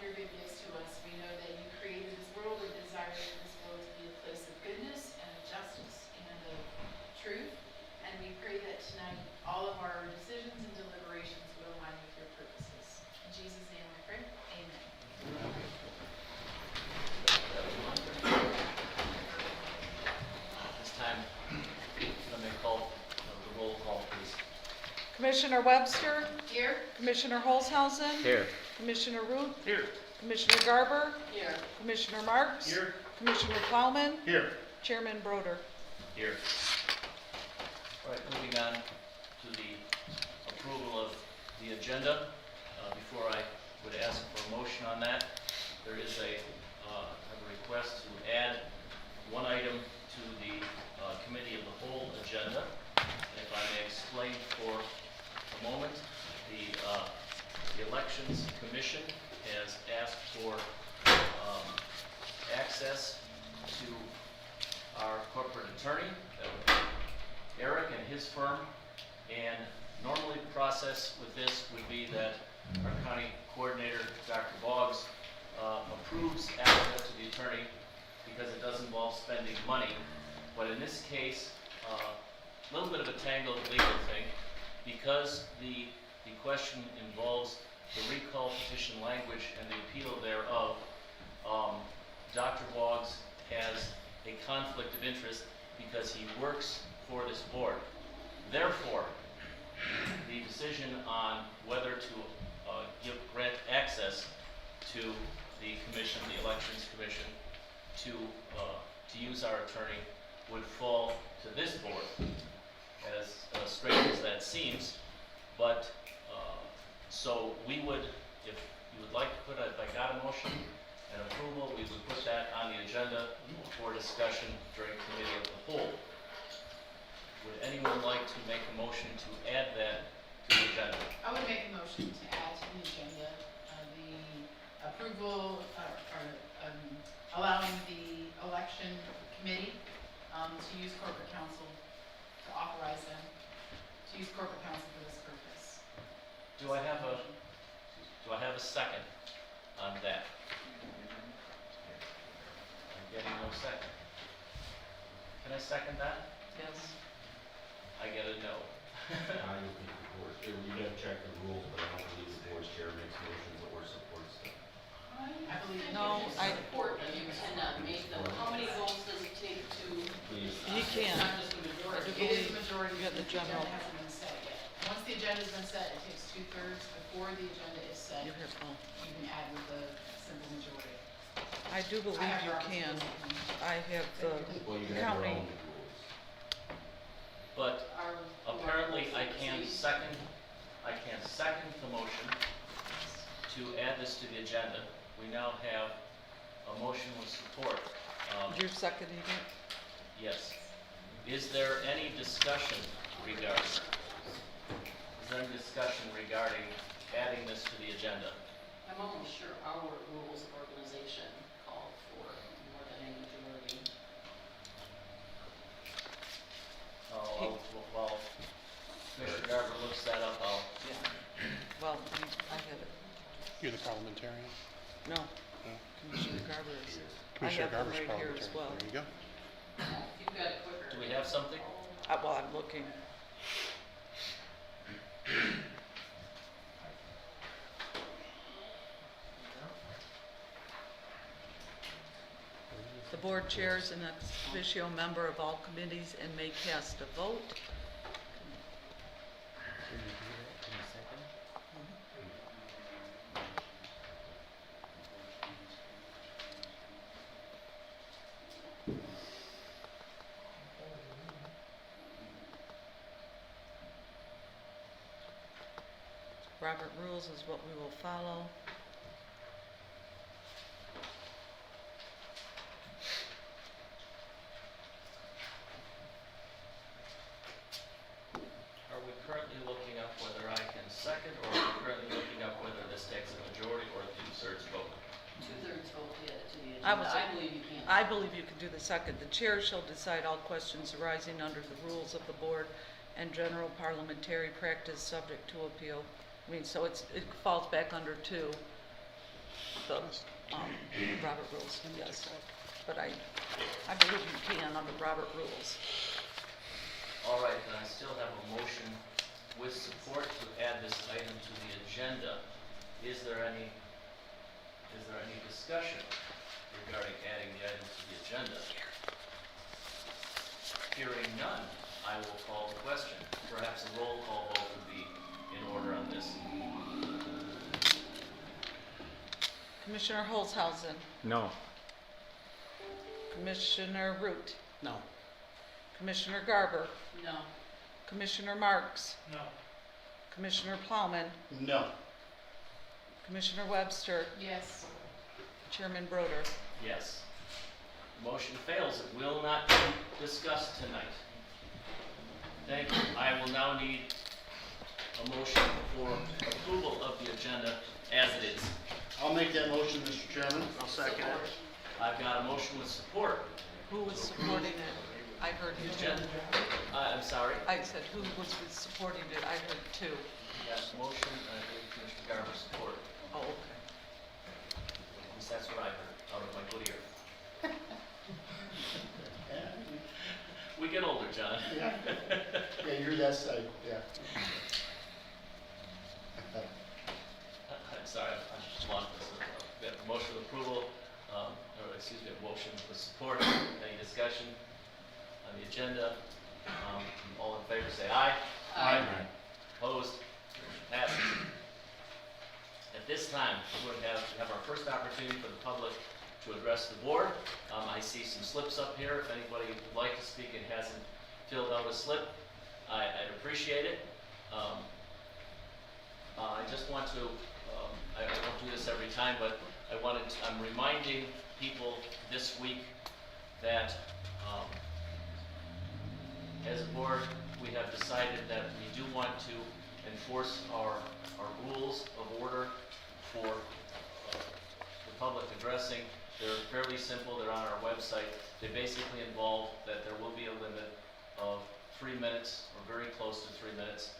your good gifts to us. We know that you created this world and desire for this world to be a place of goodness and of justice and of truth. And we pray that tonight all of our decisions and deliberations will align with your purposes. In Jesus' name I pray. Amen. This time, let me call the roll call, please. Commissioner Webster. Here. Commissioner Holzhausen. Here. Commissioner Root. Here. Commissioner Garber. Here. Commissioner Marks. Here. Commissioner Plowman. Here. Chairman Broder. Here. All right, moving on to the approval of the agenda. Before I would ask for a motion on that, there is a request to add one item to the Committee of the Whole agenda. If I may explain for a moment, the Elections Commission has asked for access to our corporate attorney, Eric, and his firm. And normally the process with this would be that our county coordinator, Dr. Boggs, approves access to the attorney because it does involve spending money. But in this case, a little bit of a tangled legal thing, because the question involves the recall petition language and the appeal thereof. Dr. Boggs has a conflict of interest because he works for this board. Therefore, the decision on whether to grant access to the commission, the Elections Commission, to use our attorney would fall to this board. As strange as that seems, but so we would, if you would like to put, if I got a motion and approval, we would put that on the agenda for discussion during Committee of the Whole. Would anyone like to make a motion to add that to the agenda? I would make a motion to add to the agenda the approval allowing the election committee to use corporate counsel, to authorize them to use corporate counsel for this purpose. Do I have a second on that? I'm getting no second. Can I second that? Yes. I get a no. I don't think the board, you gotta check the rules, but I don't believe the board's chair makes motions or supports them. I believe No, I- support, but you cannot make them. How many votes does it take to? Please. He can. Not just the majority. It is the majority. You got the because general. agenda hasn't been set yet. Once the agenda's been set, it takes 2/3. Before the agenda is set, You're here, Paul. you can add with a simple majority. I do believe I have you Robert's can. rules of procedure. I have the Well, you have your county. own rules. But Our- apparently I can't See? second the motion to add this to the agenda. We now have a motion with support. You're seconding it? Yes. Is there any discussion regarding adding this to the agenda? I'm almost sure our rules of organization call for more than a majority. While Commissioner Garber looks that up, Well, I have it. You're the parliamentarian? No, Commissioner Garber is. Commissioner I have them Garber's right here as parliamentarian. well. There you go. If you've got it quicker. do we have something? Well, I'm looking. The board chairs an ex officio member of all committees and may cast a vote. Robert rules is what we will follow. Are we currently looking up whether I can second, or are we currently looking up whether this takes a majority or a 2/3 vote? 2/3 vote to the I agenda. was- I believe you can. I believe you can do the second. The chair shall decide all questions arising under the rules of the board and general parliamentary practice subject to appeal. I mean, so it falls back under 2. the Robert rules, yes. But I believe you can under Robert rules. All right, then I still have a motion with support to add this item to the agenda. Is there any discussion regarding adding the item to the agenda? Hearing none, I will call the question. Perhaps a roll call vote would be in order on this. Commissioner Holzhausen, No. Commissioner Root, No. Commissioner Garber, No. Commissioner Marks, No. Commissioner Plowman, No. Commissioner Webster, Yes. Chairman Broder. Yes. Motion fails. It will not be discussed tonight. Thank you. I will now need a motion for approval of the agenda as it is. I'll make that motion, Mr. Chairman. I'll second it. I've got a motion with support. Who was supporting it? I heard you. Agenda. I'm sorry. I said who was supporting it? I heard two. Got a motion, I believe Commissioner Garber support. Oh, okay. At least that's what I heard out of my good ear. We get older, John. Yeah, you're that side, yeah. I'm sorry, I'm just lost this. We have a motion of approval, motion with support. Any discussion on the agenda? All in favor say aye. Aye. Opposed? Passes. At this time, we have our first opportunity for the public to address the board. I see some slips up here. If anybody would like to speak and hasn't filled out a slip, I'd appreciate it. I just want to, I don't do this every time, but I'm reminding people this week that as a board, we have decided that we do want to enforce our rules of order for the public addressing. They're fairly simple. They're on our website. They basically involve that there will be a limit of 3 minutes, or very close to 3 minutes.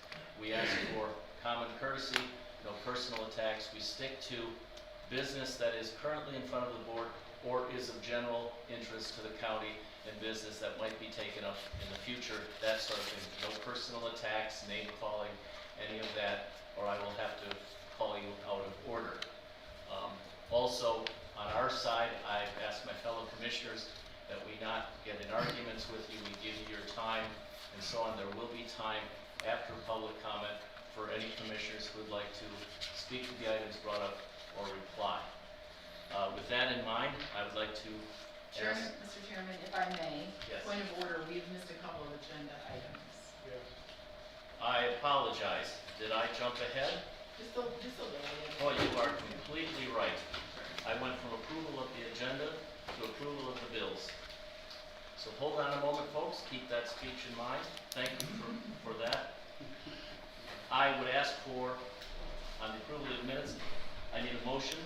We ask for common courtesy, no personal attacks. We stick to business that is currently in front of the board or is of general interest to the county, and business that might be taken up in the future, that sort of thing. No personal attacks, name calling, any of that, or I will have to call you out of order. Also, on our side, I've asked my fellow commissioners that we not get in arguments with you. We give you your time and so on. There will be time after public comment for any commissioners who would like to speak to the items brought up or reply. With that in mind, I would like to ask. Mr. Chairman, if I may, Yes. point of order, we've missed a couple of agenda items. I apologize. Did I jump ahead? Just a little bit. Oh, you are completely right. I went from approval of the agenda to approval of the bills. So hold on a moment, folks. Keep that speech in mind. Thank you for that. I would ask for, on the approval of the minutes, I need a motion.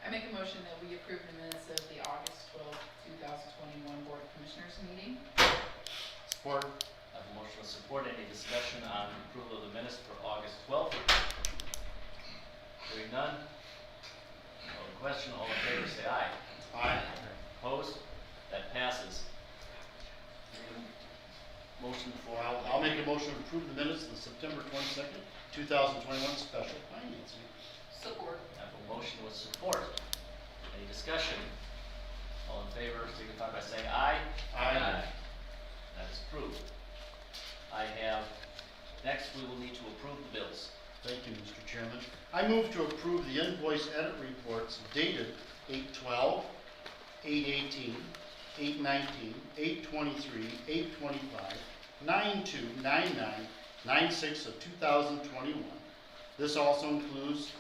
I make a motion that we approve the minutes of the August 12th, 2021 Board of Commissioners meeting. Support. I have a motion with support. Any discussion on approval of the minutes for August 12th? Hearing none. No question. All in favor say aye. Aye. Opposed? That passes. Motion for. I'll make a motion to approve the minutes of the September 22nd, 2021 special finance meeting. Support. I have a motion with support. Any discussion? All in favor signify by saying aye. Aye. That is approved. Next, we will need to approve the bills. Thank you, Mr. Chairman. I move to approve the invoice edit reports dated 8/12, 8/18, 8/19, 8/23, 8/25, 9/2, 9/9, 9/6 of 2021. This also includes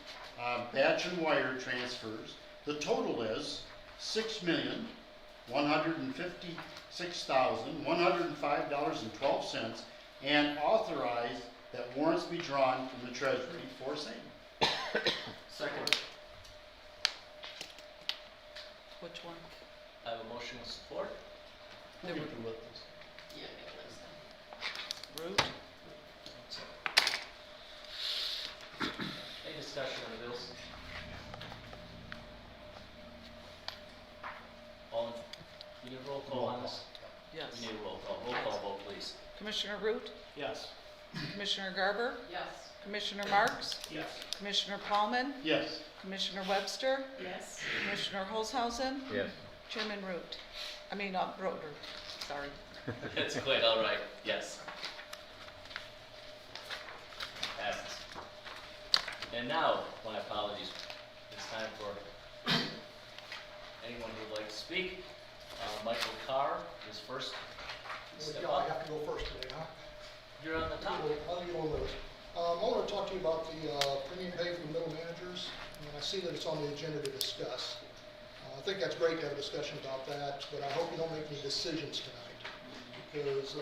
batch and wire transfers. The total is $6,156,105.12, and authorize that warrants be drawn from the treasury for same. Second. Which one? I have a motion with support. We'll get through with this. Yeah, get those done. Root? Any discussion on the bills? Do you need a roll call on this? Yes. We need a roll call. Roll call vote, please. Commissioner Root, Yes. Commissioner Garber, Yes. Commissioner Marks, Yes. Commissioner Paulman, Yes. Commissioner Webster, Yes. Commissioner Holzhausen, Yes. Chairman Root. Roder, sorry. That's quite all right, yes. Passes. And now, my apologies, it's time for anyone who would like to speak. Michael Carr is first. Step Yeah, I up. have to go first today, huh? You're on the top. I'll get on those. I want to talk to you about the premium pay for the middle managers, and I see that it's on the agenda to discuss. I think that's great to have a discussion about that, but I hope you don't make any decisions tonight, because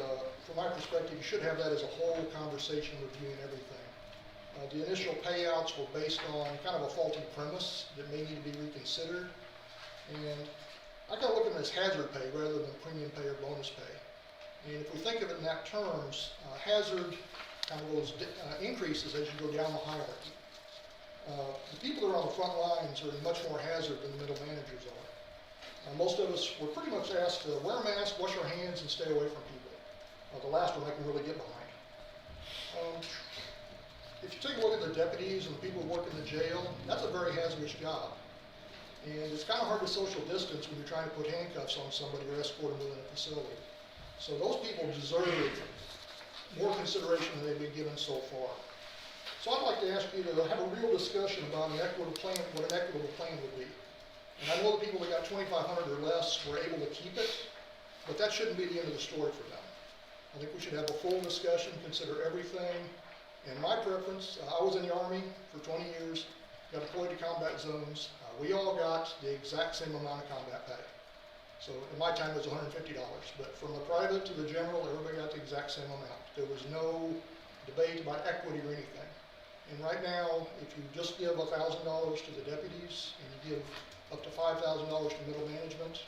from my perspective, you should have that as a whole conversation, reviewing everything. The initial payouts were based on kind of a faulty premise that may need to be reconsidered, and I kind of look at them as hazard pay rather than premium pay or bonus pay. And if we think of it in that terms, hazard kind of goes increases as you go down the hierarchy. The people that are on the front lines are in much more hazard than the middle managers are. Most of us were pretty much asked to wear a mask, wash our hands, and stay away from people. The last one I can really get behind. If you take a look at the deputies and the people who work in the jail, that's a very hazardous job. And it's kind of hard to social distance when you're trying to put handcuffs on somebody or escort them within a facility. So those people deserve more consideration than they've been given so far. So I'd like to ask you to have a real discussion about an equitable plan, what an equitable plan would be. And I know the people that got $2,500 or less were able to keep it, but that shouldn't be the end of the story for them. I think we should have a full discussion, consider everything. And my preference, I was in the Army for 20 years, got deployed to combat zones. We all got the exact same amount of combat pay. So in my time it was $150, but from the private to the general, everybody got the exact same amount. There was no debate about equity or anything. And right now, if you just give $1,000 to the deputies and you give up to $5,000 to middle management,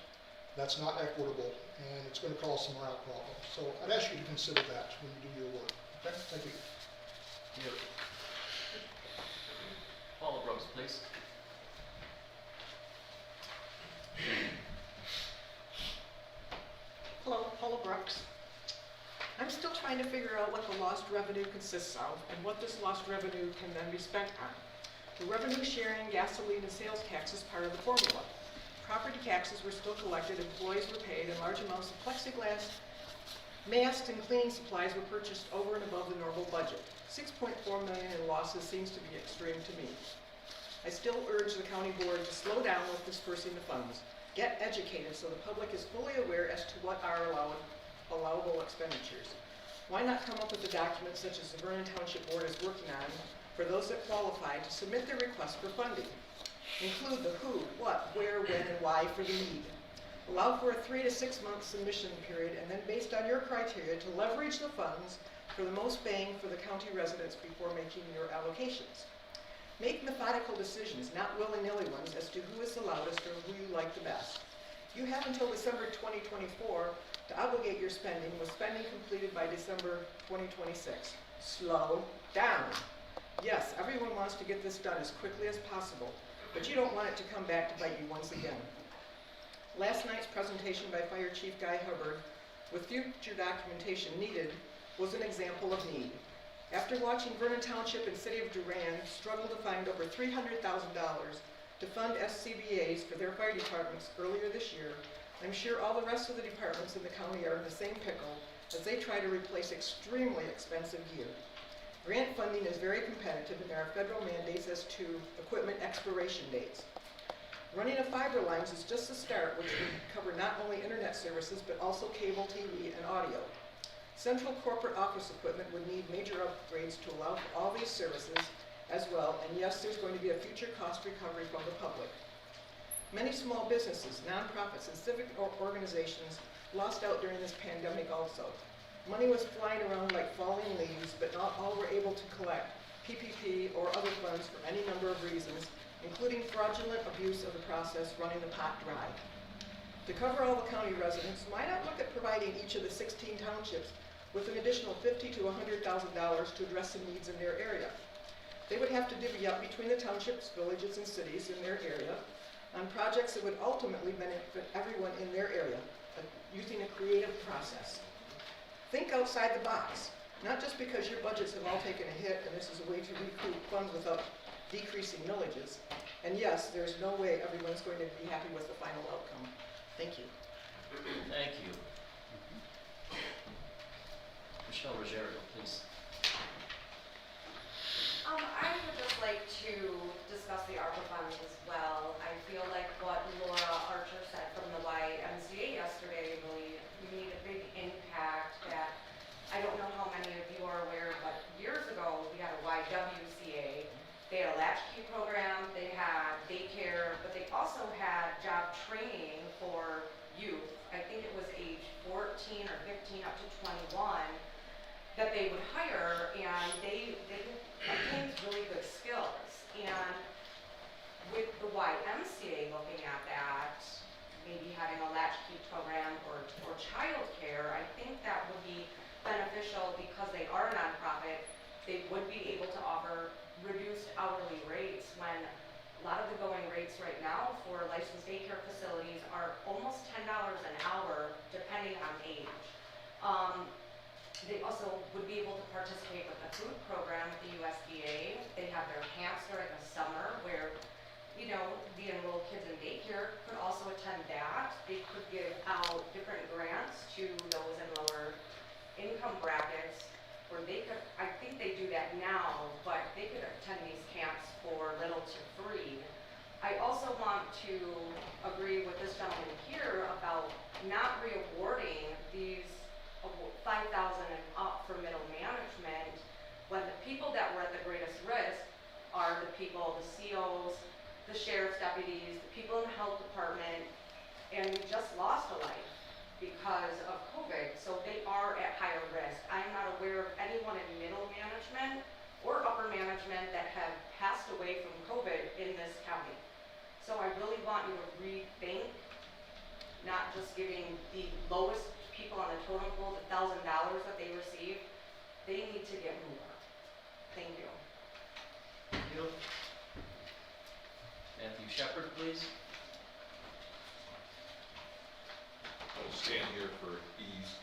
that's not equitable, and it's going to cause some morale problems. So I'd ask you to consider that when you do your work. Okay, thank you. Paula Brooks, please. Hello, Paula Brooks. I'm still trying to figure out what the lost revenue consists of and what this lost revenue can then be spent on. The revenue sharing, gasoline, and sales tax is part of the formula. Property taxes were still collected, employees were paid, and large amounts of plexiglass, masks, and cleaning supplies were purchased over and above the normal budget. $6.4 million in losses seems to be extreme to me. I still urge the county board to slow down with dispersing the funds. Get educated so the public is fully aware as to what are allowable expenditures. Why not come up with a document such as the Vernon Township Board is working on for those that qualify to submit their request for funding? Include the who, what, where, when, and why for the need. Allow for a 3 to 6 month submission period, and then based on your criteria to leverage the funds for the most bang for the county residents before making your allocations. Make methodical decisions, not willy-nilly ones, as to who is the loudest or who you like the best. You have until December 2024 to obligate your spending, with spending completed by December 2026. Slow down. Yes, everyone wants to get this done as quickly as possible, but you don't want it to come back to bite you once again. Last night's presentation by Fire Chief Guy Hubbard, with future documentation needed, was an example of need. After watching Vernon Township and City of Durand struggle to find over $300,000 to fund SCBA's for their fire departments earlier this year, I'm sure all the rest of the departments in the county are in the same pickle as they try to replace extremely expensive gear. Grant funding is very competitive, and there are federal mandates as to equipment expiration dates. Running of fiber lines is just the start, which would cover not only internet services but also cable TV and audio. Central corporate office equipment would need major upgrades to allow for all these services as well, and yes, there's going to be a future cost recovery from the public. Many small businesses, nonprofits, and civic organizations lost out during this pandemic also. Money was flying around like falling leaves, but not all were able to collect PPP or other funds for any number of reasons, including fraudulent abuse of the process, running the pot dry. To cover all the county residents, why not look at providing each of the 16 townships with an additional $50,000 to $100,000 to address the needs in their area? They would have to divvy up between the townships, villages, and cities in their area on projects that would ultimately benefit everyone in their area, using a creative process. Think outside the box, not just because your budgets have all taken a hit and this is a way to recoup funds without decreasing millages. And yes, there's no way everyone's going to be happy with the final outcome. Thank you. Thank you. Michelle Ruggiero, please. I would just like to discuss the ARPA funds as well. I feel like what Laura Archer said from the YMCA yesterday really made a big impact that I don't know how many of you are aware, but years ago we had a YWCA. They had a latchkey program, they had daycare, but they also had job training for youth. I think it was age 14 or 15 up to 21 that they would hire, and they obtained really good skills. And with the YMCA looking at that, maybe having a latchkey program or childcare, I think that would be beneficial because they are a nonprofit. They would be able to offer reduced hourly rates when a lot of the going rates right now for licensed daycare facilities are almost $10 an hour depending on age. They also would be able to participate with the food program at the USDA. They have their camps during the summer where, you know, the enrolled kids in daycare could also attend that. They could give out different grants to those in lower income brackets where they could, I think they do that now, but they could attend these camps for little to free. I also want to agree with this gentleman here about not rewarding these 5,000 and up for middle management when the people that were at the greatest risk are the people, the COs, the sheriff's deputies, the people in the health department, and we just lost a life because of COVID, so they are at higher risk. I am not aware of anyone in middle management or upper management that have passed away from COVID in this county. So I really want you to rethink not just giving the lowest people on the totem pole the $1,000 that they receive. They need to get more. Thank you. Thank you. Matthew Shepard, please. I'll stand here for ease.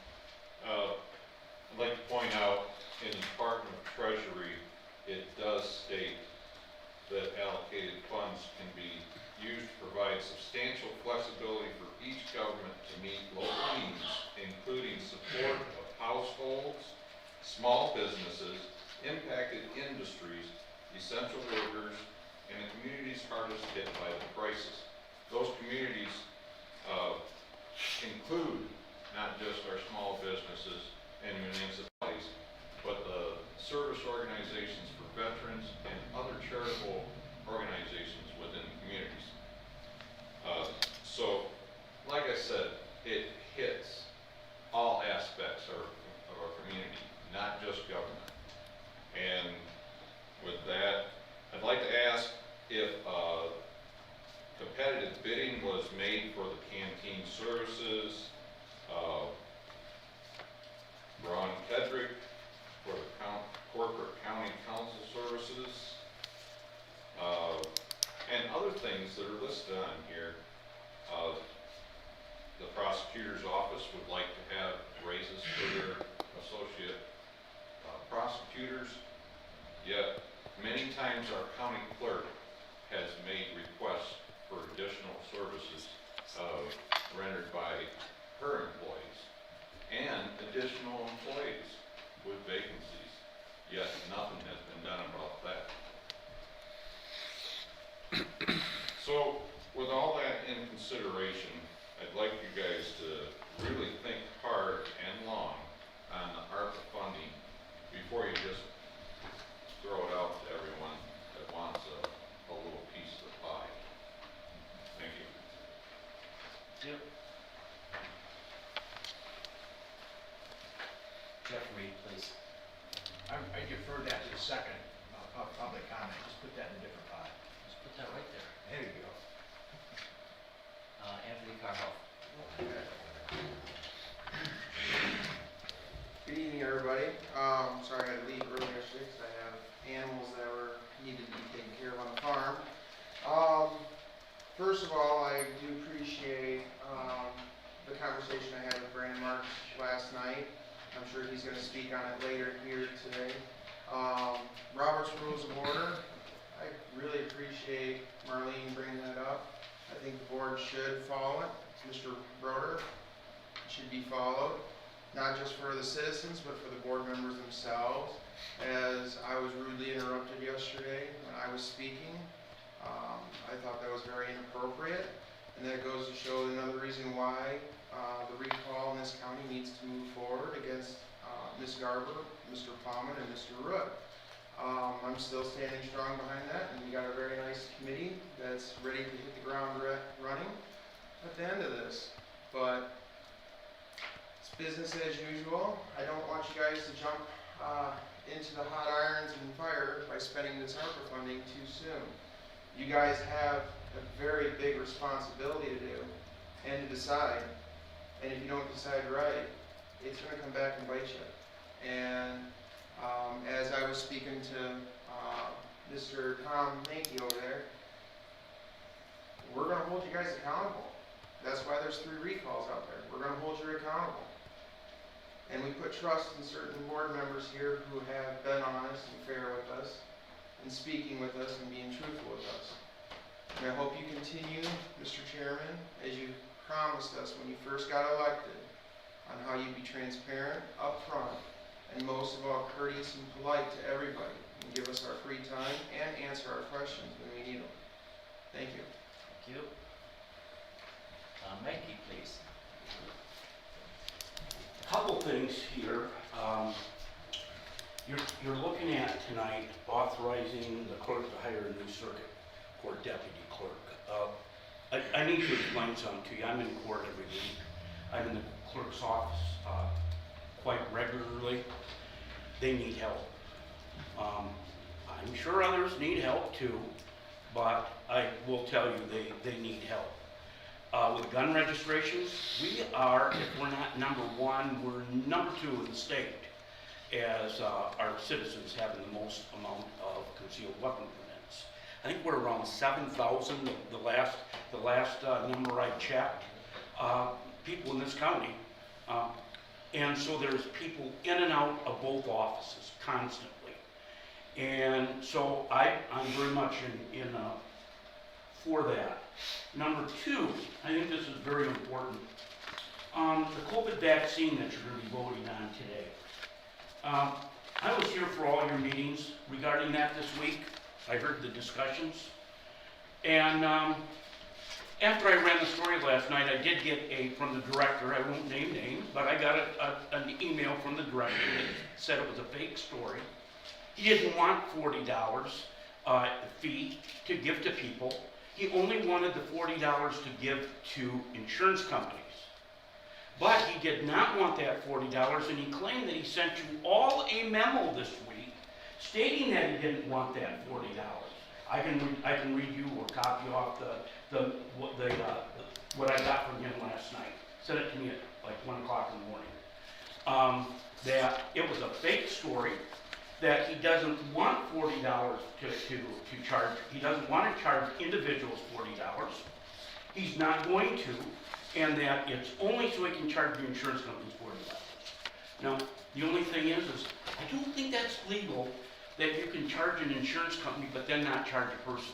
I'd like to point out in the Department of Treasury, it does state that allocated funds can be used to provide substantial flexibility for each government to meet local needs, including support of households, small businesses, impacted industries, essential workers, and the communities hardest hit by the crisis. Those communities include not just our small businesses and municipalities, but the service organizations for veterans and other charitable organizations within the communities. So, like I said, it hits all aspects of our community, not just government. And with that, I'd like to ask if competitive bidding was made for the canteen services, Ron Kedrick for the corporate county council services, and other things that are listed on here. The prosecutor's office would like to have raises for their associate prosecutors, yet many times our county clerk has made requests for additional services rendered by her employees and additional employees with vacancies, yet nothing has been done about that. So with all that in consideration, I'd like you guys to really think hard and long on the ARPA funding before you just throw it out to everyone that wants a little piece of the pie. Thank you. Yep. Jeff Reed, please. I defer that to the second, public comment, just put that in a different pot. Just put that right there. There you go. Anthony Carhall. Good evening, everybody. Sorry I had to leave early yesterday because I have animals that needed to be taken care of on the farm. First of all, I do appreciate the conversation I had with Brandon Marks last night. I'm sure he's gonna speak on it later here today. Robert's Rules of Order, I really appreciate Marlene bringing that up. I think the board should follow it. Mr. Broder, it should be followed, not just for the citizens, but for the board members themselves. As I was rudely interrupted yesterday when I was speaking, I thought that was very inappropriate. And that goes to show another reason why the recall in this county needs to move forward against Ms. Garber, Mr. Palmer, and Mr. Root. I'm still standing strong behind that, and we got a very nice committee that's ready to hit the ground running at the end of this. But it's business as usual. I don't want you guys to jump into the hot irons and fire by spending this ARPA funding too soon. You guys have a very big responsibility to do and to decide. And if you don't decide right, it's going to come back and bite you. And as I was speaking to Mr. Tom Mankey over there, we're going to hold you guys accountable. That's why there's 3 recalls out there. We're going to hold you accountable. And we put trust in certain board members here who have been honest and fair with us and speaking with us and being truthful with us. And I hope you continue, Mr. Chairman, as you promised us when you first got elected, on how you'd be transparent, upfront, and most of all courteous and polite to everybody, and give us our free time and answer our questions when we need them. Thank you. Thank you. Mankey, please. Couple things here. You're looking at tonight authorizing the clerk to hire a new circuit court deputy clerk. I need to explain something to you. I'm in court every week. I'm in the clerk's office quite regularly. They need help. I'm sure others need help too, but I will tell you they need help. With gun registrations, we are, if we're not number 1, we're number 2 in the state as our citizens having the most amount of concealed weapon permits. I think we're around 7,000, the last number I checked, people in this county. And so there's people in and out of both offices constantly. And so I'm very much in for that. Number 2, I think this is very important. The COVID vaccine that you're going to be voting on today. I was here for all your meetings regarding that this week. I heard the discussions. And after I ran the story last night, I did get from the director, I won't name names, but I got an email from the director that said it was a fake story. He didn't want $40 fee to give to people. He only wanted the $40 to give to insurance companies. But he did not want that $40, and he claimed that he sent you all a memo this week stating that he didn't want that $40. I can read you or copy off what I got from him last night. Sent it to me at like 1 o'clock in the morning. That it was a fake story, that he doesn't want $40 to charge. He doesn't want to charge individuals $40. He's not going to, and that it's only so he can charge the insurance companies $40. Now, the only thing is I don't think that's legal, that you can charge an insurance company but then not charge a person.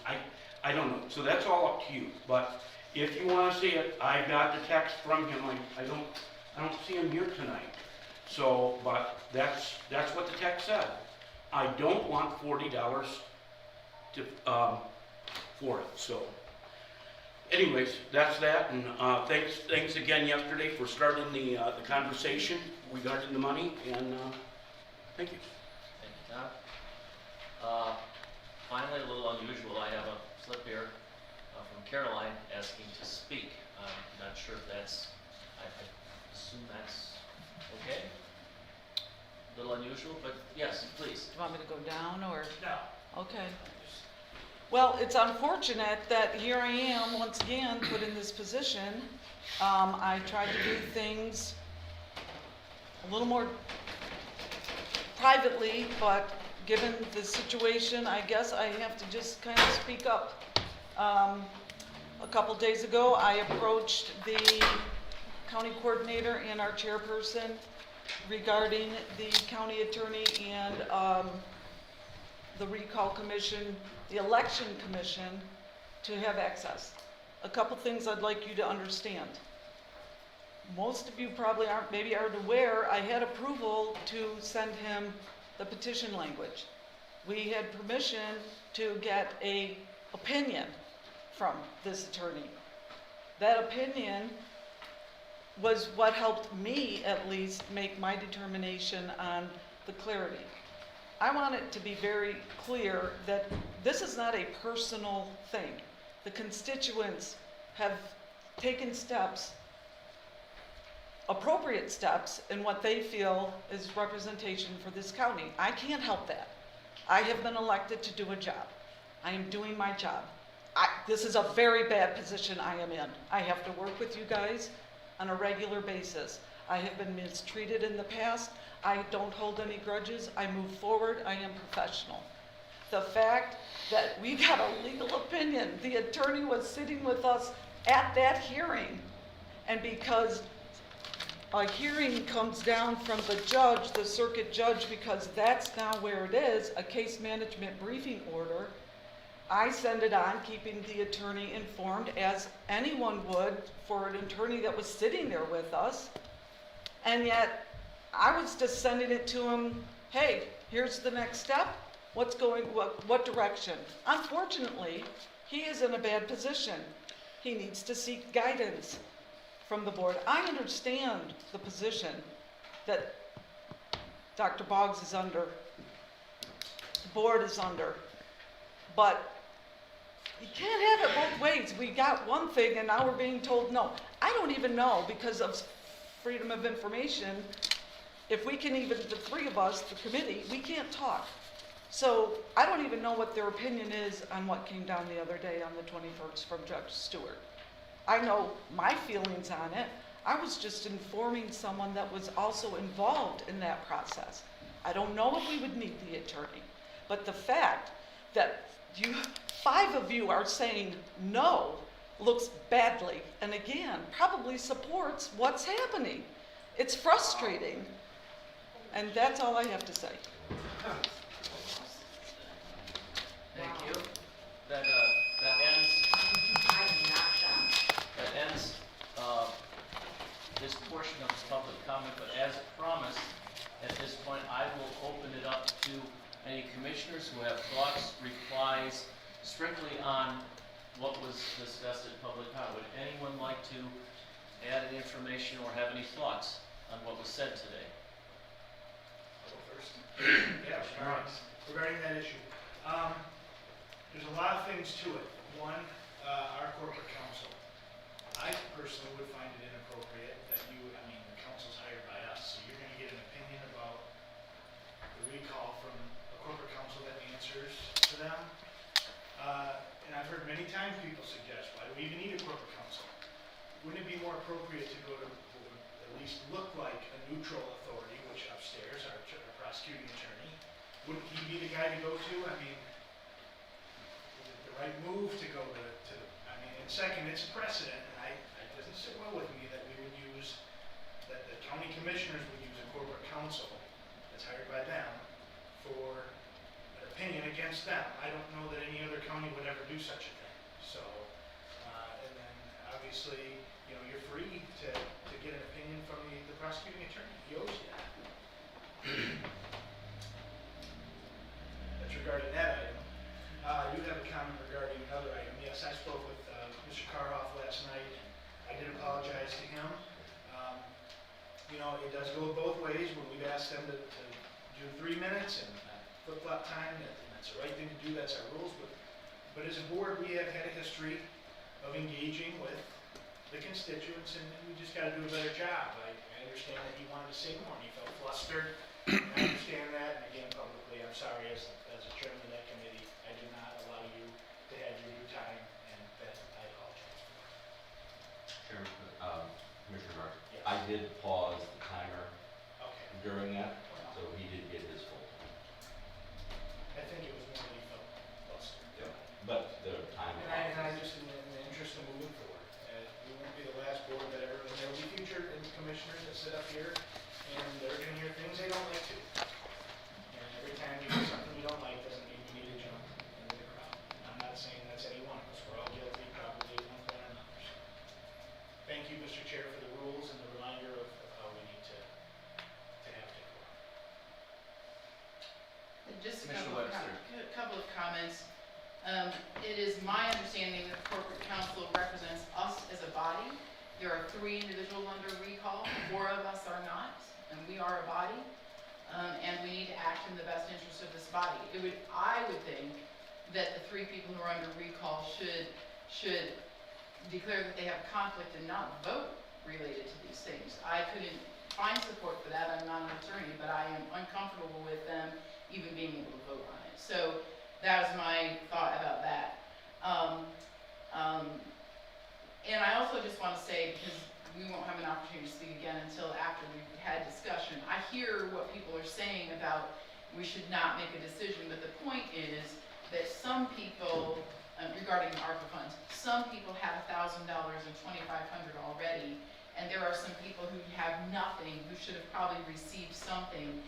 I don't know. So that's all up to you. But if you want to see it, I got the text from him. I don't see him here tonight. So, but that's what the text said. I don't want $40 to for it. So, anyways, that's that. And thanks again yesterday for starting the conversation regarding the money. And thank you. Thank you, Tom. Finally, a little unusual, I have a slip here from Caroline asking to speak. I'm not sure if that's, I assume that's okay? A little unusual, but yes, please. Do you want me to go down or? No. Okay. Well, it's unfortunate that here I am once again put in this position. I tried to do things a little more privately, but given the situation, I guess I have to just kind of speak up. A couple days ago, I approached the county coordinator and our chairperson regarding the county attorney and the recall commission, the election commission, to have access. A couple things I'd like you to understand. Most of you probably maybe aren't aware, I had approval to send him the petition language. We had permission to get an opinion from this attorney. That opinion was what helped me at least make my determination on the clarity. I want it to be very clear that this is not a personal thing. The constituents have taken steps, appropriate steps, in what they feel is representation for this county. I can't help that. I have been elected to do a job. I am doing my job. This is a very bad position I am in. I have to work with you guys on a regular basis. I have been mistreated in the past. I don't hold any grudges. I move forward. I am professional. The fact that we got a legal opinion, the attorney was sitting with us at that hearing, and because a hearing comes down from the judge, the circuit judge, because that's now where it is, a case management briefing order, I send it on, keeping the attorney informed, as anyone would for an attorney that was sitting there with us. And yet, I was just sending it to him, hey, here's the next step. What's going, what direction? Unfortunately, he is in a bad position. He needs to seek guidance from the board. I understand the position that Dr. Boggs is under, the board is under, but you can't have it both ways. We got one thing and now we're being told no. I don't even know, because of freedom of information, if we can even, the three of us, the committee, we can't talk. So I don't even know what their opinion is on what came down the other day on the 21st from Judge Stewart. I know my feelings on it. I was just informing someone that was also involved in that process. I don't know if we would need the attorney, but the fact that you, 5 of you are saying no looks badly, and again, probably supports what's happening. It's frustrating, and that's all I have to say. Thank you. That ends this portion of the public comment, but as promised, at this point, I will open it up to any commissioners who have thoughts, replies, strictly on what was discussed at public comment. Would anyone like to add any information or have any thoughts on what was said today? I'll go first. Yeah, sure. Regarding that issue, there's a lot of things to it. One, our corporate counsel. I personally would find it inappropriate that the council's hired by us, so you're gonna get an opinion about the recall from a corporate counsel that answers to them. And I've heard many times people suggest, why do we even need a corporate counsel? Wouldn't it be more appropriate to go to who would at least look like a neutral authority, which upstairs, our prosecuting attorney, wouldn't he be the guy to go to? I mean, is it the right move to go to and second, it's a precedent, and it doesn't sit well with me that we would use, that the county commissioners would use a corporate counsel that's hired by them for an opinion against them. I don't know that any other county would ever do such a thing. So, and then obviously, you're free to get an opinion from the prosecuting attorney. He owes you that. That's regarding that item. You have a comment regarding another item. Yes, I spoke with Mr. Karhoff last night, and I did apologize to him. It does go both ways. When we've asked them to do 3 minutes and flip-flop time, and that's the right thing to do, that's our rules. But as a board, we have had a history of engaging with the constituents, and we just got to do a better job. I understand that he wanted to say more, and he felt flustered. I understand that, and again, publicly, I'm sorry, as a chairman of that committee, I did not allow you to have your due time, and that I apologize for. Chairman, Commissioner Marks, Yes. I did pause the timer Okay. during that, so he did get his full time. I think it was more that he felt flustered. But the timer. And I just, in the interest of moving forward, we won't be the last board that ever, and there will be future it is my understanding that the corporate council represents us as a body. There are 3 individuals under recall, 4 of us are not, and we are a body. And we need to act in the best interest of this body. I would think that the 3 people who are under recall should declare that they have conflict and not vote related to these things. I couldn't find support for that. I'm not an attorney, but I am uncomfortable with them even being able to vote on it. So that was my thought about that. And I also just want to say, because we won't have an opportunity to speak again until after we've had discussion, I hear what people are saying about we should not make a decision, but the point is that some people, regarding ARPA funds, some people have $1,000 and $2,500 already, and there are some people who have nothing, who should have probably received something.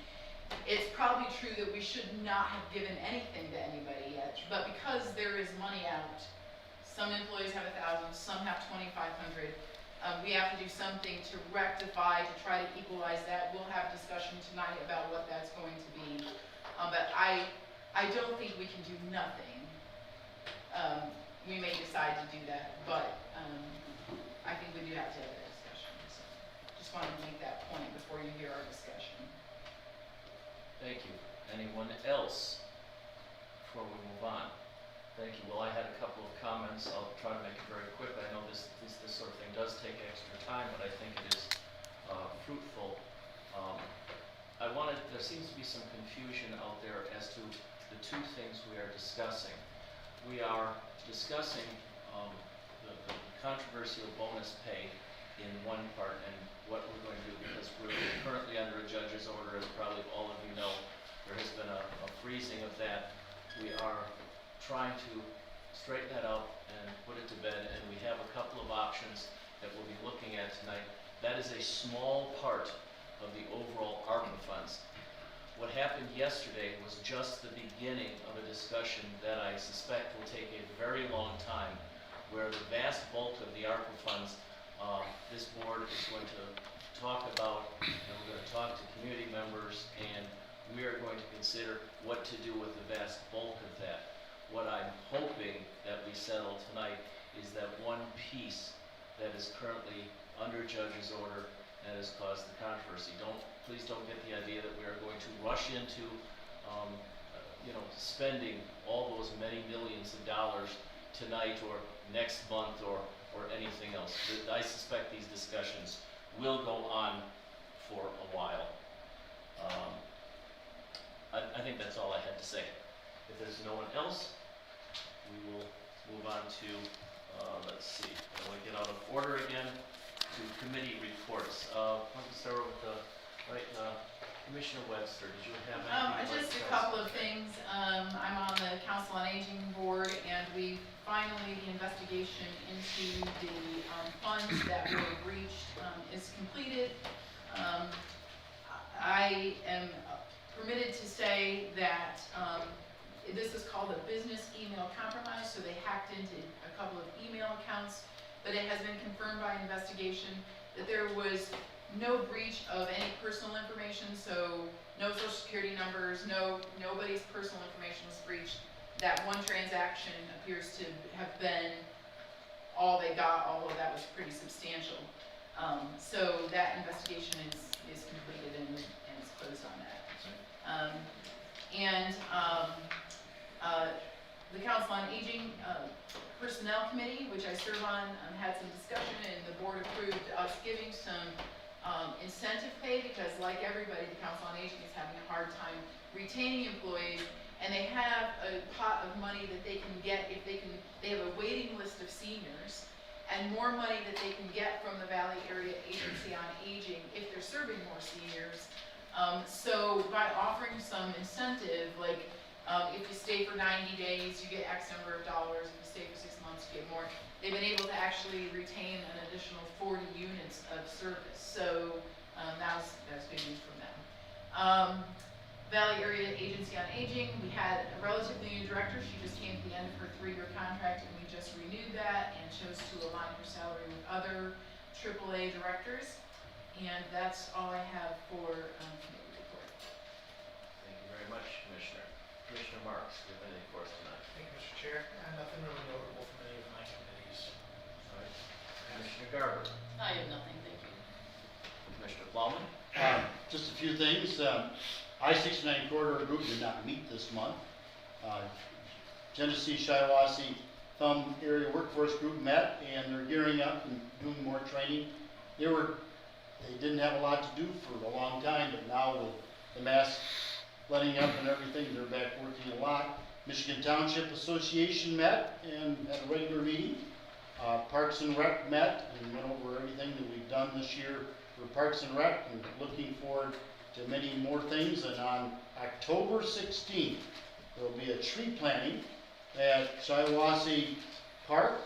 It's probably true that we should not have given anything to anybody yet, but because there is money out, some employees have 1,000, some have 2,500. We have to do something to rectify, to try to equalize that. We'll have discussion tonight about what that's going to be. But I don't think we can do nothing. We may decide to do that, but I think we do have to have that discussion. So just wanted to make that point before you hear our discussion. Thank you. Anyone else before we move on? Thank you. Well, I had a couple of comments. I'll try to make it very quick. I know this sort of thing does take extra time, but I think it is fruitful. There seems to be some confusion out there as to the 2 things we are discussing. We are discussing the controversial bonus pay in one part and what we're going to do, because we're currently under a judge's order, as probably all of you know. There has been a freezing of that. We are trying to straighten that out and put it to bed, and we have a couple of options that we'll be looking at tonight. That is a small part of the overall ARPA funds. What happened yesterday was just the beginning of a discussion that I suspect will take a very long time, where the vast bulk of the ARPA funds, this board is going to talk about, and we're going to talk to community members, and we are going to consider what to do with the vast bulk of that. What I'm hoping that we settle tonight is that one piece that is currently under judge's order that has caused the controversy. Please don't get the idea that we are going to rush into, spending all those many millions of dollars tonight or next month or anything else. I suspect these discussions will go on for a while. I think that's all I had to say. If there's no one else, we will move on to, let's see, I want to get out of order again, to committee reports. Let me start with Commissioner Webster, did you have anything? Just a couple of things. I'm on the Council on Aging Board, and the investigation into the funds that were breached is completed. I am permitted to say that this is called a business email compromise, so they hacked into a couple of email accounts, but it has been confirmed by investigation that there was no breach of any personal information, so no social security numbers, nobody's personal information was breached. That one transaction appears to have been all they got, although that was pretty substantial. So that investigation is completed and is closed on that. The Council on Aging Personnel Committee, which I serve on, had some discussion, and the board approved us giving some incentive pay, because like everybody, the Council on Aging is having a hard time retaining employees, and they have a pot of money that they can get if they have a waiting list of seniors, and more money that they can get from the Valley Area Agency on Aging if they're serving more seniors. So by offering some incentive, like if you stay for 90 days, you get X number of dollars. If you stay for 6 months, you get more. They've been able to actually retain an additional 40 units of service. So that's good news from them. Valley Area Agency on Aging, we had a relatively new director. She just came to the end of her 3-year contract, and we just renewed that and chose to align her salary with other AAA directors. And that's all I have for committee report. Thank you very much, Commissioner. Commissioner Marks, do you have anything for us tonight? Thank you, Mr. Chair. Nothing really notable from any of my committees. All right. Commissioner Garber, I have nothing, thank you. Commissioner Plowman, Just a few things. I-69 corridor group did not meet this month. Genesee Shiawassee Thumb Area Workforce Group met, and they're gearing up and doing more training. They didn't have a lot to do for a long time, but now with the mass letting up and everything, they're back working a lot. Michigan Township Association met and had a regular meeting. Parks and Rec met and went over everything that we've done this year for Parks and Rec, and looking forward to many more things. And on October 16th, there will be a tree planting at Shiawassee Park,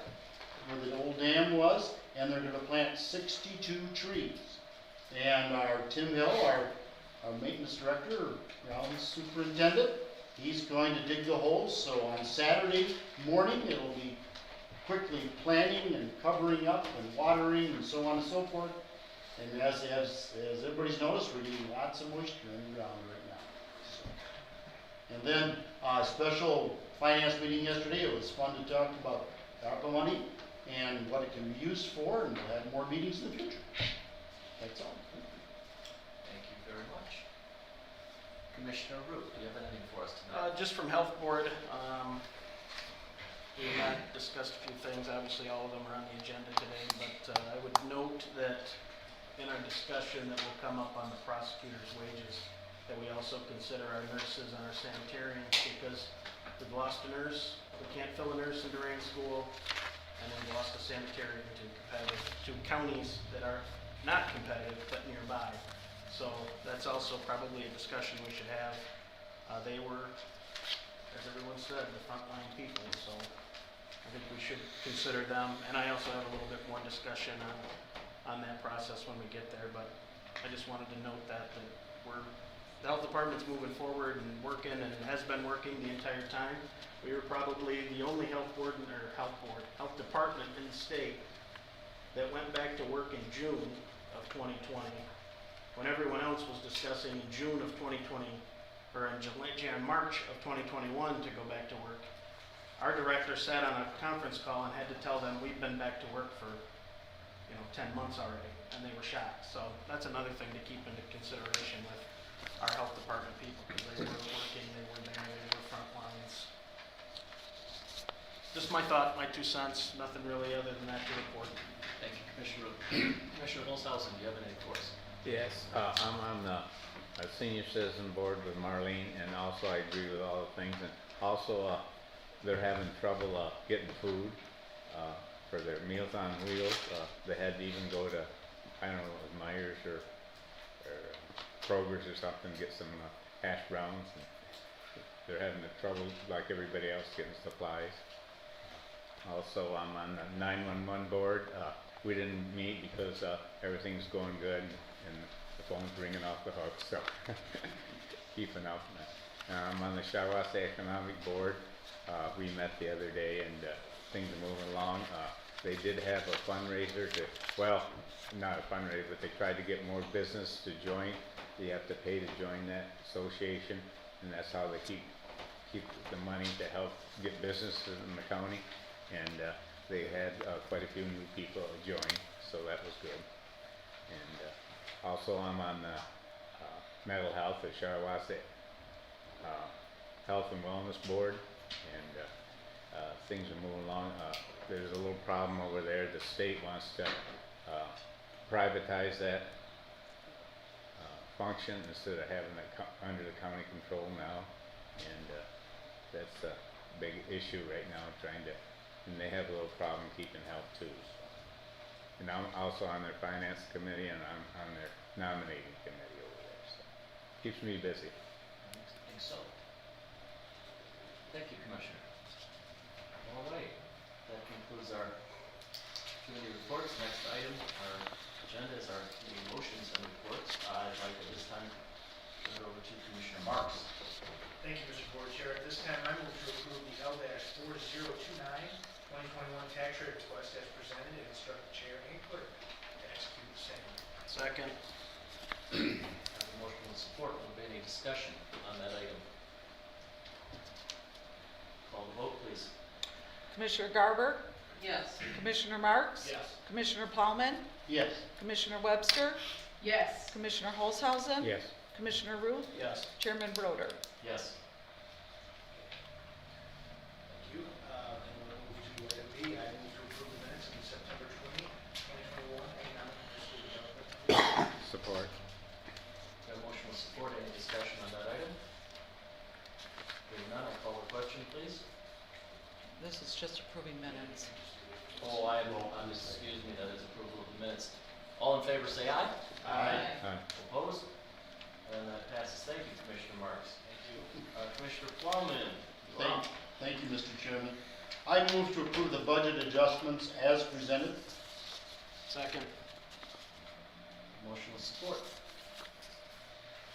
where the old dam was, and they're gonna plant 62 trees. And our Tim Hill, our maintenance director, grounds superintendent, he's going to dig the holes, so on Saturday morning, it'll be quickly planting and covering up and watering and so on and so forth. And as everybody's noticed, we're getting lots of moisture in the ground right now. So. And then special finance meeting yesterday. It was fun to talk about ARPA money and what it can be used for, and we'll have more meetings in the future. That's all. thank you very much. Commissioner Root, do you have anything for us tonight? Just from Health Board, we had discussed a few things. Obviously, all of them are on the agenda today, but I would note that in our discussion that will come up on the prosecutor's wages, that we also consider our nurses and our sanitarians, because we've lost a nurse, we can't fill a nurse in Durant School, and then we lost a sanitarian to counties that are not competitive but nearby. So that's also probably a discussion we should have. They were, as everyone said, the frontline people, so I think we should consider them. And I also have a little bit more discussion on that process when we get there, but I just wanted to note that the health department's moving forward and working, and has been working the entire time. We were probably the only health department in the state that went back to work in June of 2020, when everyone else was discussing in June of 2020, or in March of 2021 to go back to work. Our director sat on a conference call and had to tell them we've been back to work for 10 months already, and they were shocked. So that's another thing to keep into consideration with our health department people, because they were working, they were there, they were front lines. Just my thought, my 2 cents, nothing really other than that to report. Thank you, Commissioner Root. Commissioner Olshausen, do you have anything for us? Yes, I'm on the senior citizen board with Marlene, and also I agree with all the things. And also, they're having trouble getting food for their Meals on Wheels. They had to even go to, I don't know, it was Myers or Kroger's or something, get some hash browns. And they're having the trouble, like everybody else, getting supplies. Also, I'm on the 911 board. We didn't meet because everything's going good and the phone's ringing off the hook, so keeping up. I'm on the Shiawassee Economic Board. We met the other day, and things are moving along. They did have a fundraiser well, not a fundraiser, but they tried to get more business to join. You have to pay to join that association, and that's how they keep the money to help get business in the county. And they had quite a few new people join, so that was good. And also I'm on the mental health at Shiawassee Health and Wellness Board, and things are moving along. There's a little problem over there. The state wants to privatize that function instead of having it under the county control now, and that's a big issue right now, and they have a little problem keeping health too. And I'm also on their finance committee, and I'm on their nominating committee over there, so keeps me busy. I think so. Thank you, Commissioner. All right, that concludes our committee reports. Next item, our agenda is our committee motions and reports. I'd like at this time to turn it over to Commissioner Marks. Thank you, Mr. Board Chair. At this time, I move to approve the L-4029 2021 tax rate request as presented, and instruct the chair and clerk to execute the same. Second. I have a motion with support. Will there be any discussion on that item? Call the vote, please. Commissioner Garber, Yes. Commissioner Marks? Yes. Commissioner Plowman, Yes. Commissioner Webster, Yes. Commissioner Holzhausen? Yes. Commissioner Root, Yes. Chairman Broder. Yes. Thank you. Then we'll move to item B. I move to approve the minutes of the September 2021 Economic and Fiscal Development. Support. Got a motion with support. Any discussion on that item? Hearing none, I'll call the question, please. This is just approving minutes. Oh, excuse me, that is approval of the minutes. All in favor, say aye. Aye. Aye. Opposed? And that passes. Thank you, Commissioner Marks. Thank you. Commissioner Plowman. you're Thank, up. thank you, Mr. Chairman. I move to approve the budget adjustments as presented. Second. Motion with support.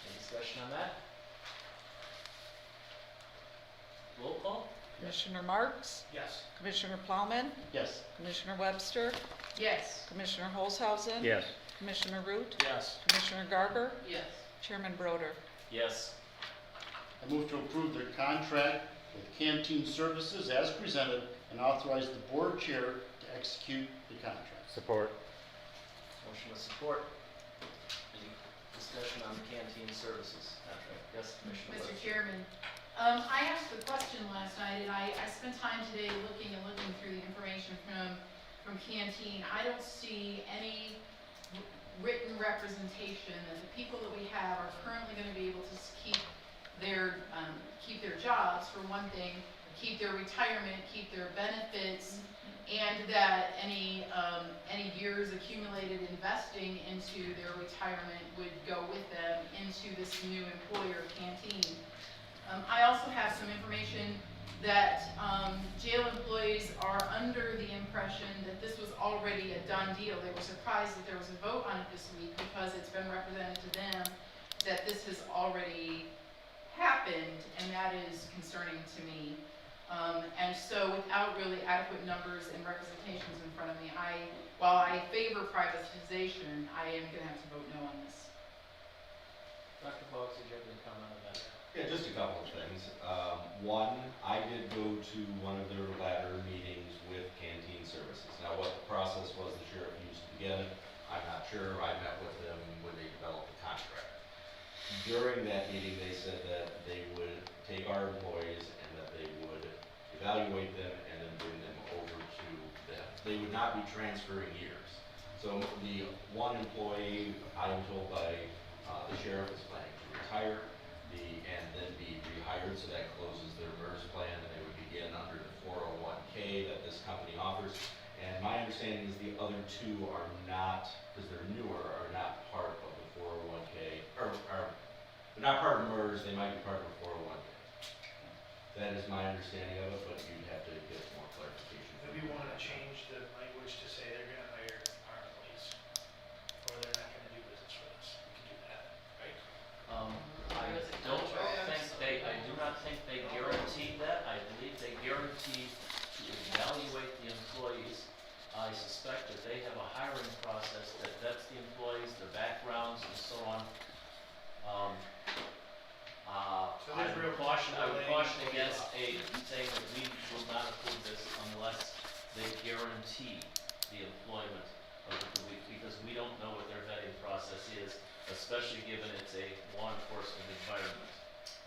Any discussion on that? Roll call? Commissioner Marks, Yes. Commissioner Plowman, Yes. Commissioner Webster, Yes. Commissioner Holzhausen? Yes. Commissioner Root, Yes. Commissioner Garber, Yes. Chairman Broder. Yes. I move to approve the contract with Canteen Services as presented and authorize the board chair to execute the contract. Support. Motion with support. Any discussion on the canteen services contract? Yes, Commissioner Mr. Webster. Chairman, I asked the question last night, and I spent time today looking through the information from Canteen. I don't see any written representation that the people that we have are currently going to be able to keep their jobs, for one thing, keep their retirement, keep their benefits, and that any years accumulated investing into their retirement would go with them into this new employer, Canteen. I also have some information that jail employees are under the impression that this was already a done deal. They were surprised that there was a vote on it this week because it's been represented to them that this has already happened, and that is concerning to me. And so without really adequate numbers and representations in front of me, while I favor privatization, I am going to have to vote no on this. Dr. Boggs, did you have any comment on that? Yeah, just a couple of things. One, I did go to one of their latter meetings with Canteen Services. Now, what the process was the sheriff used to begin it, I'm not sure. I met with them when they developed the contract. During that meeting, they said that they would take our employees and that they would evaluate them and then bring them over to them. They would not be transferring years. So the one employee, I am told by the sheriff, is planning to retire and then be rehired, so that closes their MERS plan, and they would begin under the 401k that this company offers. And my understanding is the other two are not, because they're newer, are not part of the 401k, or they're not part of MERS, they might be part of the 401k. That is my understanding of it, but you'd have to get more clarification. Maybe we want to change the language to say they're going to hire our employees, or they're not going to do business with us. We can do that, right? I do not think they guaranteed that. I believe they guaranteed to evaluate the employees. I suspect that they have a hiring process that vets the employees, their backgrounds, and so on. So there's real caution. I would caution against saying that we will not approve this unless they guarantee the employment of the week, because we don't know what their vetting process is, especially given it's a law enforcement environment.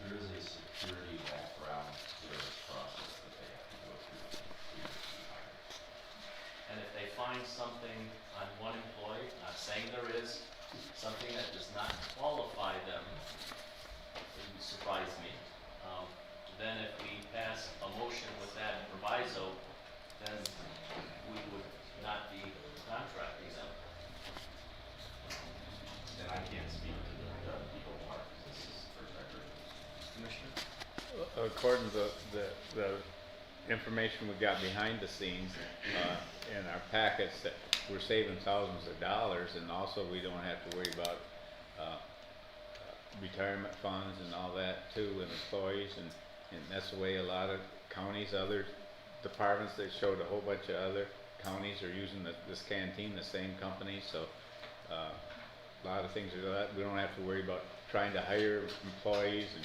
There is a security background clearance process that they have to go through to be hired. And if they find something on one employee, not saying there is, something that does not qualify them, it would surprise me. Then if we pass a motion with that proviso, then we would not be contracting them. And I can't speak to the legal part, because this is the first I've heard of this. Commissioner? According to the information we got behind the scenes in our packets, that we're saving thousands of dollars, and also we don't have to worry about retirement funds and all that too, and employees, and that's the way a lot of counties, other departments, they showed a whole bunch of other counties are using this canteen, the same company, so a lot of things are that we don't have to worry about trying to hire employees and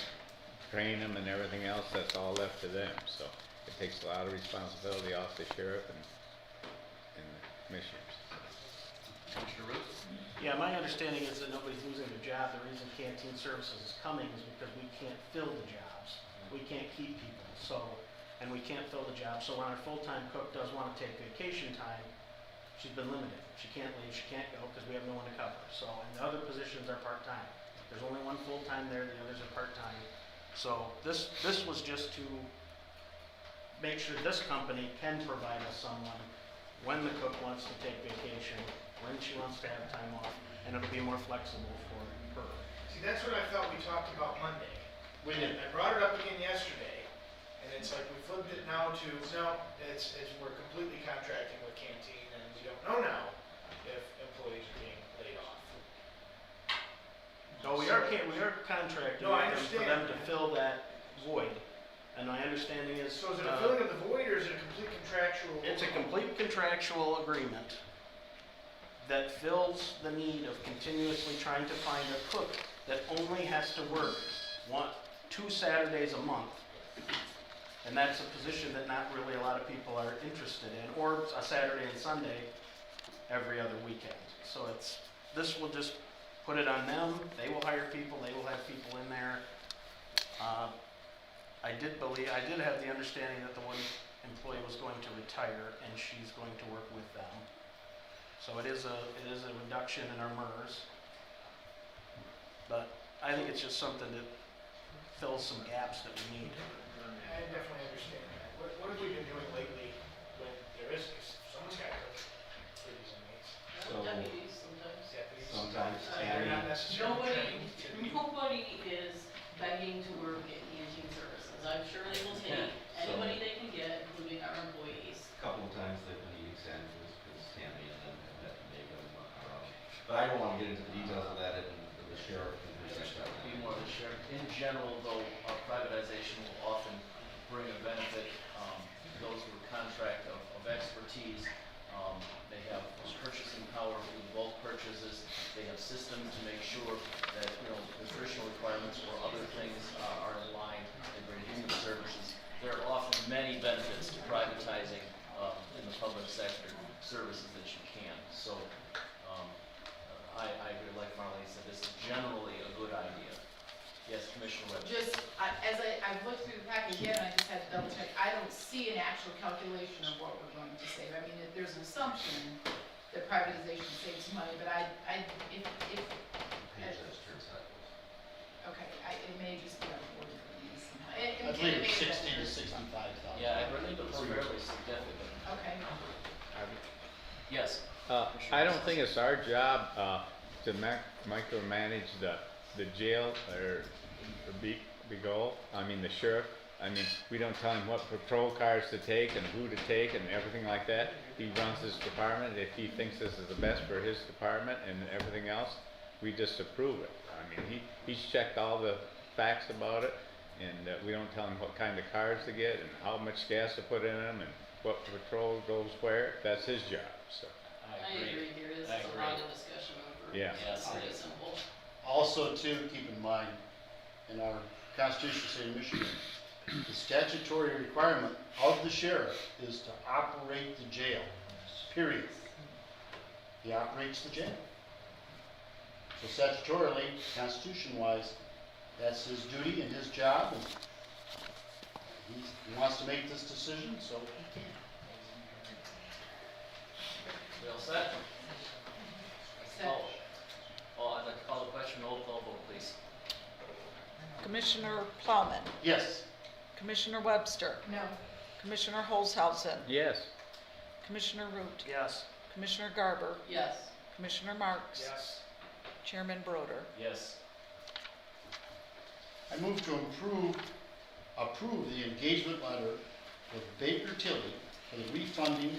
train them and everything else. That's all left to them. So It takes a lot of responsibility off the sheriff and the commissioners. Commissioner Root? Yeah, my understanding is that nobody's losing their job. The reason canteen services is coming is because we can't fill the jobs. We can't keep people, and we can't fill the job. So when our full-time cook does want to take vacation time, she's been limited. She can't leave, she can't go because we have no one to cover. So, and the other positions are part-time. There's only one full-time there, the others are part-time. So this was just to make sure this company can provide us someone when the cook wants to take vacation, when she wants to have time off, and it'll be more flexible for her. See, that's what I thought we talked about Monday. We did. I brought it up again yesterday, and it's like we flipped it now to, no, it's we're completely contracting with Canteen, and we don't know now if employees are being laid off. No, we are contracting No, I with them for them understand. to fill that void. And my understanding is. So is it a filling of the void, or is it a complete contractual? It's a complete contractual agreement that fills the need of continuously trying to find a cook that only has to work 2 Saturdays a month. And that's a position that not really a lot of people are interested in, or a Saturday and Sunday every other weekend. So this will just put it on them. They will hire people, they will have people in there. I did have the understanding that the one employee was going to retire and she's going to work with them. So it is a reduction in our MERS. But I think it's just something that fills some gaps that we need. I definitely understand that. What have we been doing lately when there is, because someone's got to cook for these inmates? So- Deputies sometimes. Deputies. Sometimes They're not necessarily trained. Nobody is begging to work at canteen services. I'm sure they will take anybody they can get, including our employees. A couple of times they've been eating sandwiches because Tammy and them have had to make them our own. But I don't want to get into the details of that, and the sheriff can present that. Be more the sheriff. In general, though, privatization will often bring a benefit. Those with contract of expertise, they have purchasing power with bulk purchases. They have systems to make sure that, nutritional requirements or other things are in line. They bring human services. There are often many benefits to privatizing in the public sector services that you can. So I agree, like Marlene said, this is generally a good idea. Yes, Commissioner Webb. As I've looked through the package again, I just had to double check, I don't see an actual calculation of what we're going to save. I mean, there's an assumption that privatization saves money, but if Page just turns sideways. okay, it may just be on board for these somehow. I believe it's 60 to 65,000. Yeah, I believe it's fairly significant. Okay. Yes. I don't think it's our job, to micromanage the jail or the sheriff. I mean, we don't tell him what patrol cars to take and who to take and everything like that. He runs his department. If he thinks this is the best for his department and everything else, we just approve it. I mean, he's checked all the facts about it, and we don't tell him what kind of cars to get and how much gas to put in them and what patrol goes where. That's his job, so. I agree here, this is I a lot of discussion over. Yeah. Yes, it Pretty is. simple. Also, too, keep in mind, in our Constitution of the State of Michigan, the statutory requirement of the sheriff is to operate the jail, period. He operates the jail. So statutorily, Constitution-wise, that's his duty and his job, and he wants to make this decision, so he can. We all set? Set. I'd like to call the question, roll call vote, please. Commissioner Plowman, Yes. Commissioner Webster, No. Commissioner Holzhausen, Yes. Commissioner Root, Yes. Commissioner Garber, Yes. Commissioner Marks, Yes. Chairman Broder. Yes. I move to approve the engagement letter with Baker Tilly for the refunding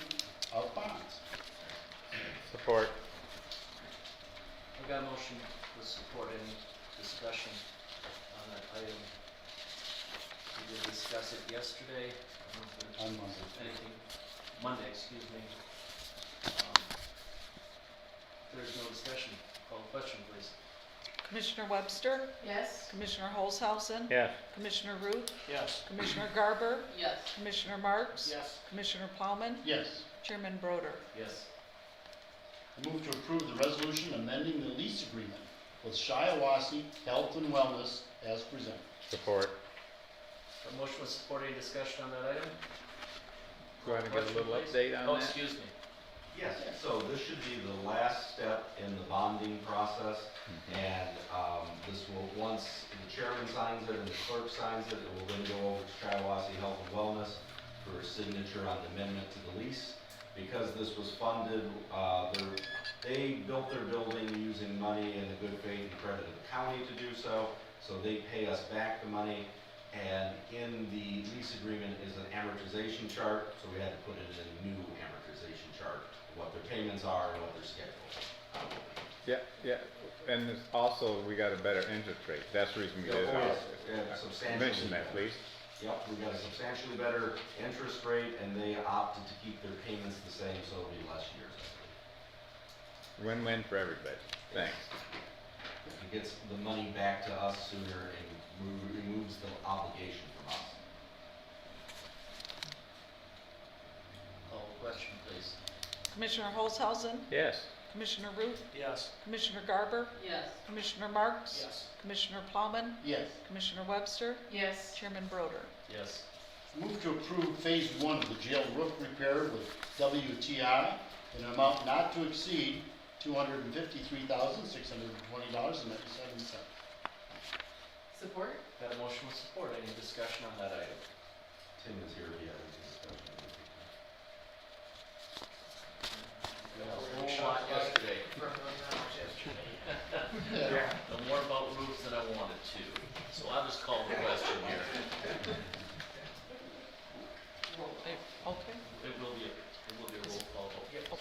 of bonds. Support. I've got a motion with support. Any discussion on that item? We did discuss it yesterday. I don't know if there's On Monday. anything, Monday, excuse me. If there's no discussion, call the question, please. Commissioner Webster, Yes. Commissioner Holzhausen, Yes. Commissioner Root, Yes. Commissioner Garber, Yes. Commissioner Marks, Yes. Commissioner Plowman, Yes. Chairman Broder. Yes. I move to approve the resolution amending the lease agreement with Shiawassee Health and Wellness as presented. Support. A motion with support, any discussion on that item? Do you want to get a little Question, please? update on Oh, that? excuse me. Yes, so this should be the last step in the bonding process, and this will, once the chairman signs it and the clerk signs it, it will then go over to Shiawassee Health and Wellness for a signature on the amendment to the lease. Because this was funded, they built their building using money and the good faith and credit of the county to do so, so they pay us back the money. And in the lease agreement is an amortization chart, so we had to put in a new amortization chart, what their payments are and what their schedule will be. Yeah, and it's also, we got a better interest rate. That's the reason we did it. Yeah, substantially. Mention that, please. Yep, we got a substantially better interest rate, and they opted to keep their payments the same, so it'll be less years. Win-win for everybody. Thanks. It gets the money back to us sooner and removes the obligation from us. Call the question, please. Commissioner Holzhausen, Yes. Commissioner Root, Yes. Commissioner Garber, Yes. Commissioner Marks, Yes. Commissioner Plowman, Yes. Commissioner Webster, Yes. Chairman Broder. Yes. Move to approve phase one of the jail roof repair with WTI in an amount not to exceed $253,620.97. Support? Got a motion with support, any discussion on that item? Tim is here, we had a discussion. We had a whole lot yesterday. Know more about roofs than I wanted to, so I'll just call the question here. Okay, It will be a roll call vote.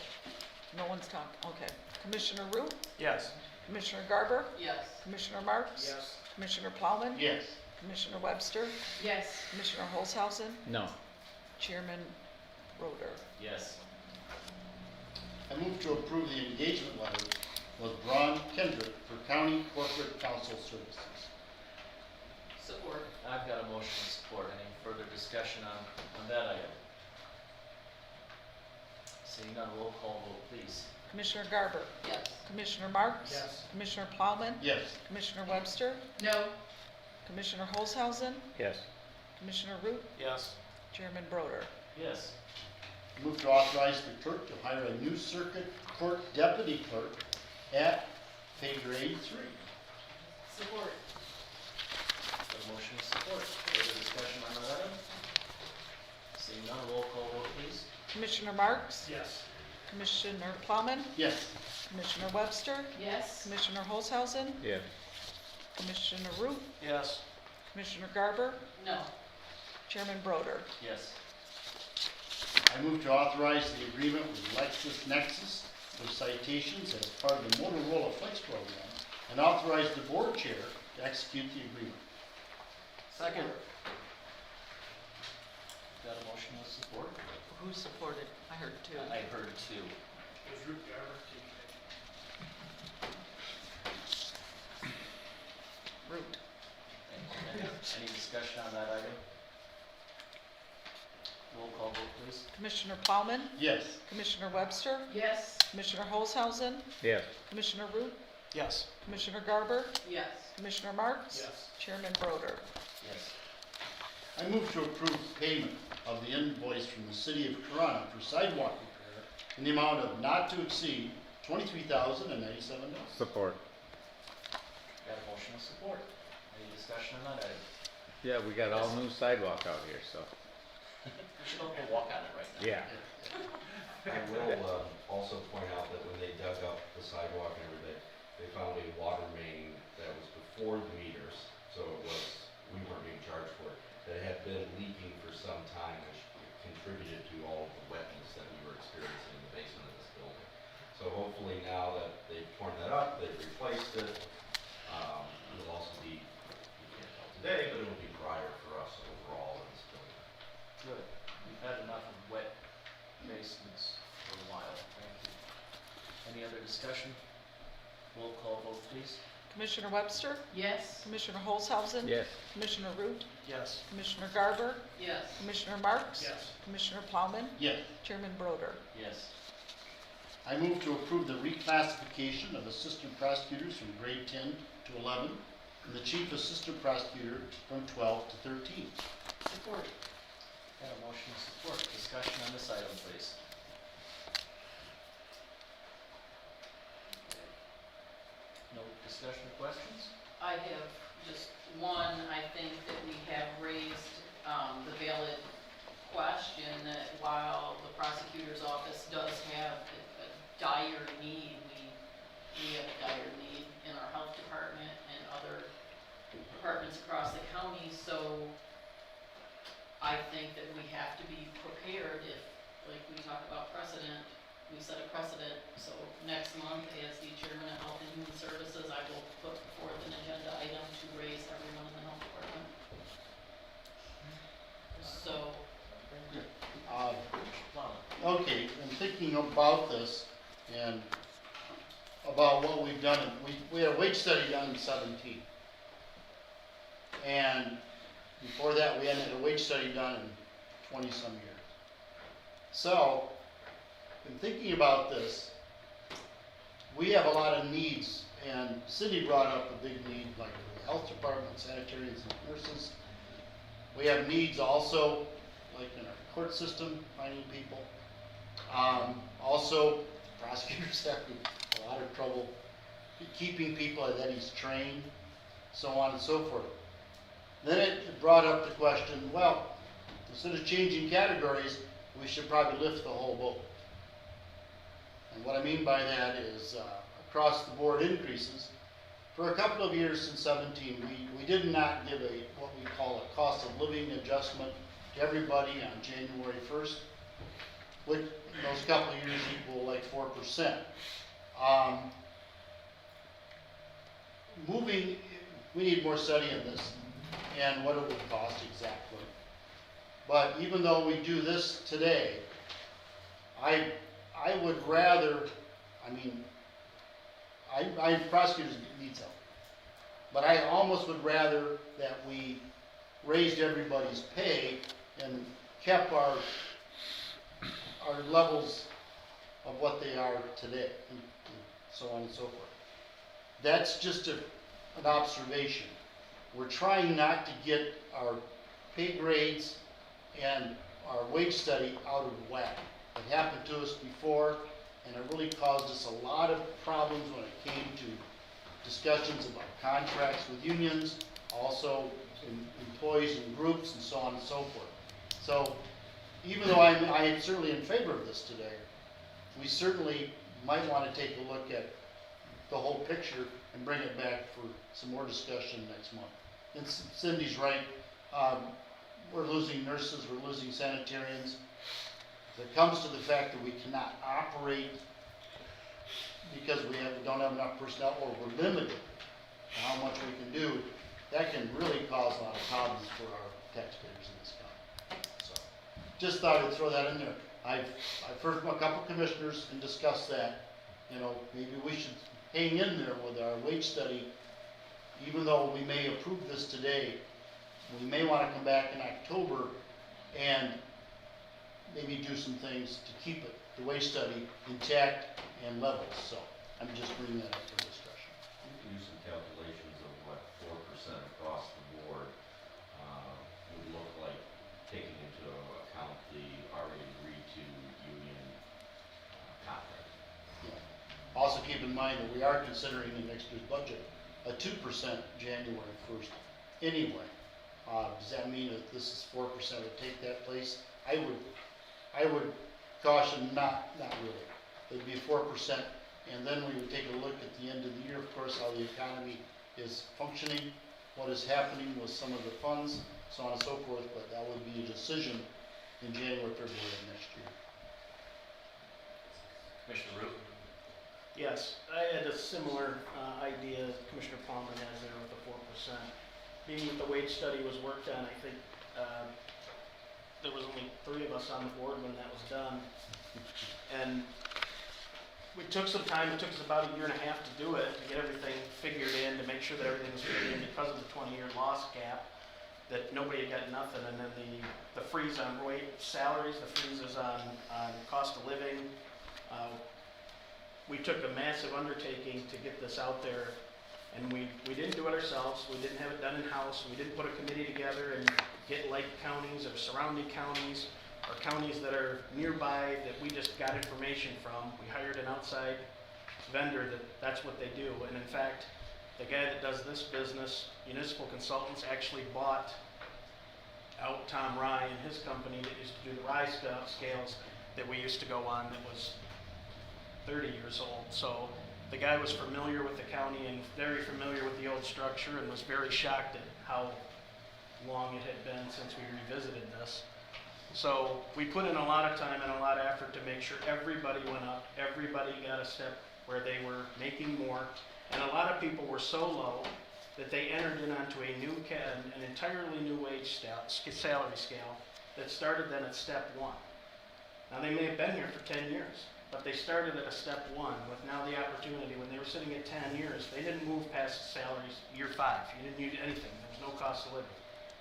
no one's talking, okay. Commissioner Root, Yes. Commissioner Garber, Yes. Commissioner Marks, Yes. Commissioner Plowman, Yes. Commissioner Webster, Yes. Commissioner Holzhausen, No. Chairman Broder. Yes. I move to approve the engagement letter with Braun Kendrick for County Corporate Counsel Services. Support. I've got a motion with support, any further discussion on that item? Seeing none, roll call vote, please. Commissioner Garber, Yes. Commissioner Marks, Yes. Commissioner Plowman, Yes. Commissioner Webster, No. Commissioner Holzhausen, Yes. Commissioner Root, Yes. Chairman Broder. Yes. Move to authorize the clerk to hire a new circuit court deputy clerk at pay grade 3. Support? Got a motion with support, further discussion on that item? Seeing none, roll call vote, please. Commissioner Marks, Yes. Commissioner Plowman, Yes. Commissioner Webster, Yes. Commissioner Holzhausen, Yes. Commissioner Root, Yes. Commissioner Garber, No. Chairman Broder. Yes. I move to authorize the agreement with LexisNexis for citations as part of the Motorola Flex program and authorize the board chair to execute the agreement. Second. Got a motion with support? Who supported? I heard two. I heard two. Was Root Garber taken? Root. Any discussion on that item? Roll call vote, please. Commissioner Plowman, Yes. Commissioner Webster, Yes. Commissioner Holzhausen, Yes. Commissioner Root, Yes. Commissioner Garber, Yes. Commissioner Marks, Yes. Chairman Broder. Yes. I move to approve payment of the invoice from the city of Corona for sidewalk repair in the amount of not to exceed $23,097. Support. Got a motion with support. Any discussion on that item? Yeah, we got all new sidewalk out here, so, We should all go walk on it right now. yeah. I will also point out that when they dug up the sidewalk and everything, they found a water main that was before the meters, so it was, we weren't being charged for it, that had been leaking for some time, which contributed to all of the wetness that we were experiencing in the basement of this building. So hopefully now that they've torn that up, they've replaced it, it'll also be, we can't tell today, but it'll be drier for us overall in this building. Good. We've had enough of wet basements for a while. Thank you. Any other discussion? Roll call vote, please. Commissioner Webster, Yes. Commissioner Holzhausen. Yes. Commissioner Root, Yes. Commissioner Garber, Yes. Commissioner Marks. Yes. Commissioner Plowman, Yes. Chairman Broder. Yes. I move to approve the reclassification of assistant prosecutors from grade 10 to 11 and the chief assistant prosecutor from 12 to 13. Support. Got a motion and support. Discussion on this item, please. No discussion or questions? I have just one, I think that we have raised, the valid question that while the prosecutor's office does have a dire need, we have a dire need in our health department and other departments across the county, so I think that we have to be prepared if, like we talk about precedent, we set a precedent. So next month, as the chairman of Health and Human Services, I will put forth an agenda item to raise everyone in the health department. So, Okay, I'm thinking about this and about what we've done. We had a wage study done in 17. And before that, we hadn't had a wage study done in 20-some years. So, in thinking about this, we have a lot of needs, and Cindy brought up a big need, like the health department, sanitarians, and nurses. We have needs also, like in our court system, finding people. Also, prosecutors have a lot of trouble keeping people that he's trained, so on and so forth. Then it brought up the question, well, instead of changing categories, we should probably lift the whole boat. And what I mean by that is across the board increases. For a couple of years since 17, we did not give what we call a cost of living adjustment to everybody on January 1st, which those couple of years equal like 4%. We need more study in this and what it would cost exactly. But even though we do this today, I would rather, prosecutors need help. But I almost would rather that we raised everybody's pay and kept our levels of what they are today, and so on and so forth. That's just an observation. We're trying not to get our pay grades and our wage study out of whack. It happened to us before, and it really caused us a lot of problems when it came to discussions about contracts with unions, also employees and groups, and so on and so forth. So, even though I am certainly in favor of this today, we certainly might want to take a look at the whole picture and bring it back for some more discussion next month. And Cindy's right, we're losing nurses, we're losing sanitarians. If it comes to the fact that we cannot operate because we don't have enough personnel, or we're limited to how much we can do, that can really cause a lot of problems for our taxpayers in this county. So, just thought I'd throw that in there. I've heard from a couple commissioners and discussed that. Maybe we should hang in there with our wage study, even though we may approve this today. We may want to come back in October and maybe do some things to keep the wage study intact and level. So I'm just bringing that up for discussion. You can do some calculations of what 4% across the board would look like, taking into account the already agreed to union contract. Yeah. Also keep in mind that we are considering in next year's budget a 2% January 1st anyway. Does that mean that this is 4% would take that place? I would caution not really. It'd be 4%, and then we would take a look at the end of the year, of course, how the economy is functioning, what is happening with some of the funds, so on and so forth, but that would be a decision in January, February of next year. Commissioner Root? Yes, I had a similar idea as Commissioner Plowman has there with the 4%. Being that the wage study was worked on, I think there was only 3 of us on the board when that was done. And we took some time, it took us about a year and a half to do it, to get everything figured in, to make sure that everything was figured in because of the 20-year loss cap, that nobody had got nothing, and then the freeze on salaries, the freezes on cost of living. We took a massive undertaking to get this out there, and we didn't do it ourselves, we didn't have it done in-house, we didn't put a committee together and get like counties or surrounding counties, or counties that are nearby that we just got information from. We hired an outside vendor that's what they do. And in fact, the guy that does this business, Municipal Consultants, actually bought out Tom Rye and his company that used to do the rye scales that we used to go on, that was 30 years old. So the guy was familiar with the county and very familiar with the old structure, and was very shocked at how long it had been since we revisited this. So we put in a lot of time and a lot of effort to make sure everybody went up, everybody got a step where they were making more, and a lot of people were so low that they entered in onto an entirely new wage salary scale that started then at step 1. Now they may have been here for 10 years, but they started at a step 1 with now the opportunity. When they were sitting at 10 years, they didn't move past salaries year 5. You didn't need anything, there was no cost of living.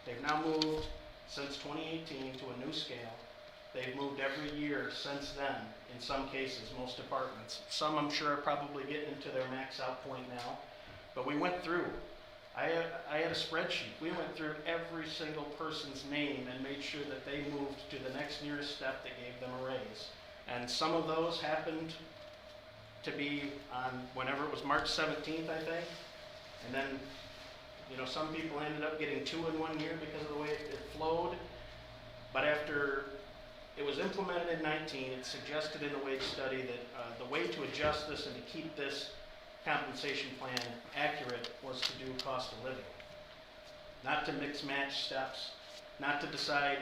They've now moved since 2018 to a new scale. They've moved every year since then, in some cases, most departments. Some I'm sure are probably getting into their max out point now, but we went through. I had a spreadsheet. We went through every single person's name and made sure that they moved to the next nearest step that gave them a raise. And some of those happened to be on whenever it was March 17th, I think. And then, some people ended up getting 2 in 1 year because of the way it flowed. But after it was implemented in 19, it suggested in the wage study that the way to adjust this and to keep this compensation plan accurate was to do cost of living. Not to mix match steps, not to decide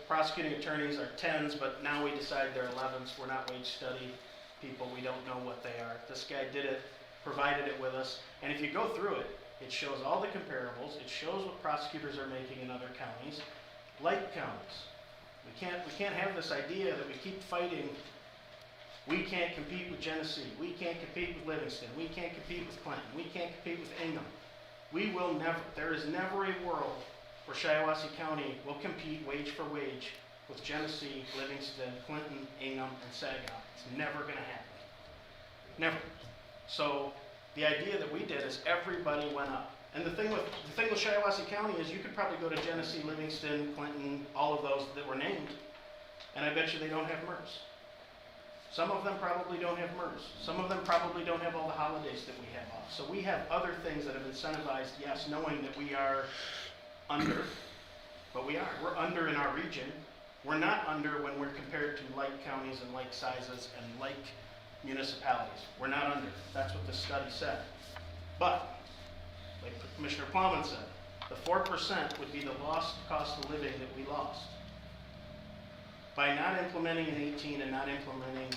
prosecuting attorneys are 10s, but now we decide they're 11s. We're not wage study people, we don't know what they are. This guy did it, provided it with us, and if you go through it, it shows all the comparables, it shows what prosecutors are making in other counties, like counties. We can't have this idea that we keep fighting. We can't compete with Genesee, we can't compete with Livingston, we can't compete with Clinton, we can't compete with Ingham. We will never, there is never a world where Shiawassee County will compete wage for wage with Genesee, Livingston, Clinton, Ingham, and Saginaw. It's never going to happen. Never. So the idea that we did is everybody went up. And the thing with Shiawassee County is you could probably go to Genesee, Livingston, Clinton, all of those that were named, and I bet you they don't have MERS. Some of them probably don't have MERS. Some of them probably don't have all the holidays that we have off. So we have other things that have incentivized, yes, knowing that we are under, but we are. We're under in our region. We're not under when we're compared to like counties and like sizes and like municipalities. We're not under. That's what the study said. But, like Commissioner Plowman said, the 4% would be the lost cost of living that we lost. By not implementing in 18 and not implementing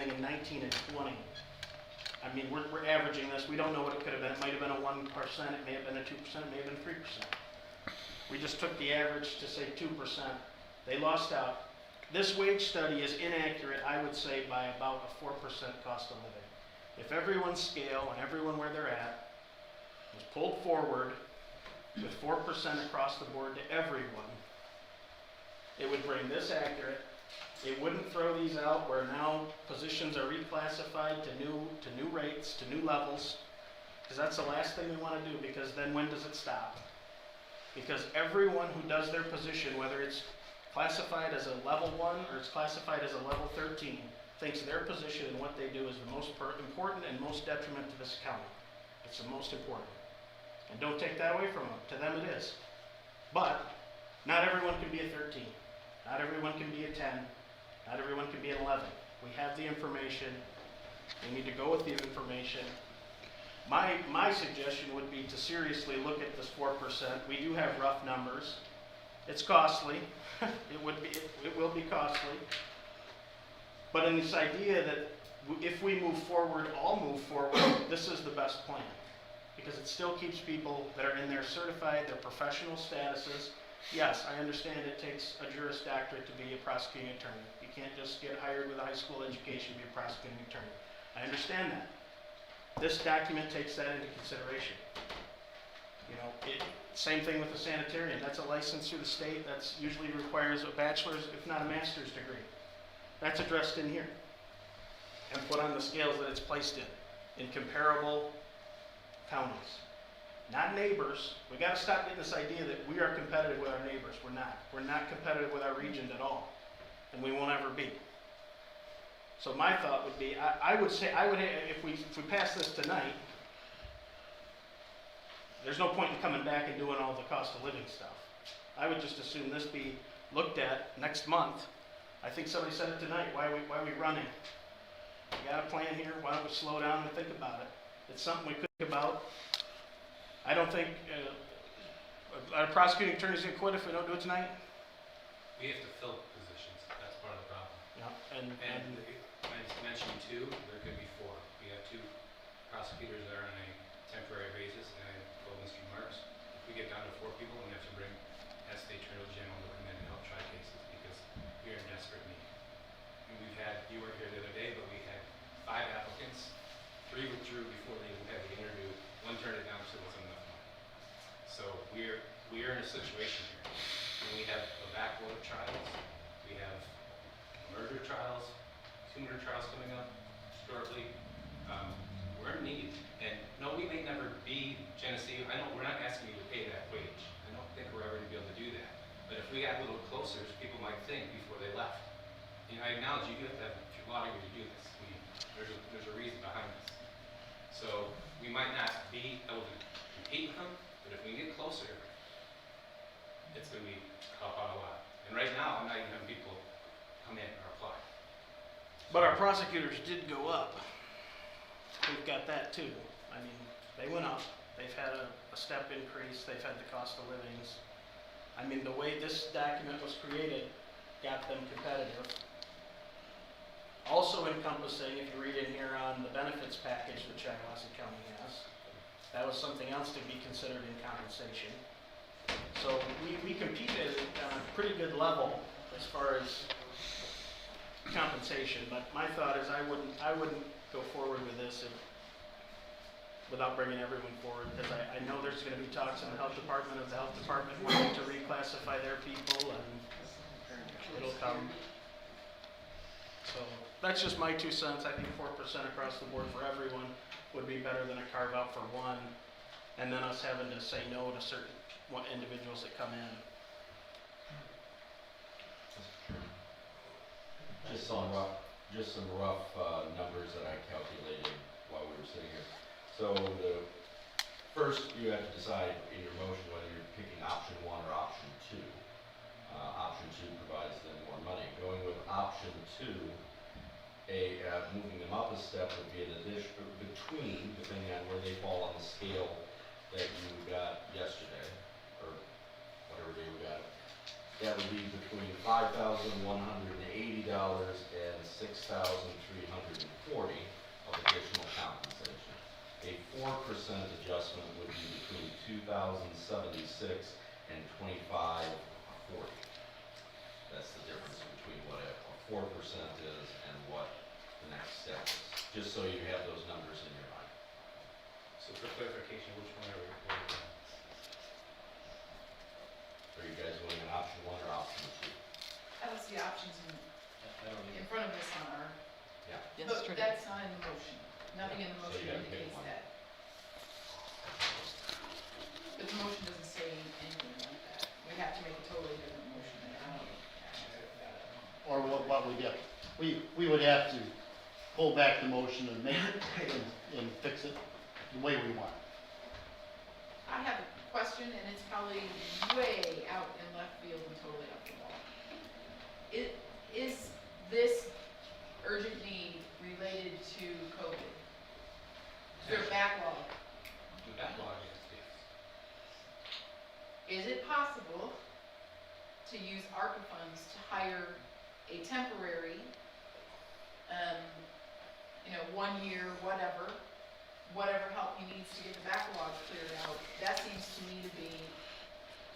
in 19 and 20. I mean, we're averaging this. We don't know what it could have been. It might have been a 1%, it may have been a 2%, it may have been 3%. We just took the average to say 2%. They lost out. This wage study is inaccurate, I would say, by about a 4% cost of living. If everyone's scale and everyone where they're at was pulled forward with 4% across the board to everyone, it would bring this accurate. It wouldn't throw these out where now positions are reclassified to new rates, to new levels, because that's the last thing we want to do, because then when does it stop? Because everyone who does their position, whether it's classified as a level 1 or it's classified as a level 13, thinks their position and what they do is the most important and most detriment to this county. It's the most important. And don't take that away from them. To them it is. But not everyone can be a 13. Not everyone can be a 10. Not everyone can be an 11. We have the information. We need to go with the information. My suggestion would be to seriously look at this 4%. We do have rough numbers. It's costly. It will be costly. But in this idea that if we move forward, all move forward, this is the best plan. Because it still keeps people that are in their certified, their professional statuses, Yes, I understand it takes a Juris Doctorate to be a prosecuting attorney. You can't just get hired with a high school education to be a prosecuting attorney. I understand that. This document takes that into consideration. You know, same thing with the sanitarian. That's a license through the state. That's usually requires a bachelor's, if not a master's degree. That's addressed in here and put on the scales that it's placed in comparable counties. Not neighbors. We gotta stop getting this idea that we are competitive with our neighbors. We're not. We're not competitive with our region at all. And we won't ever be. So my thought would be, I would say, if we pass this tonight, there's no point in coming back and doing all the cost of living stuff. I would just assume this be looked at next month. I think somebody said it tonight, why are we running? We got a plan here, why don't we slow down and think about it? It's something we could think about. I don't think, our prosecuting attorneys gonna quit if we don't do it tonight? We have to fill positions, that's part of the problem. Yeah, And I mentioned two, there could be four. We have two prosecutors that are on a temporary basis, and I told Mr. Marks, if we get down to 4 people, we have to bring State Attorney General to come in and help try cases, because we are in desperate need. And we've had, you weren't here the other day, but we had 5 applicants, 3 withdrew before they even had the interview, 1 turned it down because it wasn't enough money. So we are in a situation here, and we have a backload of trials, we have murder trials, 2 murder trials coming up shortly. We're in need, and no, we may never be Genesee. I know we're not asking you to pay that wage. I don't think we're ever going to be able to do that. But if we got a little closer, people might think before they left. You know, I acknowledge you have to have a lot of you to do this. There's a reason behind this. So we might not be able to compete with them, but if we get closer, it's going to be help out a lot. And right now, I'm not even having people come in or apply. but our prosecutors did go up. We've got that too. I mean, they went up. They've had a step increase. They've had the cost of livings. I mean, the way this document was created got them competitive. Also encompassing, if you read in here on the benefits package that Shiawassee County has, that was something else to be considered in compensation. So we competed on a pretty good level as far as compensation, but my thought is I wouldn't go forward with this without bringing everyone forward, because I know there's going to be talks in the health department of the health department wanting to reclassify their people, and it'll come. So that's just my 2 cents. I think 4% across the board for everyone would be better than a carve out for one, and then us having to say no to certain individuals that come in. Just some rough numbers that I calculated while we were sitting here. So first, you have to decide in your motion whether you're picking option 1 or option 2. Option 2 provides them more money. Going with option 2, moving them up a step would be an addition between, depending on where they fall on the scale that you got yesterday, or whatever day we got it. That would be between $5,180 and $6,340 of additional compensation. A 4% adjustment would be between $2,076 and $2,540. That's the difference between what a 4% is and what the next step is. Just so you have those numbers in your mind. So for clarification, which one are we voting on? Are you guys going on option 1 or option 2? I don't see options in front of us on our, Yeah. but that's not in the motion. Nothing in the So motion you gotta pick indicates one. that. But the motion doesn't say anything like that. We have to make a totally different motion than that. Or what we get. We would have to pull back the motion and make it, and fix it the way we want. I have a question, and it's probably way out in left field and totally off the wall. Is this urgent need related to COVID? Is there a backlog? The backlog is, yes. Is it possible to use ARPA funds to hire a temporary, 1 year, whatever help he needs to get the backlog cleared out? That seems to me to be,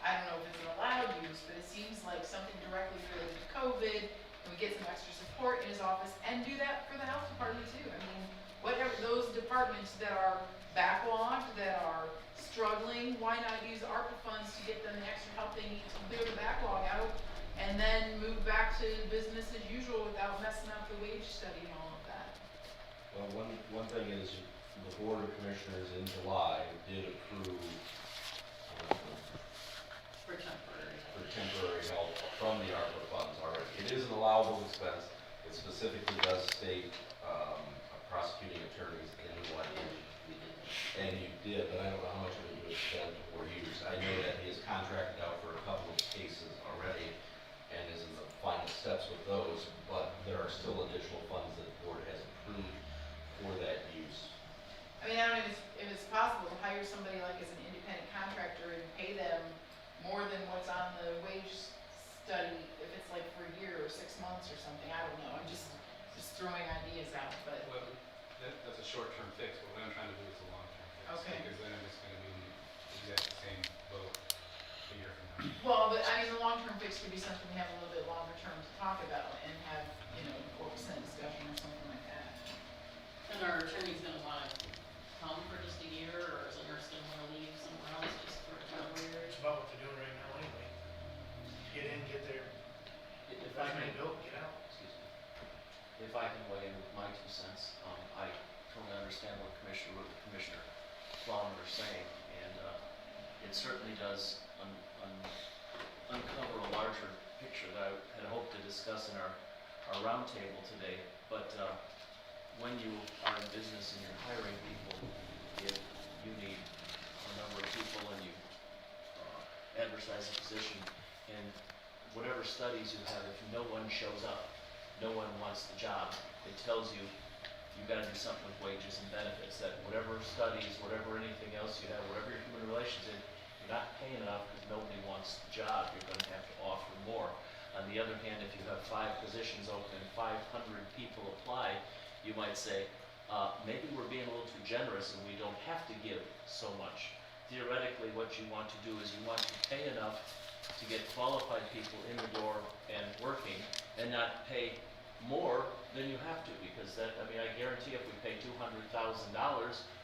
I don't know if it's an allowed use, but it seems like something directly related to COVID, and we get some extra support in his office, and do that for the health department too. I mean, whatever, those departments that are backlogged, that are struggling, why not use ARPA funds to get them the extra help they need to clear the backlog out, and then move back to business as usual without messing up the wage study and all of that? Well, one thing is, the Board of Commissioners in July did approve For temporary. for temporary help from the ARPA funds already. It is an allowable expense. It specifically does state prosecuting attorneys anyone, and you did, but I don't know how much of it you have spent or used. I know that he is contracted out for a couple of cases already and is in the final steps with those, but there are still additional funds that the board has approved for that use. I mean, I don't know if it's possible to hire somebody like as an independent contractor and pay them more than what's on the wage study, if it's like for a year or 6 months or something, I don't know, I'm just throwing ideas out, but. Well, that's a short-term fix, but what I'm trying to do is a long-term fix. Okay. Because then I'm just gonna be in the exact same boat a year from now. Well, but I mean, the long-term fix could be something we have a little bit longer term to talk about and have, you know, 4% discussion or something like that. And our attorney's gonna wanna come for just a year, or is the nurse gonna wanna leave somewhere else just for a couple of years? It's about what they're doing right now anyway. Get in, get there, If I resume can, built, get out. excuse me, if I can weigh in with my 2 cents, I totally understand what Commissioner Root and Commissioner Plowman are saying, and it certainly does uncover a larger picture that I had hoped to discuss in our roundtable today. But when you are in business and you're hiring people, if you need a number of people and you advertise a position, and whatever studies you have, if no one shows up, no one wants the job, it tells you you've got to do something with wages and benefits, that whatever studies, whatever anything else you have, whatever your human relations in, you're not paying enough because nobody wants the job, you're going to have to offer more. On the other hand, if you have 5 positions open and 500 people apply, you might say, maybe we're being a little too generous and we don't have to give so much. Theoretically, what you want to do is you want to pay enough to get qualified people in the door and working, and not pay more than you have to, because that, I mean, I guarantee if we pay $200,000,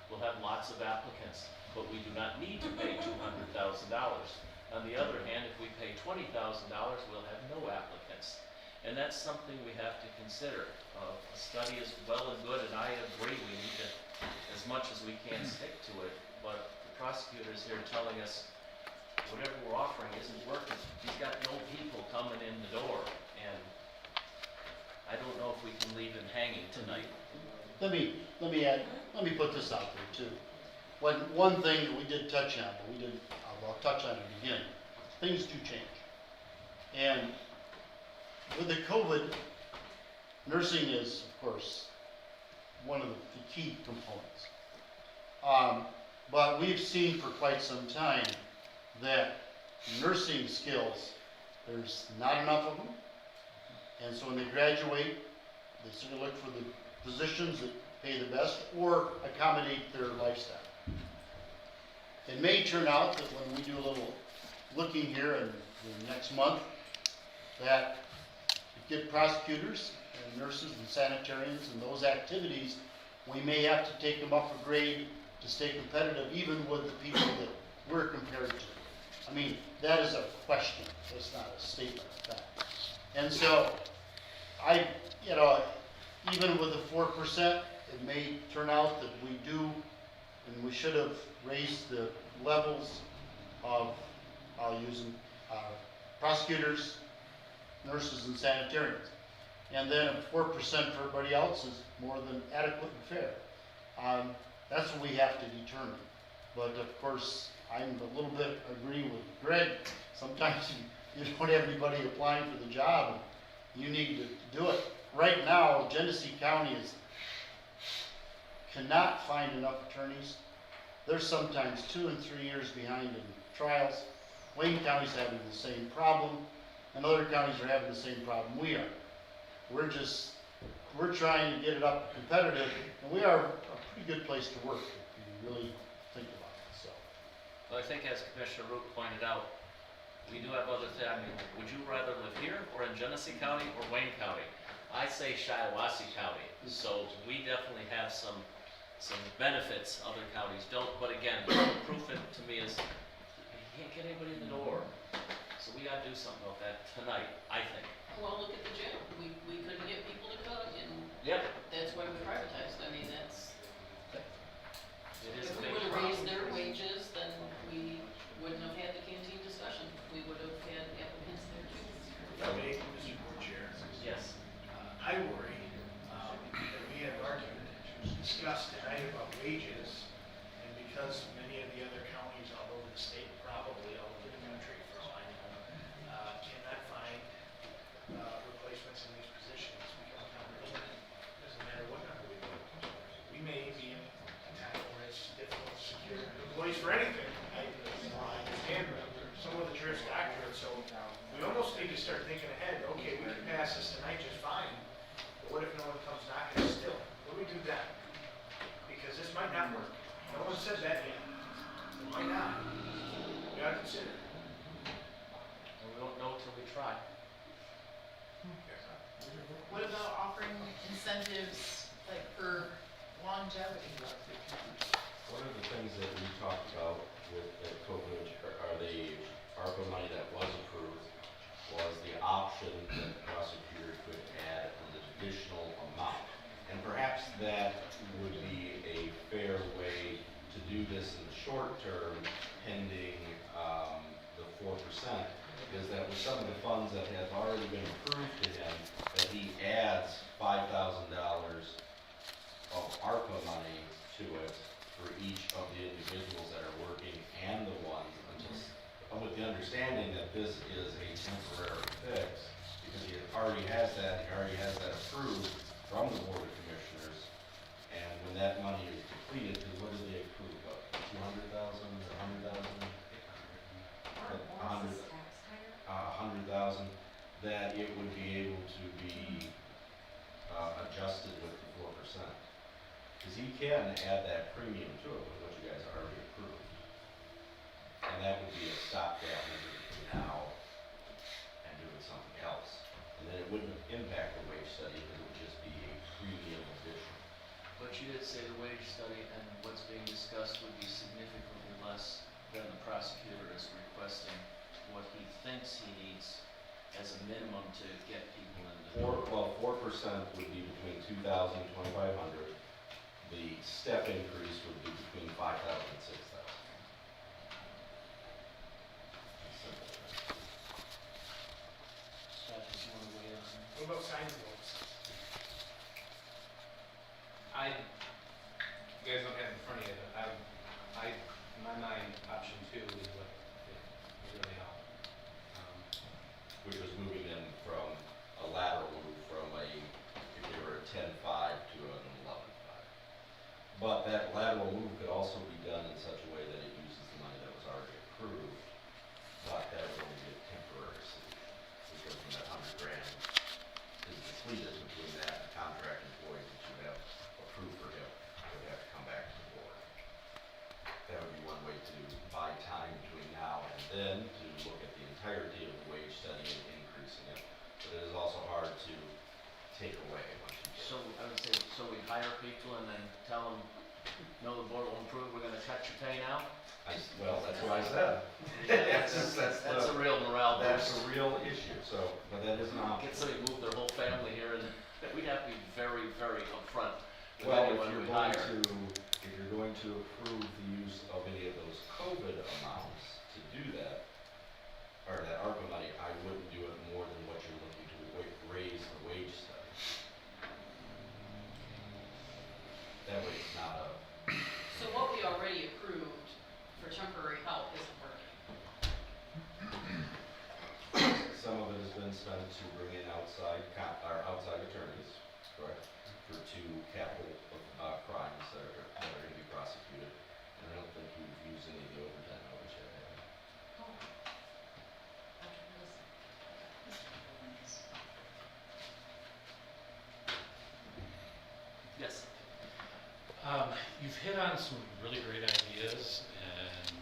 we'll have lots of applicants, but we do not need to pay $200,000. On the other hand, if we pay $20,000, we'll have no applicants. And that's something we have to consider. A study is well and good, and I agree we need to, as much as we can, stick to it, but the prosecutor is here telling us whatever we're offering isn't working. He's got no people coming in the door, and I don't know if we can leave him hanging tonight. Let me put this out there too. One thing that we did touch on, but we didn't, I'll touch on it again, things do change. And with the COVID, nursing is, of course, one of the key components. But we've seen for quite some time that nursing skills, there's not enough of them. And so when they graduate, they sort of look for the positions that pay the best or accommodate their lifestyle. It may turn out that when we do a little looking here in the next month, that we get prosecutors and nurses and sanitarians and those activities, we may have to take them up a grade to stay competitive even with the people that we're compared to. I mean, that is a question, it's not a statement of fact. And so, even with the 4%, it may turn out that we do, and we should have raised the levels of, I'll use them, prosecutors, nurses, and sanitarians. And then 4% for everybody else is more than adequate and fair. That's what we have to determine. But of course, I'm a little bit agreeing with Greg. Sometimes you don't have anybody applying for the job, and you need to do it. Right now, Genesee County cannot find enough attorneys. They're sometimes 2 and 3 years behind in trials. Wayne County's having the same problem, and other counties are having the same problem we are. We're trying to get it up competitive, and we are a pretty good place to work if you really think about it. So, Well, I think as Commissioner Root pointed out, We do have other things. I mean, would you rather live here or in Genesee County or Wayne County? I say Shiawassee County, so we definitely have some benefits other counties don't, but again, proof it to me is, you can't get anybody in the door. So we gotta do something about that tonight, I think. Well, look at the jail. We couldn't get people to cook, and Yep. that's why we privatized. I mean, that's, It is a if we big would've problem. raised their wages, then we wouldn't have had the canteen discussion. We would've had applicants there too. If I may, Mr. Board Chair, Yes. I worry that we have argued, discussed tonight about wages, and because many of the other counties all over the state, probably all over the country for all I know, cannot find replacements in these positions, we come down to it. Doesn't matter what number we put. We may be in a time where it's difficult to secure employees for anything. I understand some of the juris doctrine, so we almost need to start thinking ahead. Okay, we can pass this tonight just fine, but what if no one comes knocking still? What do we do then? Because this might not work. No one said that yet. It might not. We gotta consider. And we don't know till we try. What about offering incentives, like for longevity? One of the things that we talked about with the COVID, or the ARPA money that was approved, was the option that the prosecutor could add an additional amount. And perhaps that would be a fair way to do this in the short term, pending the 4%, is that with some of the funds that have already been approved to him, that he adds $5,000 of ARPA money to it for each of the individuals that are working and the ones until, with the understanding that this is a temporary fix, because he already has that approved from the Board of Commissioners, and when that money is depleted, because what did they approve of, 200,000 or 100,000? 100,000, that it would be able to be adjusted with the 4%. Because he can add that premium to it with what you guys already approved. And that would be a stopgap measure between now and doing something else. And then it wouldn't impact the wage study, because it would just be a premium addition. But you did say the wage study and what's being discussed would be significantly less than the prosecutor is requesting what he thinks he needs as a minimum to get people in the door. 4% would be between 2,000 and 2,500. The step increase would be between 5,000 and 6,000. Scott, does you want to weigh in on that? What about sign rules? You guys don't have it in front of you, but in my mind, option 2 is what is really help. Which was moving in from a lateral move from if they were a 10-5 to an 11-5. But that lateral move could also be done in such a way that it uses the money that was already approved, but that would only be a temporary solution. Because when that $100,000 is depleted, between that and contract employees that you have approved for him, would have to come back to the board. That would be one way to buy time between now and then to look at the entirety of the wage study and increasing it. But it is also hard to take away once you get So I would say, so we hire people and then tell them, no, the board won't approve, we're gonna cut your pay now? Well, that's what I said. That's a real morale That's boost. a real issue, so, but that is an option. Get somebody to move their whole family here, and we'd have to be very, very upfront with Well, anyone we hire. if you're going to approve the use of any of those COVID amounts to do that, or that ARPA money, I wouldn't do it more than what you're looking to raise the wage study. That way it's not a, So what we already approved for temporary help isn't working. some of it has been spent to bring in outside attorneys, correct? For 2 capital crimes that are going to be prosecuted. And I don't think we've used any of the overtime hours yet, have we? Yes. You've hit on some really great ideas, and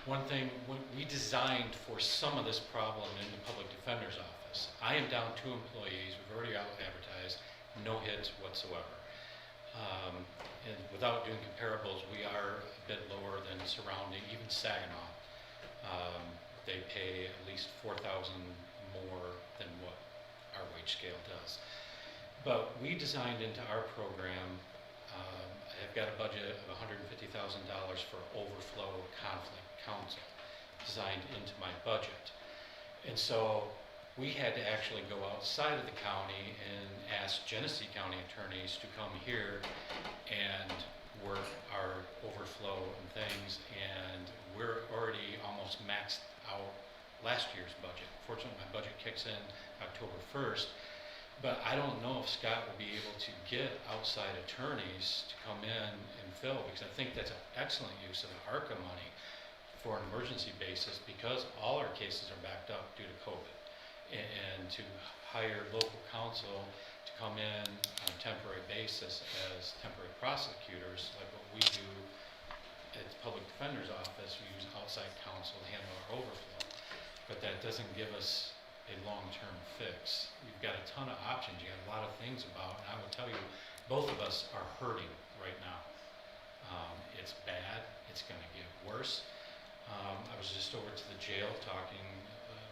one thing, when we designed for some of this problem in the public defender's office. I am down 2 employees, we've already out advertised, no hits whatsoever. And without doing comparables, we are a bit lower than surrounding, even Saginaw. They pay at least $4,000 more than what our wage scale does. But we designed into our program, I've got a budget of $150,000 for overflow conflict counsel designed into my budget. And so we had to actually go outside of the county and ask Genesee County attorneys to come here and work our overflow and things, and we're already almost maxed out last year's budget. Fortunately, my budget kicks in October 1st, but I don't know if Scott will be able to get outside attorneys to come in and fill, because I think that's an excellent use of the ARCA money for an emergency basis, because all our cases are backed up due to COVID. And to hire local counsel to come in on a temporary basis as temporary prosecutors, like what we do at the public defender's office. We use outside counsel to handle our overflow, but that doesn't give us a long-term fix. You've got a ton of options, you got a lot of things about, and I will tell you, both of us are hurting right now. It's bad, it's gonna get worse. I was just over to the jail talking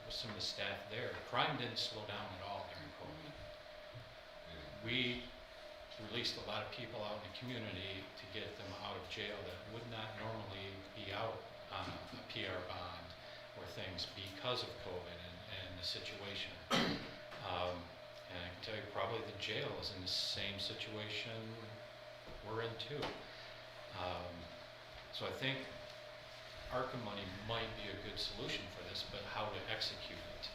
with some of the staff there. Crime didn't slow down at all during COVID. We released a lot of people out in the community to get them out of jail that would not normally be out on a PR bond or things because of COVID and the situation. And I can tell you probably the jail is in the same situation we're in too. So I think ARCA money might be a good solution for this, but how to execute it.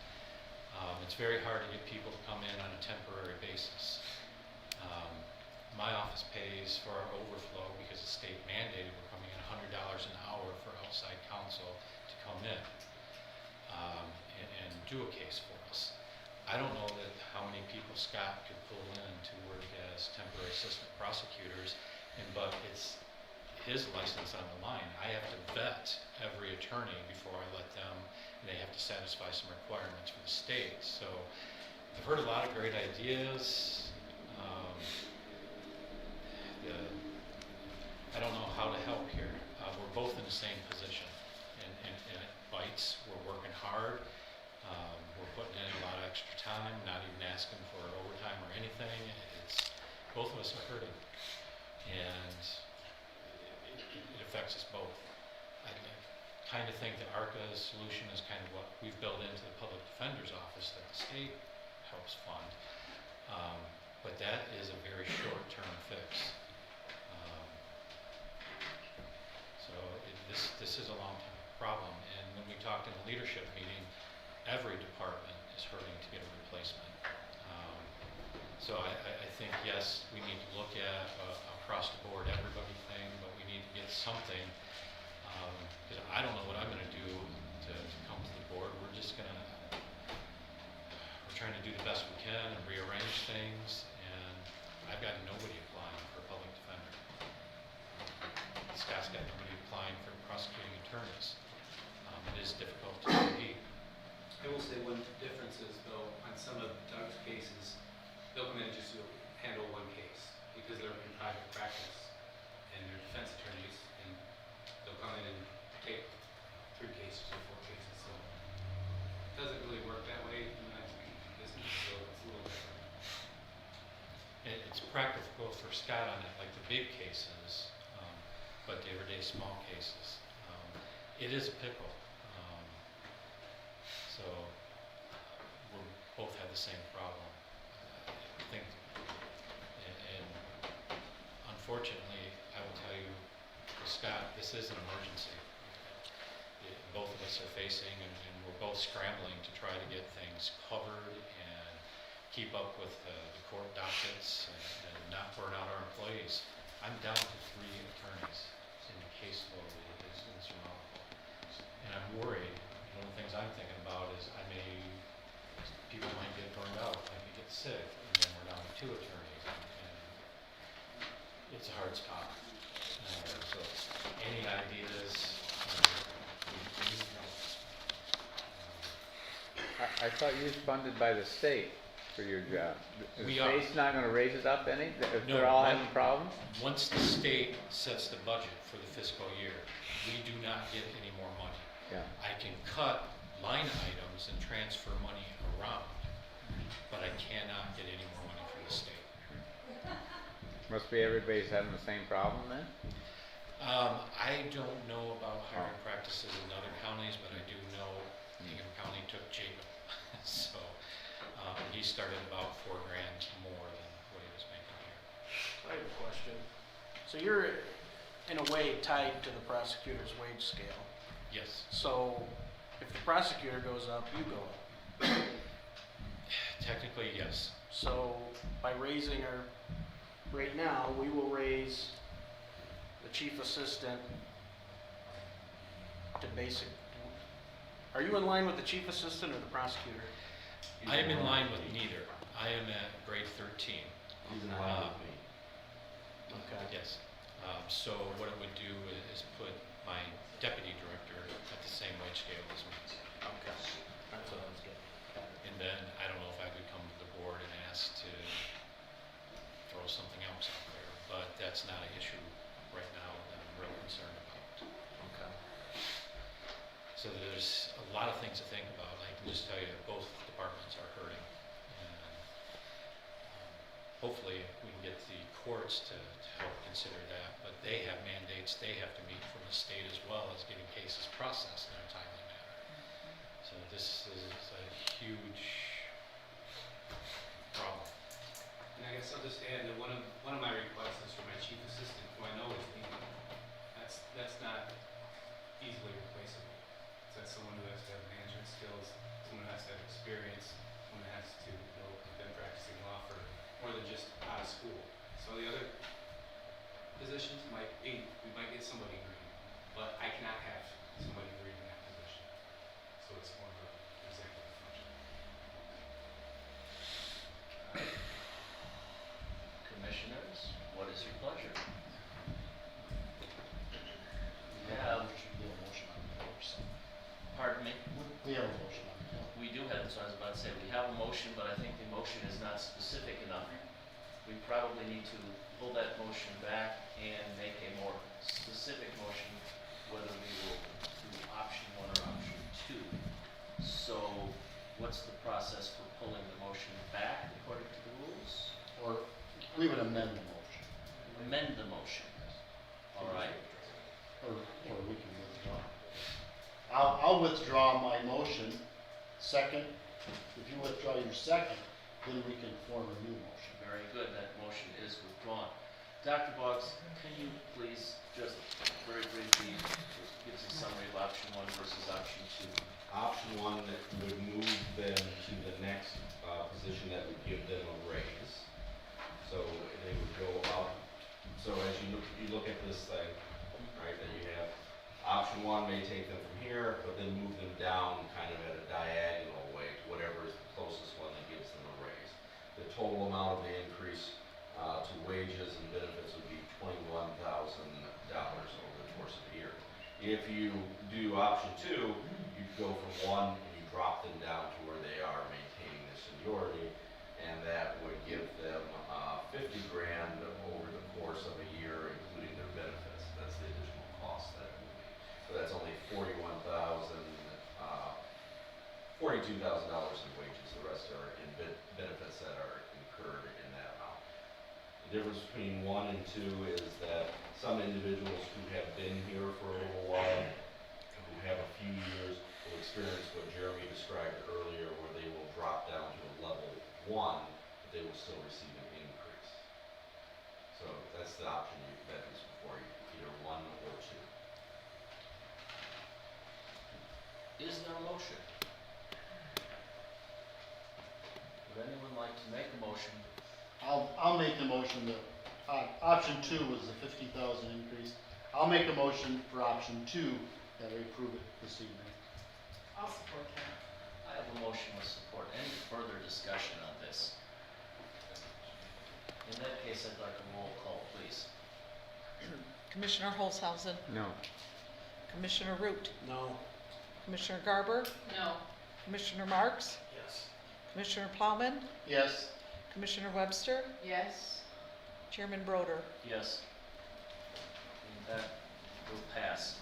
It's very hard to get people to come in on a temporary basis. My office pays for our overflow because it's state mandated. We're coming in $100 an hour for outside counsel to come in and do a case for us. I don't know that how many people Scott could pull in to work as temporary assistant prosecutors, but it's his license on the line. I have to vet every attorney before I let them, and they have to satisfy some requirements for the state. So I've heard a lot of great ideas. I don't know how to help here. We're both in the same position, and it bites. We're working hard. We're putting in a lot of extra time, not even asking for overtime or anything. It's both of us are hurting, and it affects us both. I kind of think that ARCA's solution is kind of what we've built into the public defender's office that the state helps fund, but that is a very short-term fix. So this is a long-term problem, and when we talked in the leadership meeting, every department is hurting to get a replacement. So I think, yes, we need to look at across the board everybody thing, but we need to get something, because I don't know what I'm going to do to come to the board. We're trying to do the best we can and rearrange things, and I've got nobody applying for public defender. Scott's got nobody applying for prosecuting attorneys. It is difficult to compete. I will say one difference is, though, on some of Doug's cases, they'll come in just to handle one case because they're in private practice and they're defense attorneys, and they'll come in and take 3 cases or 4 cases. So it doesn't really work that way in the business, so it's a little different. It's practical for Scott on it, like the big cases, but the everyday small cases. It is a pickle. So we both have the same problem. I think, and unfortunately, I will tell you, for Scott, this is an emergency. Both of us are facing, and we're both scrambling to try to get things covered and keep up with the court dockets and not burn out our employees. I'm down to 3 attorneys in the caseload is insurmountable. And I'm worried. One of the things I'm thinking about is people might get burned out, might get sick, and then we're down to 2 attorneys. And it's a hard spot. So any ideas, we I thought you was funded by the state for your job. The We are. state's not gonna raise it up any, if No, they're all when- having problems? Once the state sets the budget for the fiscal year, we do not get any more money. Yeah. I can cut line items and transfer money around, but I cannot get any more money from the state. Must be everybody's having the same problem then? I don't know about hiring practices in other counties, but I do know Hingham County took Jacob. So, he started about $4,000 more than what he was making here. I have a question. So you're in a way tied to the prosecutor's wage scale. Yes, So if the prosecutor goes up, you go up. technically, yes. So by raising our, right now, we will raise the chief assistant to basic. Are you in line with the chief assistant or the prosecutor? I am in line with neither. I am at grade 13. He's in line with me. Okay. Yes. So what it would do is put my deputy director at the same wage scale as me. Okay. That's what I was getting. And then I don't know if I would come to the board and ask to throw something else out there, but that's not an issue right now that I'm real concerned about. Okay. So there's a lot of things to think about. I can just tell you that both departments are hurting. And hopefully we can get the courts to help consider that, but they have mandates they have to meet from the state as well as getting cases processed in a timely manner. So this is a huge problem. And I guess I'll just add that one of my requests is for my chief assistant, who I know is needed. That's not easily replaceable. So that's someone who has to have management skills, someone who has to have experience, someone who has to have been practicing law for more than just out of school. So the other positions we might get somebody green, but I cannot have somebody green in that position. So it's more of an executive function. Commissioners, what is your pleasure? We have, pardon me? We have a motion on the floor. We do have, so I was about to say, we have a motion, but I think the motion is not specific enough. We probably need to pull that motion back and make a more specific motion, whether we will do option 1 or option 2. So what's the process for pulling the motion back according to the rules? Or we would amend the motion, Amend the motion. All right. or we can withdraw. I'll withdraw my motion. Second, if you withdraw your second, then we can form a new motion. Very good, that motion is withdrawn. Dr. Boggs, can you please just very briefly give us a summary of option 1 versus option 2? Option 1 that would move them to the next position that would give them a raise. So they would go up. So as you look at this thing, right, that you have, option 1 may take them from here, but then move them down kind of at a diagonal way to whatever is the closest one that gives them a raise. The total amount of the increase to wages and benefits would be $21,000 over the course of the year. If you do option 2, you go from 1 and you drop them down to where they are maintaining the seniority, and that would give them $50,000 over the course of a year, including their benefits. That's the additional cost that it would be. So that's only $42,000 in wages. The rest are in benefits that are incurred in that amount. The difference between 1 and 2 is that some individuals who have been here for a little while, who have a few years, will experience what Jeremy described earlier, where they will drop down to a level 1, but they will still receive an increase. So that's the option that is before you, either 1 or 2. Is there a motion? Would anyone like to make a motion? I'll make the motion that, option 2 was the 50,000 increase. I'll make a motion for option 2 that we approve it this evening. I'll support that. I have a motion with support. Any further discussion on this? In that case, I'd like a roll call, please. Commissioner Holzhausen, No. Commissioner Root, No. Commissioner Garber, No. Commissioner Marks? Yes. Commissioner Plowman? Yes. Commissioner Webster? Yes. Chairman Broder? Yes. And that will pass.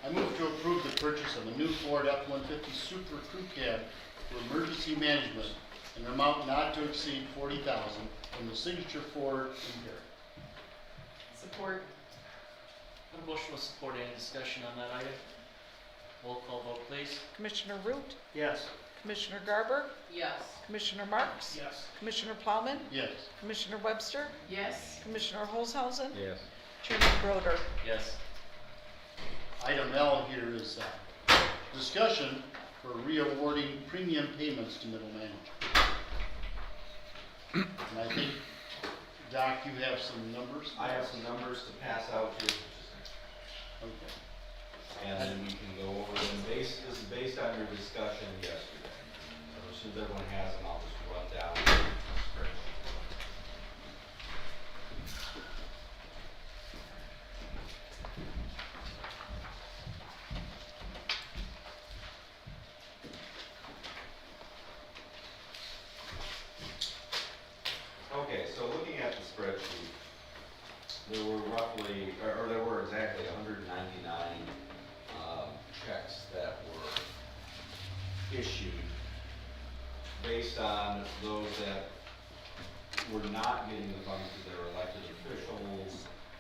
I move to approve the purchase of a new Ford F-150 Super Crew Cab for emergency management in an amount not to exceed $40,000 from the Signature Ford in Perry. Support. A motion with support. Any discussion on that item? Roll call vote, please. Commissioner Root? Yes. Commissioner Garber? Yes. Commissioner Marks? Yes. Commissioner Plowman? Yes. Commissioner Webster? Yes. Commissioner Holzhausen? Yes. Chairman Broder? Yes. Item L here is discussion for reawarding premium payments to middle management. And I think, Doc, you have some numbers? I have some numbers to pass out to you. Okay. And then we can go over them. This is based on your discussion yesterday. So as soon as everyone has them, I'll just run down the spreadsheet. Okay, so looking at the spreadsheet, there were roughly, or there were exactly 199 checks that were issued based on those that were not getting the funds to their elected officials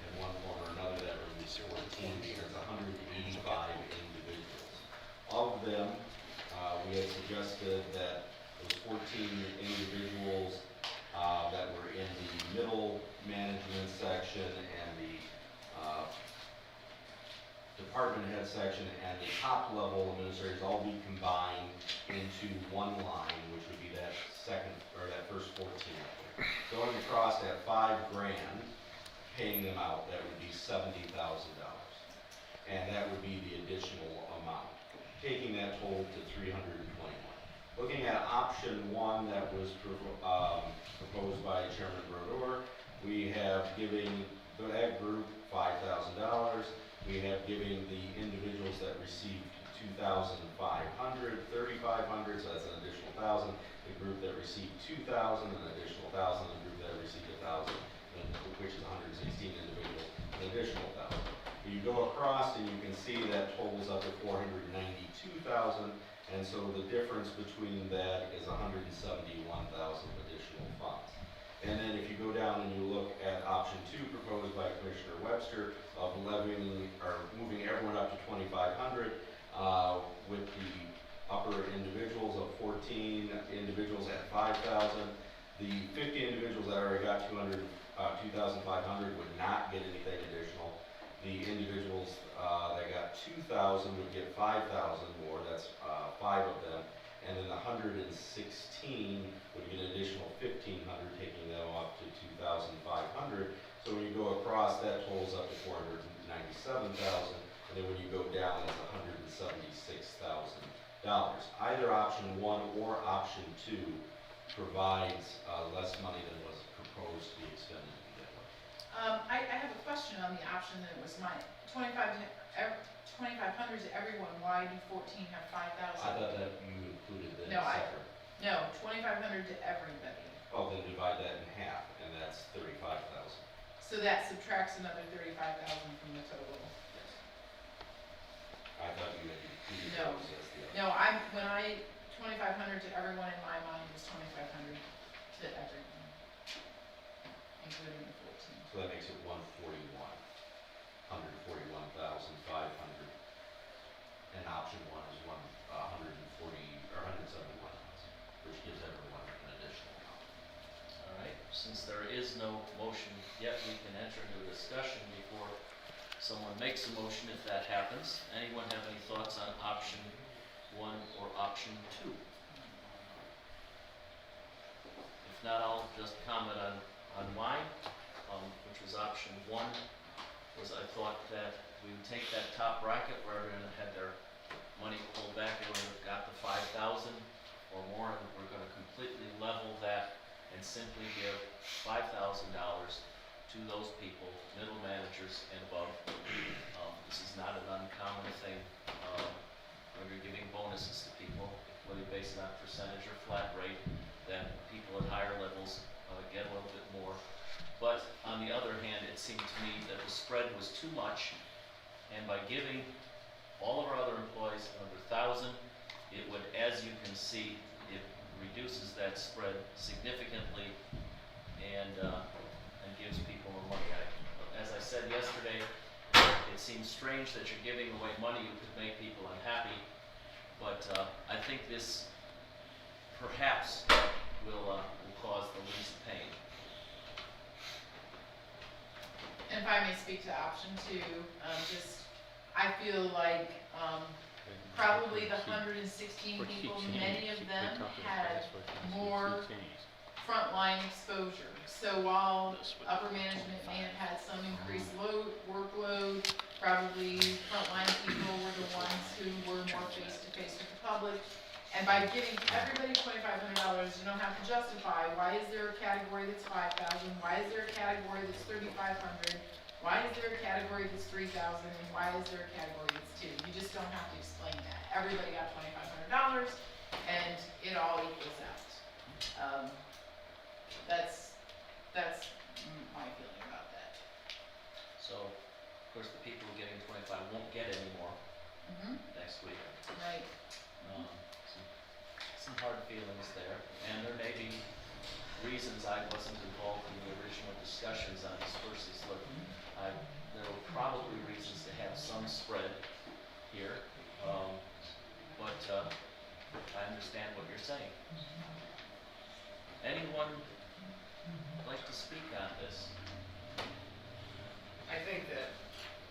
in one form or another that were receiving 185 individuals. Of them, we had suggested that those 14 individuals that were in the middle management section and the department head section and the top level administrators all be combined into one line, which would be that second, or that first 14 up there. Going across at $5,000, paying them out, that would be $70,000. And that would be the additional amount, taking that total to 321. Looking at option 1 that was proposed by Chairman Brodeur, we have giving that group $5,000. We have giving the individuals that received $2,500, $3,500, so that's an additional $1,000. The group that received $2,000, an additional $1,000. The group that received $1,000, which is 116 individuals, an additional $1,000. You go across and you can see that totals up to $492,000, and so the difference between that is $171,000 additional funds. And then if you go down and you look at option 2 proposed by Commissioner Webster of levying or moving everyone up to 2,500 with the upper individuals of 14 individuals at 5,000. The 50 individuals that already got 2,500 would not get anything additional. The individuals that got 2,000 would get 5,000 more. That's 5 of them. And then the 116 would get an additional 1,500, taking them up to 2,500. So when you go across, that totals up to 497,000. And then when you go down, it's $176,000. Either option 1 or option 2 provides less money than was proposed to be expended to begin with. I have a question on the option that was mine. 2,500 to everyone, why do 14 have 5,000? I thought that you included that No, separate. No, 2,500 to everybody. Oh, then divide that in half, and that's 35,000. So that subtracts another 35,000 from the total. I thought you had included No. those as the other. No, 2,500 to everyone in my mind was 2,500 to everyone, including the 14. So that makes it 141,500. And option 1 is 171,000, which gives everyone an additional amount. All right, since there is no motion yet, we can enter into a discussion before someone makes a motion, if that happens. Anyone have any thoughts on option 1 or option 2? If not, I'll just comment on mine, which was option 1, was I thought that we would take that top bracket where everyone had their money pulled back, everyone got the 5,000 or more, and we're gonna completely level that and simply give $5,000 to those people, middle managers and above. This is not an uncommon thing when you're giving bonuses to people, whether you base it on percentage or flat rate, then people at higher levels get a little bit more. But on the other hand, it seemed to me that the spread was too much, and by giving all of our other employees another 1,000, it would, as you can see, it reduces that spread significantly and gives people more money. As I said yesterday, it seems strange that you're giving away money you could make people unhappy, but I think this perhaps will cause the least pain. And if I may speak to option 2, I feel like probably the 116 people, many of them had more frontline exposure. So while upper management may have had some increased workload, probably frontline people were the ones who were more face-to-face with the public. And by giving everybody $2,500, you don't have to justify, why is there a category that's $5,000? Why is there a category that's $3,500? Why is there a category that's $3,000? And why is there a category that's $2,000? You just don't have to explain that. Everybody got $2,500 and it all equals out. That's my feeling about that. So, of course, the people getting 25 won't get any more next week. Right. Some hard feelings there, and there may be reasons I wasn't involved in the original discussions on disperses. Look, there were probably reasons to have some spread here, but I understand what you're saying. Anyone like to speak on this? I think that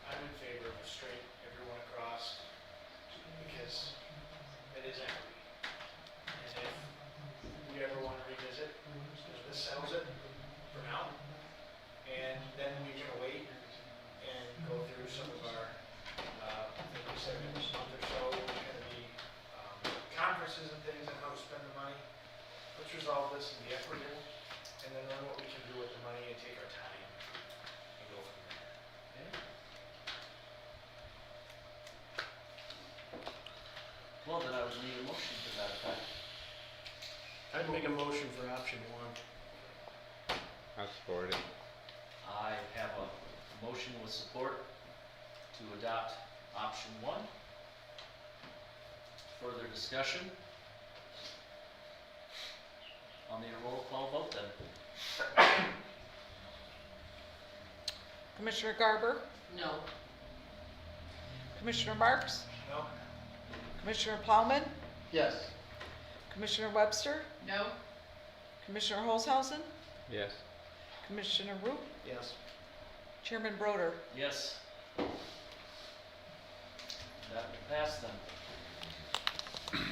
I'm in favor of a straight everyone across, because it is equity. And if we ever want to revisit, this settles it for now. And then we can wait and go through some of our, I think we said in this month or so, there's going to be conferences and things on how to spend the money. Let's resolve this and be equitable, and then learn what we can do with the money and take our time and go from there. Well, then I would need a motion to that effect. I'd make a motion for option 1. I'll support it. I have a motion with support to adopt option 1. Further discussion? I'll need a roll call vote then. Commissioner Garber, No. Commissioner Marks, No? Commissioner Plowman, Yes. Commissioner Webster, No? Commissioner Holzhausen, Yes. Commissioner Root, Yes. Chairman Broder. Yes. That will pass then.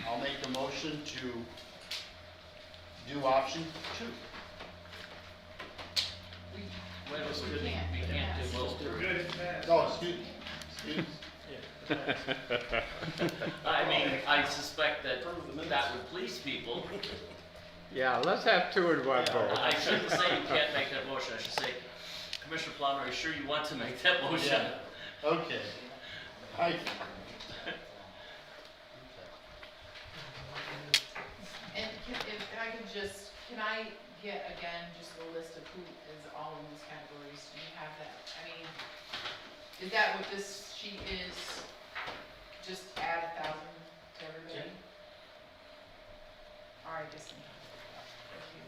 I'll make a motion to do option 2. Wait a minute, we can't do both. We're good, it's passed. No, excuse me. I mean, I suspect that that would please people. Yeah, let's have 2 in one vote. I shouldn't say you can't make that motion. I should say, Commissioner Plummer, are you sure you want to make that motion? Yeah. Okay. And if I could just, can I get again just a list of who is all in these categories? Do you have that? I mean, is that what this sheet is? Just add 1,000 to everybody? All right, just, thank you.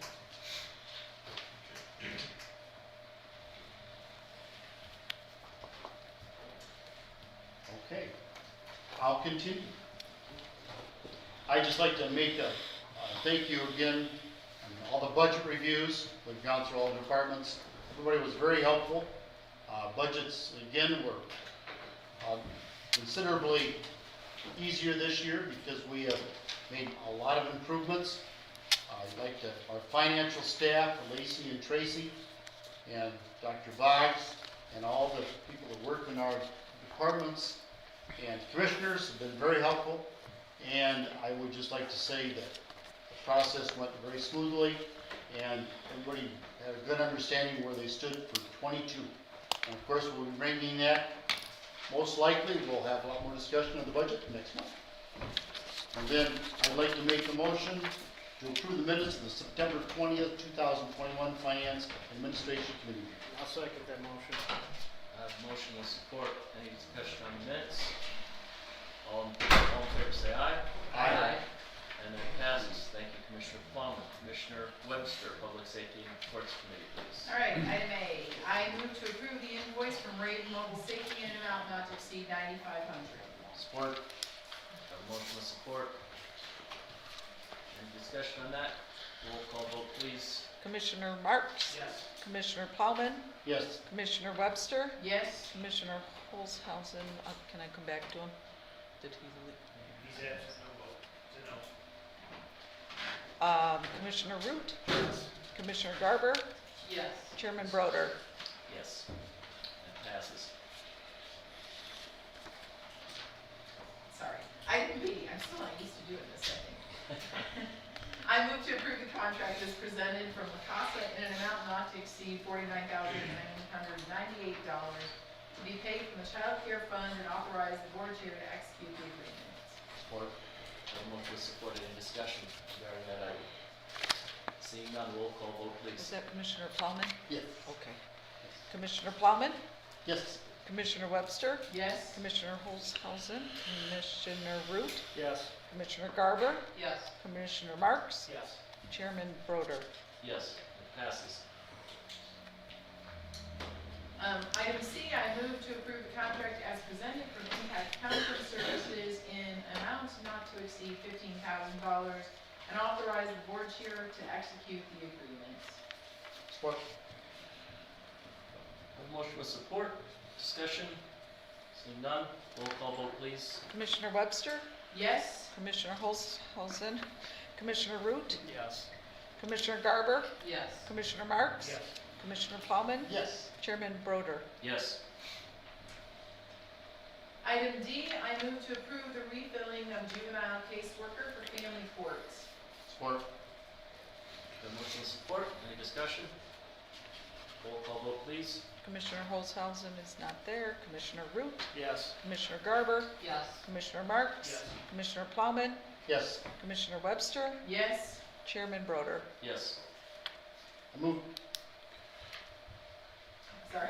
Okay. I'll continue. I'd just like to make a thank you again on all the budget reviews. We've gone through all the departments. Everybody was very helpful. Budgets, again, were considerably easier this year because we have made a lot of improvements. I'd like to, our financial staff, Lacey and Tracy, and Dr. Boggs, and all the people that work in our departments and commissioners have been very helpful. And I would just like to say that the process went very smoothly and everybody had a good understanding where they stood for 22. And of course, we'll be bringing that, most likely, we'll have a lot more discussion on the budget next month. And then I'd like to make a motion to approve the minutes of the September 20th, 2021 Finance Administration Committee. I'll second that motion. I have motion with support. Any discussion on the minutes? All in favor say aye. Aye. And it passes. Thank you, Commissioner Plum. Commissioner Webster, Public Safety and Courts Committee, please. All right, item A, I move to approve the invoice from Raven Mobile Safety in an amount not to exceed $9,500. Support. Have a motion with support. Any discussion on that? Roll call vote, please. Commissioner Marks? Yes. Commissioner Plowman? Yes. Commissioner Webster? Yes, Commissioner Holzhausen, can I come back to him? Did he leave? He's absent, no vote. It's a no. Commissioner Root? Commissioner Garber? Yes. Chairman Broder? Yes. That passes. sorry. Item B, I'm still not used to doing this, I think. I move to approve the contract as presented from La Casa in an amount not to exceed $49,998 to be paid from the Child Care Fund and authorize the board chair to execute the agreement. Support. Have a motion with support. Any discussion regarding that item? Seeing none, roll call vote, Is please. that Commissioner Plowman? Yes. Okay. Commissioner Plowman? Yes. Commissioner Webster? Yes, Commissioner Holzhausen? Commissioner Root? Yes. Commissioner Garber? Yes. Commissioner Marks? Yes. Chairman Broder? Yes, it passes. item C, I move to approve the contract as presented from Impact Counseling Services in amount not to exceed $15,000 and authorize the board chair to execute the agreement. Support. Have a motion with support. Discussion? Seeing none, roll call vote, please. Commissioner Webster? Yes, Commissioner Holzhausen? Commissioner Root? Yes. Commissioner Garber? Yes. Commissioner Marks? Yes. Commissioner Plowman? Yes. Chairman Broder? Yes. item D, I move to approve the refilling of juvenile caseworker for family courts. Support. Have a motion with support. Any discussion? Roll call vote, please. Commissioner Holzhausen is not there. Commissioner Root? Yes. Commissioner Garber? Yes. Commissioner Marks? Yes. Commissioner Plowman? Yes. Commissioner Webster? Yes, Chairman Broder? Yes. I move. sorry.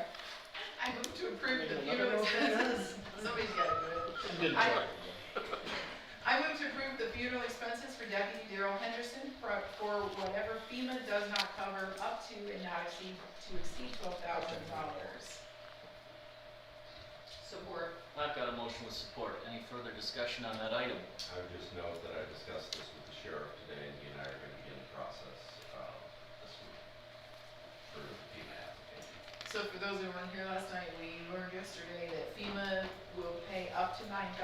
I move to approve the funeral expenses. Somebody's gotta do it. I'm getting I- tired. I move to approve the funeral expenses for Deputy Darrell Henderson for whatever FEMA does not cover up to and not exceed $12,000. Support. I've got a motion with support. Any further discussion on that item? I would just note that I discussed this with the sheriff today, and he and I are gonna begin the process, this week for the FEMA application. So for those who weren't here last night, we learned yesterday that FEMA will pay up to $9,000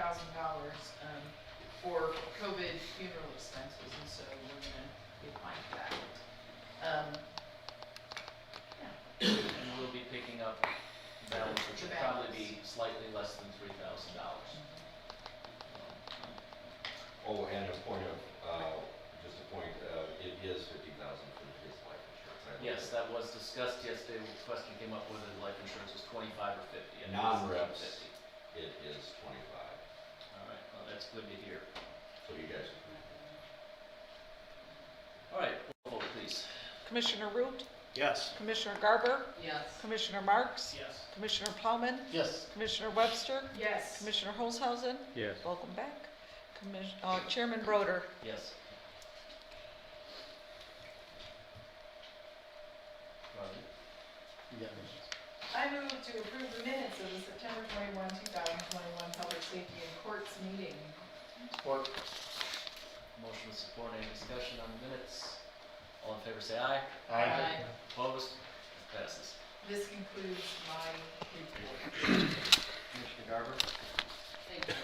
for COVID funeral expenses, and so we're gonna be applying for that. And we'll be picking up balance, which The will probably balance. be slightly less than $3,000. Oh, and a point of, just a point, it is 50,000 for his life insurance. I Yes, believe. that was discussed yesterday. The question came up whether life insurance was 25 or 50. and it was Non-reps, 50. it is 25, All right, well, that's good to hear. so you guys. All right, roll vote, please. Commissioner Root? Yes. Commissioner Garber? Yes. Commissioner Marks? Yes. Commissioner Plowman? Yes. Commissioner Webster? Yes, Commissioner Holzhausen? Yes. Welcome back. Chairman Broder? Yes. Roger. You got me. I move to approve the minutes of the September 21, 2021 Public Safety and Courts meeting. Support. Motion with support. Any discussion on the minutes? All in favor say aye. Aye. Opposed? Passes. This concludes my report. Commissioner Garber? Thank you.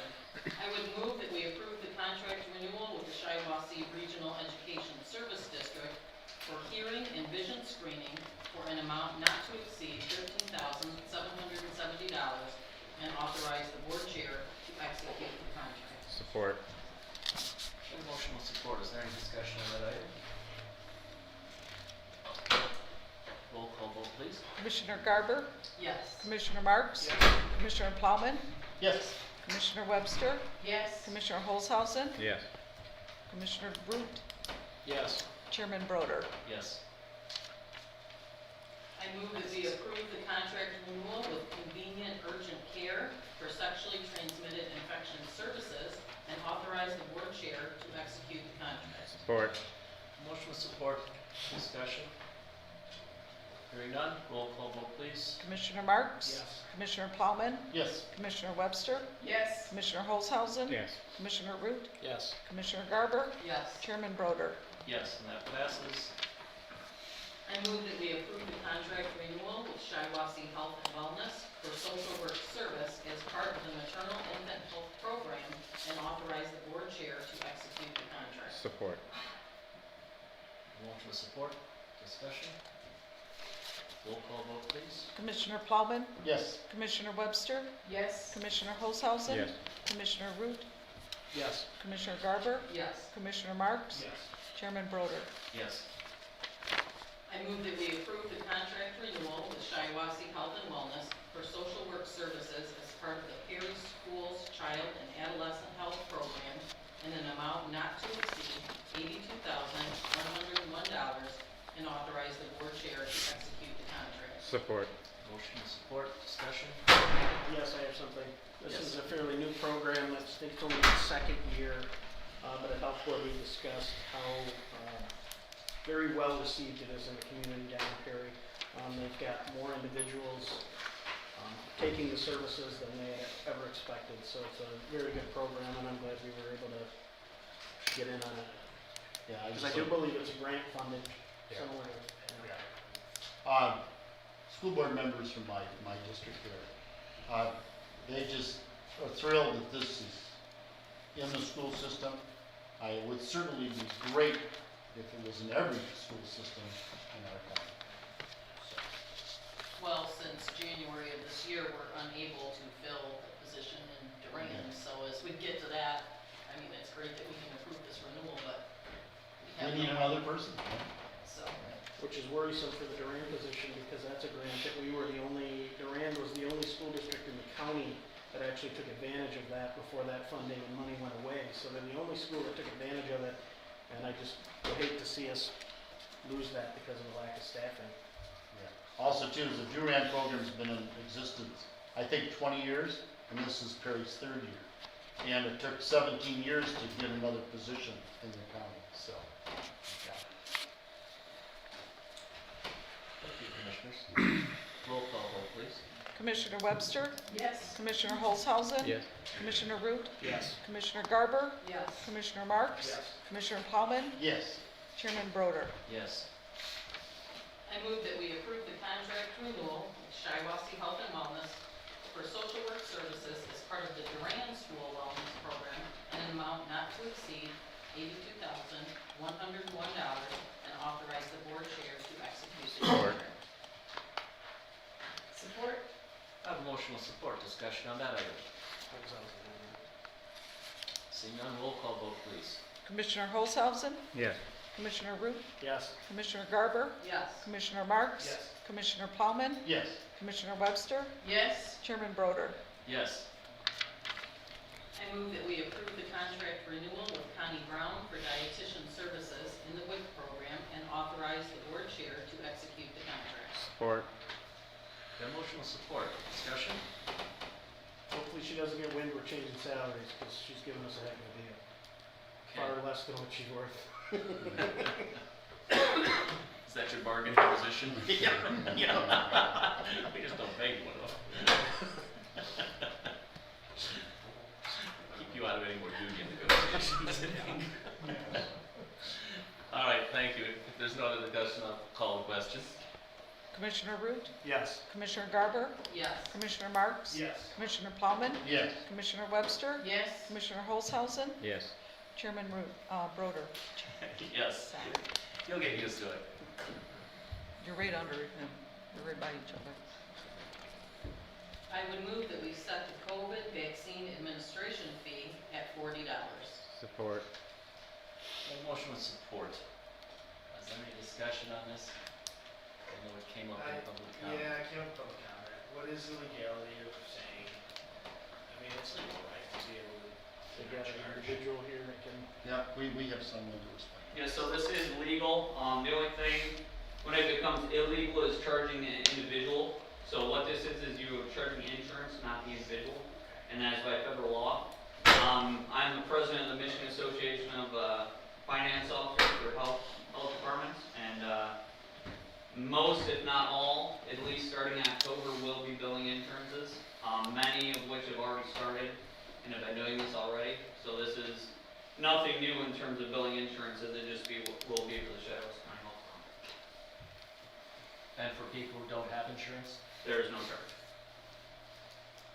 I would move that we approve the contract renewal with the Shiawassee Regional Education Service District for hearing and vision screening for an amount not to exceed $13,770 and authorize the board chair to execute the contract. Support. A motion with support. Is there any discussion on that item? Roll call vote, please. Commissioner Garber? Yes. Commissioner Marks? Commissioner Plowman? Yes. Commissioner Webster, Yes. Commissioner Holzhausen, Yes. Commissioner Root, Yes. Chairman Broder. Yes. I move that we approve the contract renewal with Convenient Urgent Care for sexually transmitted infection services and authorize the board chair to execute the contract. Support. Motion with support, discussion. Hearing none, roll call vote please. Commissioner Marks? Yes. Commissioner Plowman? Yes. Commissioner Webster? Yes. Commissioner Holzhausen? Yes. Commissioner Root? Yes. Commissioner Garber? Yes. Chairman Broder. Yes, and that passes. I move that we approve the contract renewal with Shiawassee Health and Wellness for social work service as part of the maternal infant health program and authorize the board chair to execute the contract. Support. Motion with support, discussion. Roll call vote please. Commissioner Plowman? Yes. Commissioner Webster? Yes. Commissioner Holzhausen? Yes. Commissioner Root? Yes. Commissioner Garber? Yes. Commissioner Marks? Yes. Chairman Broder. Yes. I move that we approve the contract renewal with Shiawassee Health and Wellness for social work services as part of the Perry Schools Child and Adolescent Health Program in an amount not to exceed $82,101 and authorize the board chair to execute the contract. Support. Motion with support, discussion. Yes, I have something. This Yes. is a fairly new program. I think it's only its second year, but at Health Board we discussed how very well received it is in the community down in Perry. They've got more individuals taking the services than they had ever expected. So it's a very good program, and I'm glad we were able to get in on it. Yeah, Because I do believe it's grant funded, Yeah. similar to. School board members from my district there, they just are thrilled that this is in the school system. It would certainly be great if it was in every school system in our county. Well, since January of this year, we're unable to fill the position in Durand, so as we get to that, I mean, it's great that we can approve this renewal, but we have We need no, another person. so. Which is worrisome for the Durand position because that's a grant that Durand was the only school district in the county that actually took advantage of that before that funding and money went away. So they're the only school that took advantage of it, and I just would hate to see us lose that because of the lack of staffing. Also too, the Durand program's been in existence, I think 20 years, and this is Perry's third year. And it took 17 years to get another position in the county, so. yeah. Thank you, commissioners. Roll call vote please. Commissioner Webster? Yes. Commissioner Holzhausen? Yes. Commissioner Root? Yes. Commissioner Garber? Yes. Commissioner Marks? Yes. Commissioner Plowman? Yes. Chairman Broder. Yes. I move that we approve the contract renewal with Shiawassee Health and Wellness for social work services as part of the Durand School Wellness Program in an amount not to exceed $82,101 and authorize the board chair to execute the Support. contract. Support? I have a motion with support, discussion on that item. Seeing none, roll call vote please. Commissioner Holzhausen? Yes. Commissioner Root? Yes. Commissioner Garber? Yes. Commissioner Marks? Yes. Commissioner Plowman? Yes. Commissioner Webster? Yes. Chairman Broder. Yes. I move that we approve the contract renewal with Connie Brown for dietitian services in the WIC program and authorize the board chair to execute the contract. Support. Got a motion with support, discussion. Hopefully she doesn't get wind we're changing salaries because she's giving us a heck of a deal. Far less than what she's worth. Is that your bargaining position? Yeah. We just don't pay you enough. Keep you out of any more union negotiations. All right, thank you. If there's no other discussion, I'll call the question. Commissioner Root? Yes. Commissioner Garber? Yes. Commissioner Marks? Yes. Commissioner Plowman? Yes. Commissioner Webster? Yes. Commissioner Holzhausen? Yes. Chairman Broder. Yes. You'll get used to it. You're right under him. You're right by each other. I would move that we set the COVID vaccine administration fee at $40. Support. A motion with support. Is there any discussion on this? I know it came up in public comment. Yeah, I came up with a comment. What is the legality of saying, mean, it's legal, right, to be able to. They got an individual here that can. Yep, we have someone to respect. Yeah, so this is legal. The only thing, when it becomes illegal, is charging an individual. So what this is you are charging insurance, not the individual, and that is by federal law. I'm the president of the Michigan Association of Finance Officers for health departments, and most, if not all, at least starting October, will be billing insurances. Many of which have already started and have been doing this already. So this is nothing new in terms of billing insurances. It just will be for the Shiawassee County Health Department. And for people who don't have insurance? There is no charge.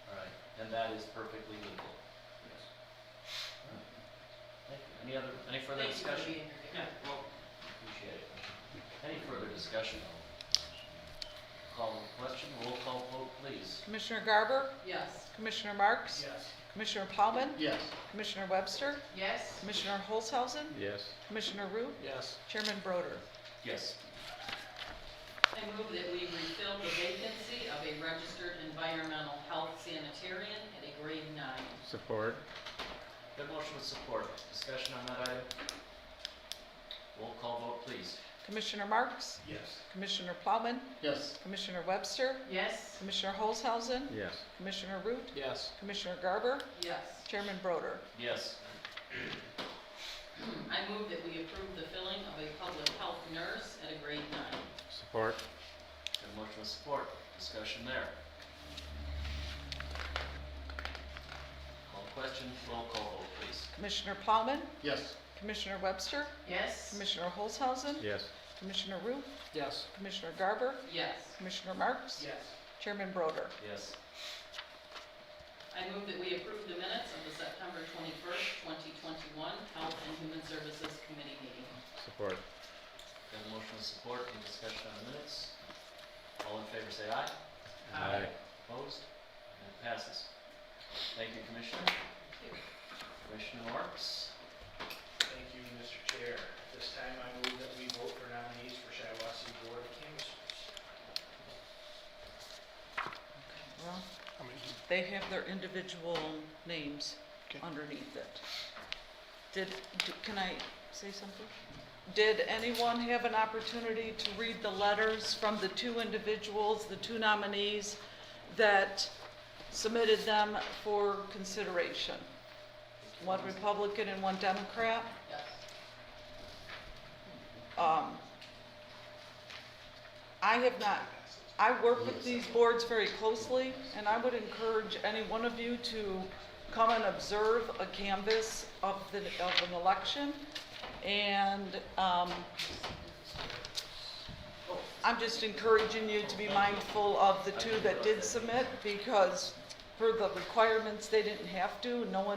All right, and that is perfectly legal. Yes. Thank you. Any further Thank you for discussion? being here. Yeah, well, Appreciate it. Any further discussion? Call the question, roll call vote, please. Commissioner Garber, Yes. Commissioner Marks, Yes. Commissioner Plowman, Yes. Commissioner Webster, Yes. Commissioner Holzhausen, Yes. Commissioner Root, Yes. Chairman Broder. Yes. I move that we refill the vacancy of a registered environmental health sanitarian at a grade 9. Support. Good motion with support. Discussion on that item? Roll call vote, please. Commissioner Marks, Yes. Commissioner Plowman, Yes. Commissioner Webster, Yes. Commissioner Holzhausen, Yes. Commissioner Root, Yes. Commissioner Garber, Yes. Chairman Broder. Yes. I move that we approve the filling of a public health nurse at a grade 9. Support. Good motion with support. Discussion there. Call the question, roll call vote, please. Commissioner Plowman, Yes. Commissioner Webster, Yes. Commissioner Holzhausen, Yes. Commissioner Root, Yes. Commissioner Garber, Yes. Commissioner Marks, Yes. Chairman Broder. Yes. I move that we approve the minutes of the September 21st, 2021 Health and Human Services Committee meeting. Support. Got a motion with support. Any discussion on the minutes? All in favor say aye. Aye. Opposed? And it passes. Thank you, Commissioner. Commissioner Marks? Thank you, Mr. Chair. At this time, I move that we vote for nominees for Shiawassee Board of Canvassers. Well, they have their individual names underneath it. Can I say something? Did anyone have an opportunity to read the letters from the two individuals, the two nominees that submitted them for consideration? One Republican and one Democrat? Yes. I work with these boards very closely, and I would encourage any one of you to come and observe a canvass of an election. And I'm just encouraging you to be mindful of the two that did submit, because for the requirements, they didn't have to. No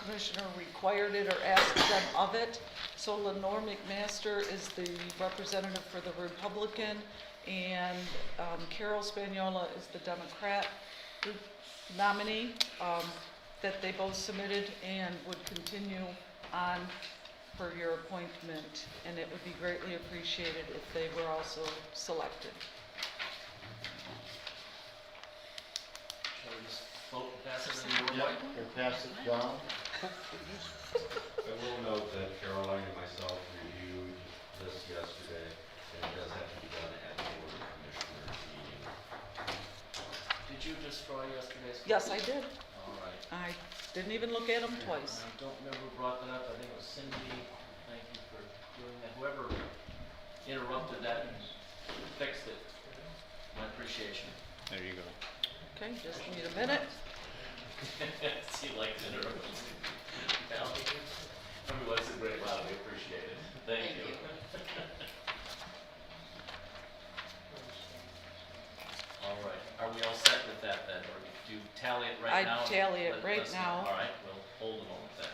commissioner required it or asked them of it. So Lenore McMaster is the representative for the Republican, and Carol Spaniola is the Democrat nominee that they both submitted, and would continue on for your appointment, and it would be greatly appreciated if they were also selected. Shall we just vote and pass it in the Yep, white? we'll pass it down. I will note that Caroline and myself reviewed this yesterday, and it does have to be done at the Board of Commissioners meeting. Did you destroy yesterday's? Yes, I did. All right. I didn't even look at them twice. I don't remember who brought that up. I think it was Cindy. Thank you for doing that. Whoever interrupted that and fixed it. My appreciation. There you go. Okay, just need a minute. He likes interruptions. Well, everyone's a great while. We appreciate it. Thank you. All right. Are we all set with that then? Or do you tally it right I'd now? tally it right Let's- now. All right. We'll hold a moment then.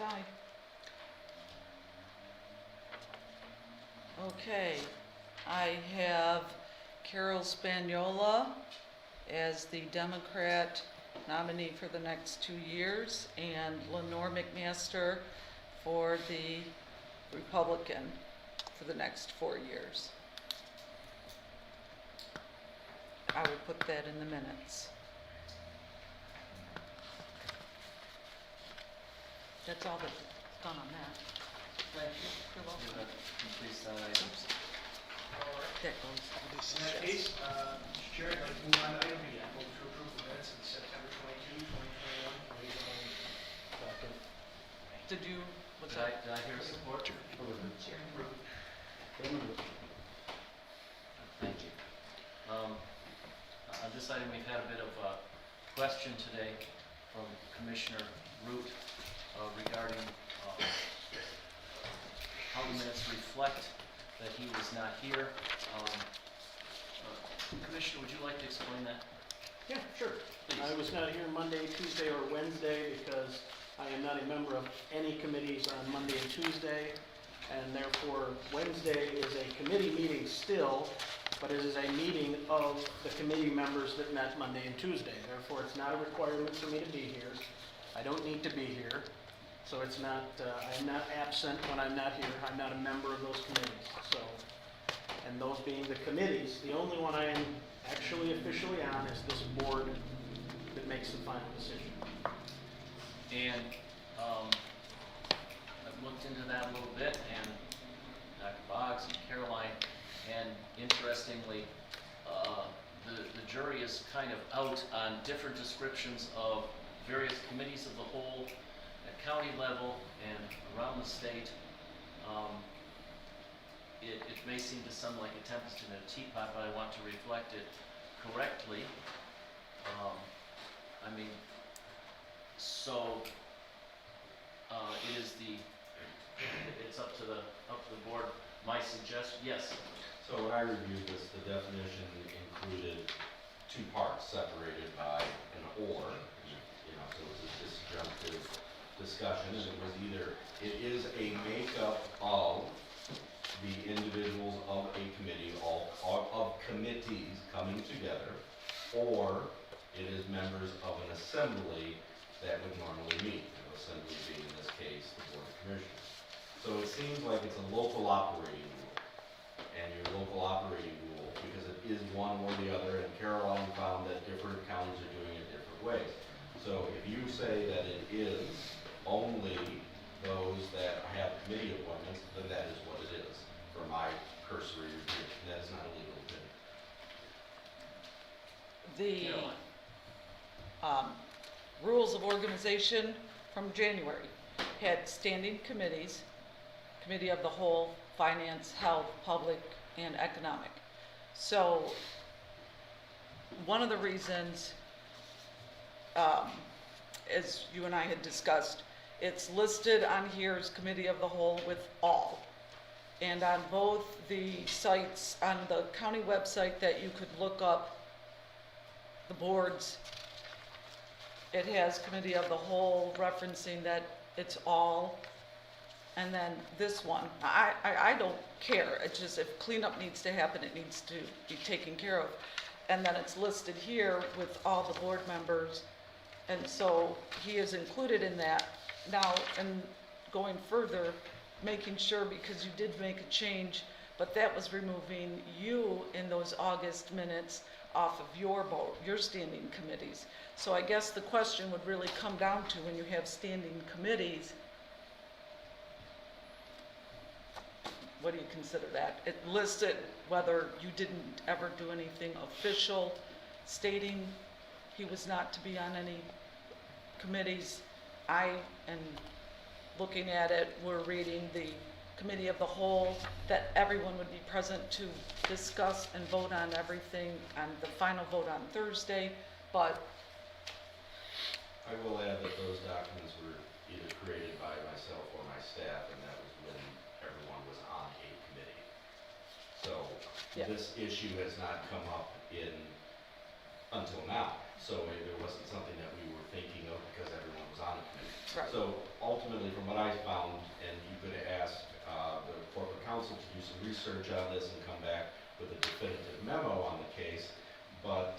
tie. Okay, I have Carol Spaniola as the Democrat nominee for the next 2 years, and Lenore McMaster for the Republican for the next 4 years. I would put that in the minutes. That's all that's done on that. Thank you. You're welcome. That completes that item. That goes. In that case, Mr. Chair, I'd like to move on to item B. I move to approve the minutes of the September 22, 2021 committee of the whole meeting. Second. Did you, what's Did that? I hear support? Thank you. On this item, we've had a bit of a question today from Commissioner Root regarding how the minutes reflect that he was not here. Commissioner, would you like to explain that? Yeah, sure. Please. I was not here Monday, Tuesday, or Wednesday because I am not a member of any committees on Monday and Tuesday, and therefore Wednesday is a committee meeting still, but it is a meeting of the committee members that met Monday and Tuesday. Therefore, it's not a requirement for me to be here. I don't need to be here, so it's not, I am not absent when I'm not here. I'm not a member of those committees, so. And those being the committees, the only one I am actually officially on is this board that makes the final decision. And I've looked into that a little bit, and Dr. Boggs and Caroline, and interestingly, the jury is kind of out on different descriptions of various committees of the whole at county level and around the state. It may seem to some like a tempest in a teapot, but I want to reflect it correctly. I mean, so it is it's up to the board. My suggestion, yes. So when I reviewed this, the definition included two parts separated by an or, you know, so it was a disjunctive discussion, and it was either, it is a makeup of the individuals of a committee, of committees coming together, or it is members of an assembly that would normally meet, the assembly being in this case the Board of Commissioners. So it seems like it's a local operating rule, and your local operating rule, because it is one or the other, and Caroline found that different counties are doing it different ways. So if you say that it is only those that have committee appointments, then that is what it is, for my cursory review. That is not a legal opinion. The rules of organization from January had standing committees, committee of the whole, finance, health, public, and economic. So one of the reasons, as you and I had discussed, it's listed on here as committee of the whole with all. And on both the sites, on the county website that you could look up the boards, it has committee of the whole referencing that it's all. And then this one, I don't care. It's just if cleanup needs to happen, it needs to be taken care of. And then it's listed here with all the board members. And so he is included in that. Now, and going further, making sure, because you did make a change, but that was removing you in those August minutes off of your board, your standing committees. So I guess the question would really come down to, when you have standing committees, what do you consider that? It listed whether you didn't ever do anything official stating he was not to be on any committees. I, and looking at it, we're reading the committee of the whole, that everyone would be present to discuss and vote on everything, on the final vote on Thursday, but I will add that those documents were either created by myself or my staff, and that was when everyone was on a committee. So Yeah. this issue has not come up until now. So it wasn't something that we were thinking of because everyone was on the committee. Right. So ultimately, from what I found, and you could have asked the corporate counsel to do some research on this and come back with a definitive memo on the case, but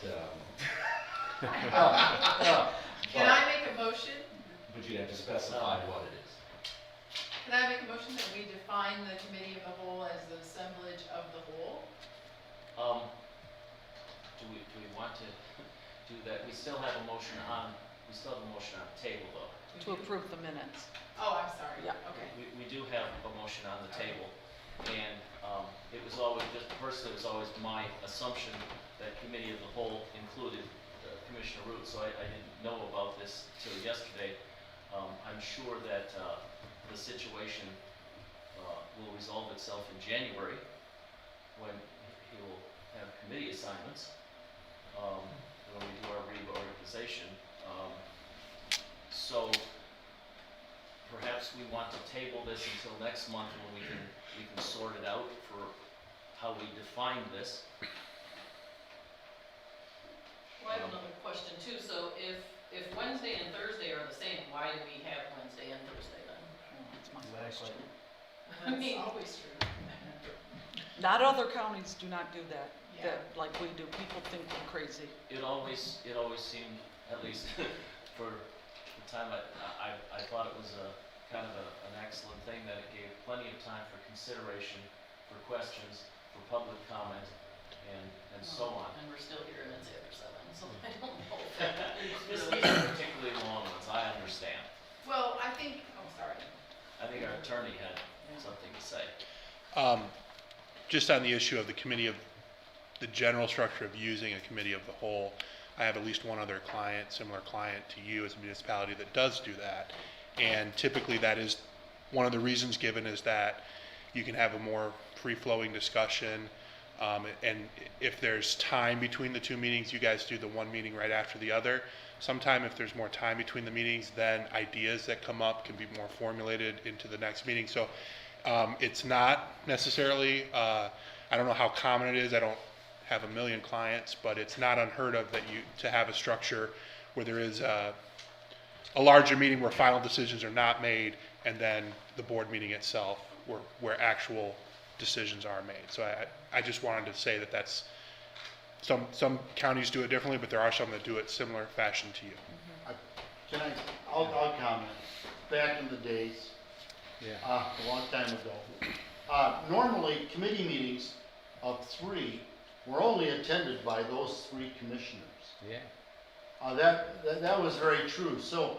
Can I make a motion? but you'd have to specify what it is. Can I make a motion that we define the committee of the whole as the assemblage of the whole? Do we want to do that? We still have a motion on the table though. To approve the minutes. Oh, I'm sorry. Yeah. Okay. We do have a motion on the table, and it was always, just personally, it was always my assumption that committee of the whole included Commissioner Root, so I didn't know about this till yesterday. I'm sure that the situation will resolve itself in January, when he will have committee assignments, when we do our reorganization. So perhaps we want to table this until next month when we can sort it out for how we define this. Well, I have another question too. So if Wednesday and Thursday are the same, why do we have Wednesday and Thursday then? That's my Exactly. question. I mean- That's always true. Not other counties do not do that, Yeah. like we do. People think we're crazy. It always seemed, at least for the time I thought it was a kind of an excellent thing, that it gave plenty of time for consideration, for questions, for public comment, and so on. And we're still here and it's after 7, so I don't know. These are particularly long ones, I understand. Well, I think, oh, sorry. I think our attorney had something to say. Just on the issue of the committee of, the general structure of using a committee of the whole, I have at least one other client, similar client to you as a municipality, that does do that. And typically that is, one of the reasons given is that you can have a more free-flowing discussion. And if there's time between the two meetings, you guys do the one meeting right after the other. Sometime if there's more time between the meetings, then ideas that come up can be more formulated into the next meeting. So it's not necessarily, I don't know how common it is, I don't have a million clients, but it's not unheard of that to have a structure where there is a larger meeting where final decisions are not made, and then the board meeting itself where actual decisions are made. So I just wanted to say that that's, some counties do it differently, but there are some that do it similar fashion to you. I'll comment. Back in the days, a long time ago, normally committee meetings of 3 were only attended by those 3 commissioners. Yeah. That was very true. So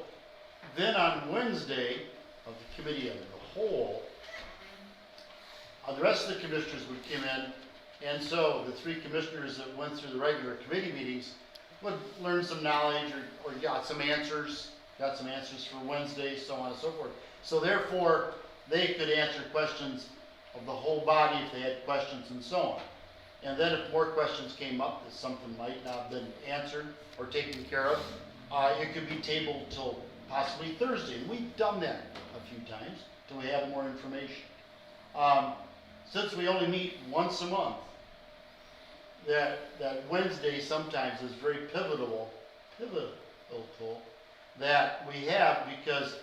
then on Wednesday of the committee of the whole, the rest of the commissioners would come in, and so the 3 commissioners that went through the regular committee meetings would learn some knowledge or got some answers for Wednesday, so on and so forth. So therefore, they could answer questions of the whole body if they had questions and so on. And then if more questions came up that something might not have been answered or taken care of, it could be tabled till possibly Thursday. And we've done that a few times till we have more information. Since we only meet once a month, that Wednesday sometimes is very pivotal that we have, because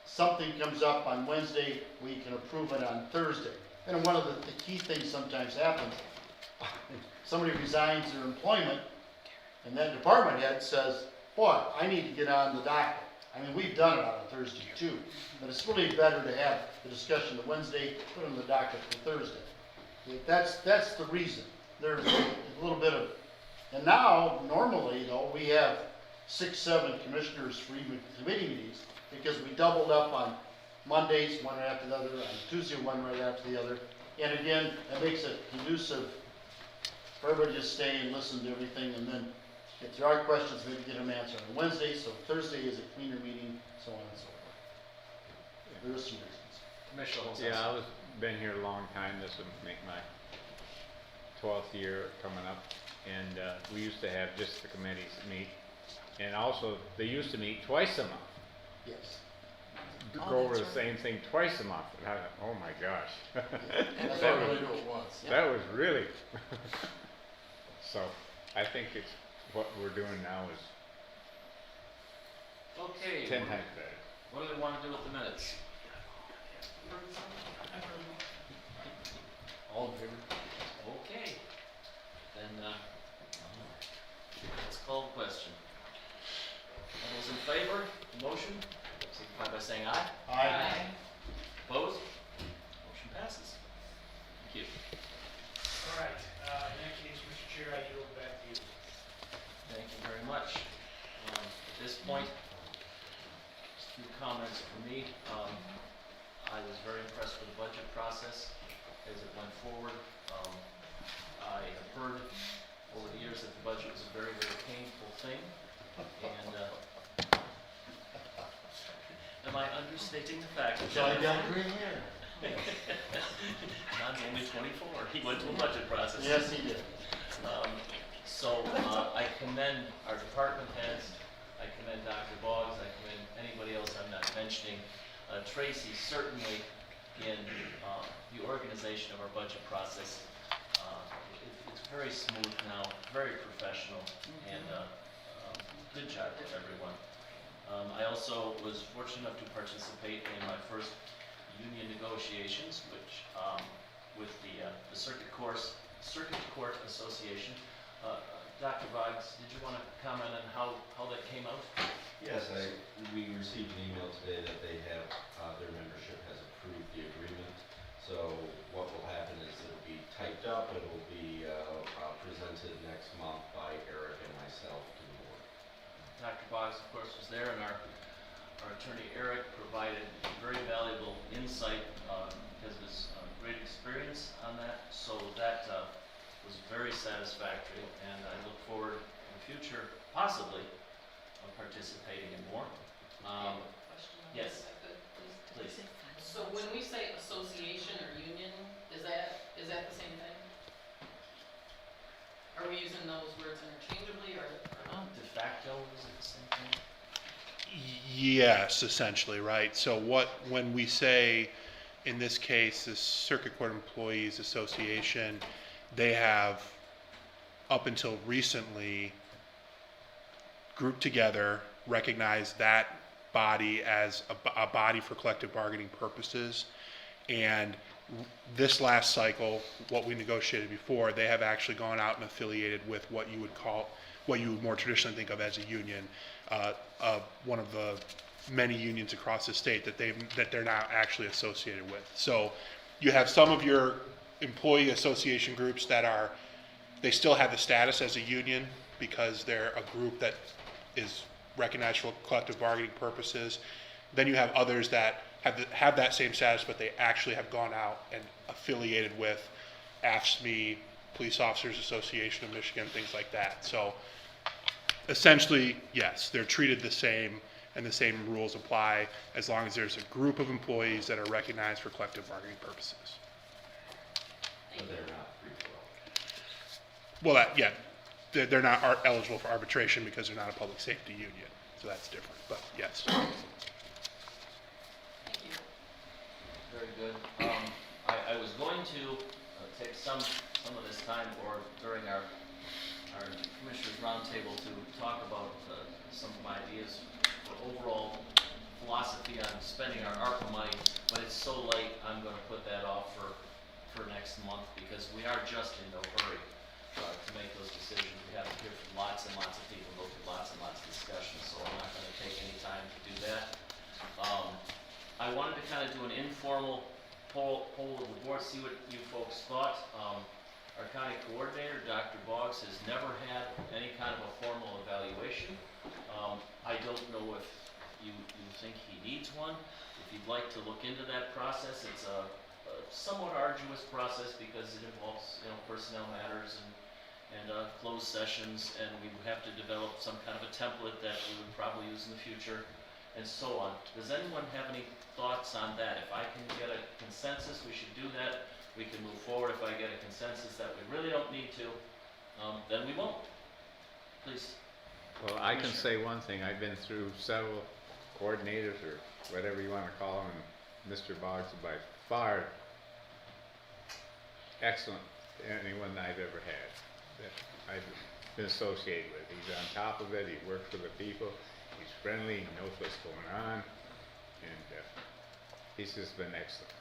something comes up on Wednesday, we can approve it on Thursday. And one of the key things sometimes happens, somebody resigns their employment, and that department head says, boy, I need to get on the docket. I mean, we've done it on a Thursday too, but it's really better to have the discussion on Wednesday, put it on the docket for Thursday. That's the reason. There's a little bit of, and now, normally though, we have 6, 7 commissioners for even committee meetings, because we doubled up on Mondays, one right after the other, on Tuesday, one right after the other. And again, that makes it conducive for everybody to stay and listen to everything, and then if there are questions, maybe get them answered on Wednesday, so Thursday is a cleaner meeting, so on and so forth. There are some reasons. Commissioner Holmes. Yeah, been here a long time. This will make my 12th year coming up, and we used to have just the committees meet, and also they used to meet twice a month. Yes. Go over the same thing twice a month. And I thought, oh my gosh. That's that why we was, do it once. that was really. So I think it's what we're doing now is Okay. 10 times better. What do we want to do with the minutes? All in favor? Okay. Then, let's call the question. All those in favor of the motion, signify by saying aye. Aye. Opposed? Motion passes. Thank you. All right, in that case, Mr. Chair, I yield back to you. Thank you very much. At this point, just a few comments from me. I was very impressed with the budget process as it went forward. I have heard over the years that the budget was a very, very painful thing. And am I understating the fact that? So I got green hair. John's only 24. He went to a budget process. Yes, he did. So I commend our department heads. I commend Dr. Boggs. I commend anybody else I'm not mentioning. Tracy, certainly in the organization of our budget process. It's very smooth now, very professional, and good job to everyone. I also was fortunate enough to participate in my first union negotiations, which with the Circuit Court Association. Dr. Boggs, did you want to comment on how that came out? Yes, we received an email today that they have, their membership has approved the agreement. So what will happen is it'll be typed up, it will be presented next month by Eric and myself to the board. Dr. Boggs, of course, was there, and our attorney Eric provided very valuable insight because of his great experience on that. So that was very satisfactory, and I look forward in the future, possibly, of participating in more. Question on Yes. this, if I could, please. Please. So when we say association or union, is that the same thing? Are we using those words interchangeably or? De facto, is it the same thing? Yes, essentially, right? So when we say, in this case, the Circuit Court Employees Association, they have, up until recently, grouped together, recognized that body as a body for collective bargaining purposes. And this last cycle, what we negotiated before, they have actually gone out and affiliated with what you would more traditionally think of as a union, one of the many unions across the state that they're now actually associated with. So you have some of your employee association groups that they still have the status as a union because they're a group that is recognized for collective bargaining purposes. Then you have others that have that same status, but they actually have gone out and affiliated with AFSCME, Police Officers Association of Michigan, things like that. So essentially, yes, they're treated the same, and the same rules apply as long as there's a group of employees that are recognized for collective bargaining purposes. But they're not free for all. Well, they're not eligible for arbitration because they're not a public safety union, so that's different, but yes. Thank you. Very good. I was going to take some of this time or during our Commissioners Roundtable to talk about some of my ideas for overall philosophy on spending our ARPA money, but it's so late, I'm going to put that off for next month because we are just in no hurry to make those decisions. We have to hear from lots and lots of people, go through lots and lots of discussions, so I'm not going to take any time to do that. I wanted to kind of do an informal poll of the board, see what you folks thought. Our county coordinator, Dr. Boggs, has never had any kind of a formal evaluation. I don't know if you think he needs one. If you'd like to look into that process, it's a somewhat arduous process because it involves, personnel matters and closed sessions, and we would have to develop some kind of a template that we would probably use in the future, and so on. Does anyone have any thoughts on that? If I can get a consensus, we should do that. We can move forward. If I get a consensus that we really don't need to, then we won't. Please. Well, I can say one thing. I've been through several coordinators or whatever you want to call them, and Mr. Boggs is by far excellent to anyone I've ever had. been associated with. He's on top of it, he works with the people, he's friendly, he knows what's going on, and he's just been excellent.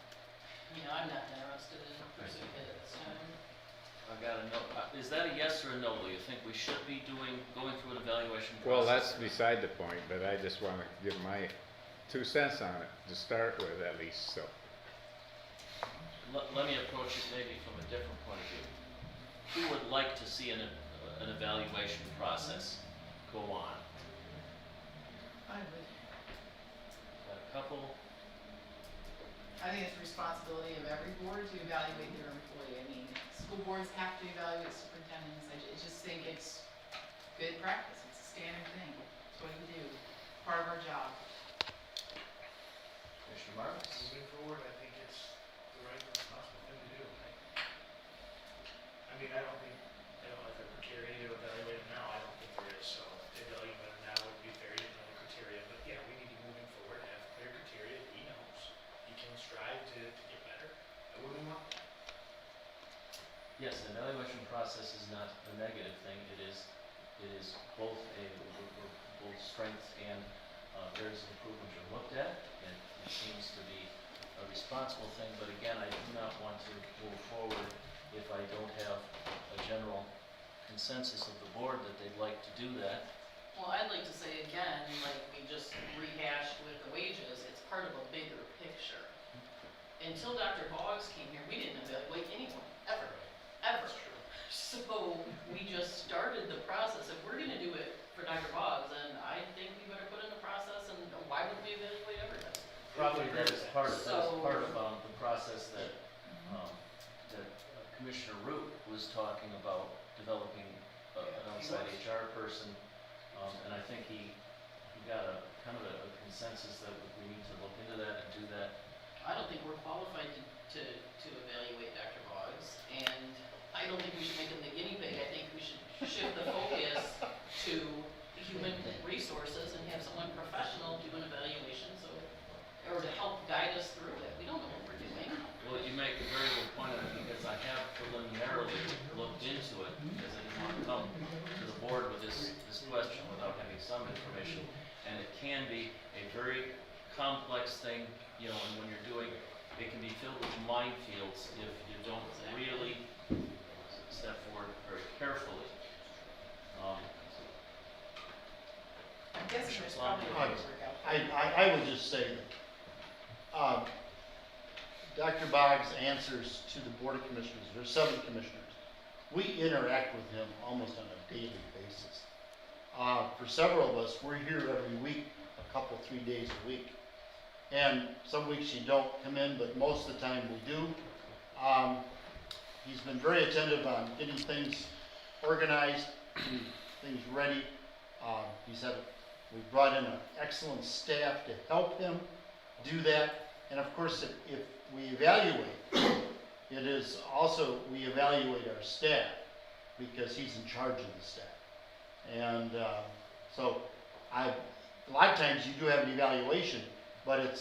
Yeah, I'm not interested in pursuing it at this time. I got a no, is that a yes or a no? Do you think we should be going through an evaluation process? Well, that's beside the point, but I just want to give my 2 cents on it to start with at least, so. Let me approach it maybe from a different point of view. Who would like to see an evaluation process go on? I would. Got a couple? I think it's the responsibility of every board to evaluate their employee. I mean, school boards have to evaluate superintendents. I just think it's good practice. It's a standard thing. It's what we do. Part of our job. Commissioner Marks? Moving forward, I think it's the right and responsible thing to do. I mean, I don't know if there are criteria to evaluate them now, I don't think there is, so to evaluate them now would be fair, you know, the criteria, but yeah, we need to moving forward, have clear criteria, he knows, he can strive to get better, I wouldn't want. Yes, the evaluation process is not a negative thing. It is both both strengths and areas of improvement are looked at. It seems to be a responsible thing, but again, I do not want to move forward if I don't have a general consensus of the board that they'd like to do that. Well, I'd like to say again, like we just rehashed with the wages, it's part of a bigger picture. Until Dr. Boggs came here, we didn't evaluate anyone, ever. So we just started the process. If we're gonna do it for Dr. Boggs, then I think we better put in the process, and why would we evaluate everybody? Probably that is part of the process that Commissioner Root was talking about, developing an outside HR person, and I think he got a kind of a consensus that we need to look into that and do that. I don't think we're qualified to evaluate Dr. Boggs, and I don't think we should make him the guinea pig. I think we should shift the focus to human resources and have someone professional do an evaluation, or to help guide us through it. We don't know what we're doing. Well, you make a very good point of it, because I have preliminarily looked into it, because I didn't want to come to the board with this question without having some information, and it can be a very complex thing, you know, and when you're doing, it can be filled with minefields if you don't really step forward very carefully. I'm guessing there's Commissioner probably Plum. ways to work out. I would just say that, Dr. Boggs answers to the Board of Commissioners, there's 7 commissioners. We interact with him almost on a daily basis. For several of us, we're here every week, a couple, 3 days a week. And some weeks you don't come in, but most of the time we do. He's been very attentive on getting things organized, getting things ready. We've brought in an excellent staff to help him do that. And of course, if we evaluate, it is also, we evaluate our staff because he's in charge of the staff. And so a lot of times you do have an evaluation, but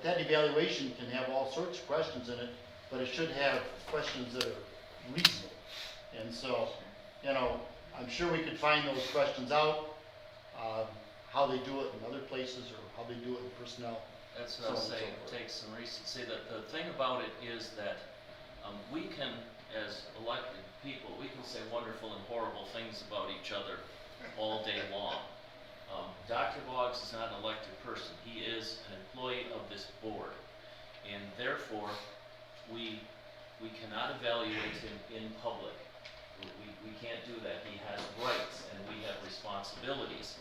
that evaluation can have all sorts of questions in it, but it should have questions that are reasonable. And so, you know, I'm sure we could find those questions out, how they do it in other places or how they do it in personnel. That's what I was saying, take some recency. The thing about it is that we can, as elected people, we can say wonderful and horrible things about each other all day long. Dr. Boggs is not an elected person. He is an employee of this board. And therefore, we cannot evaluate him in public. We can't do that. He has rights and we have responsibilities.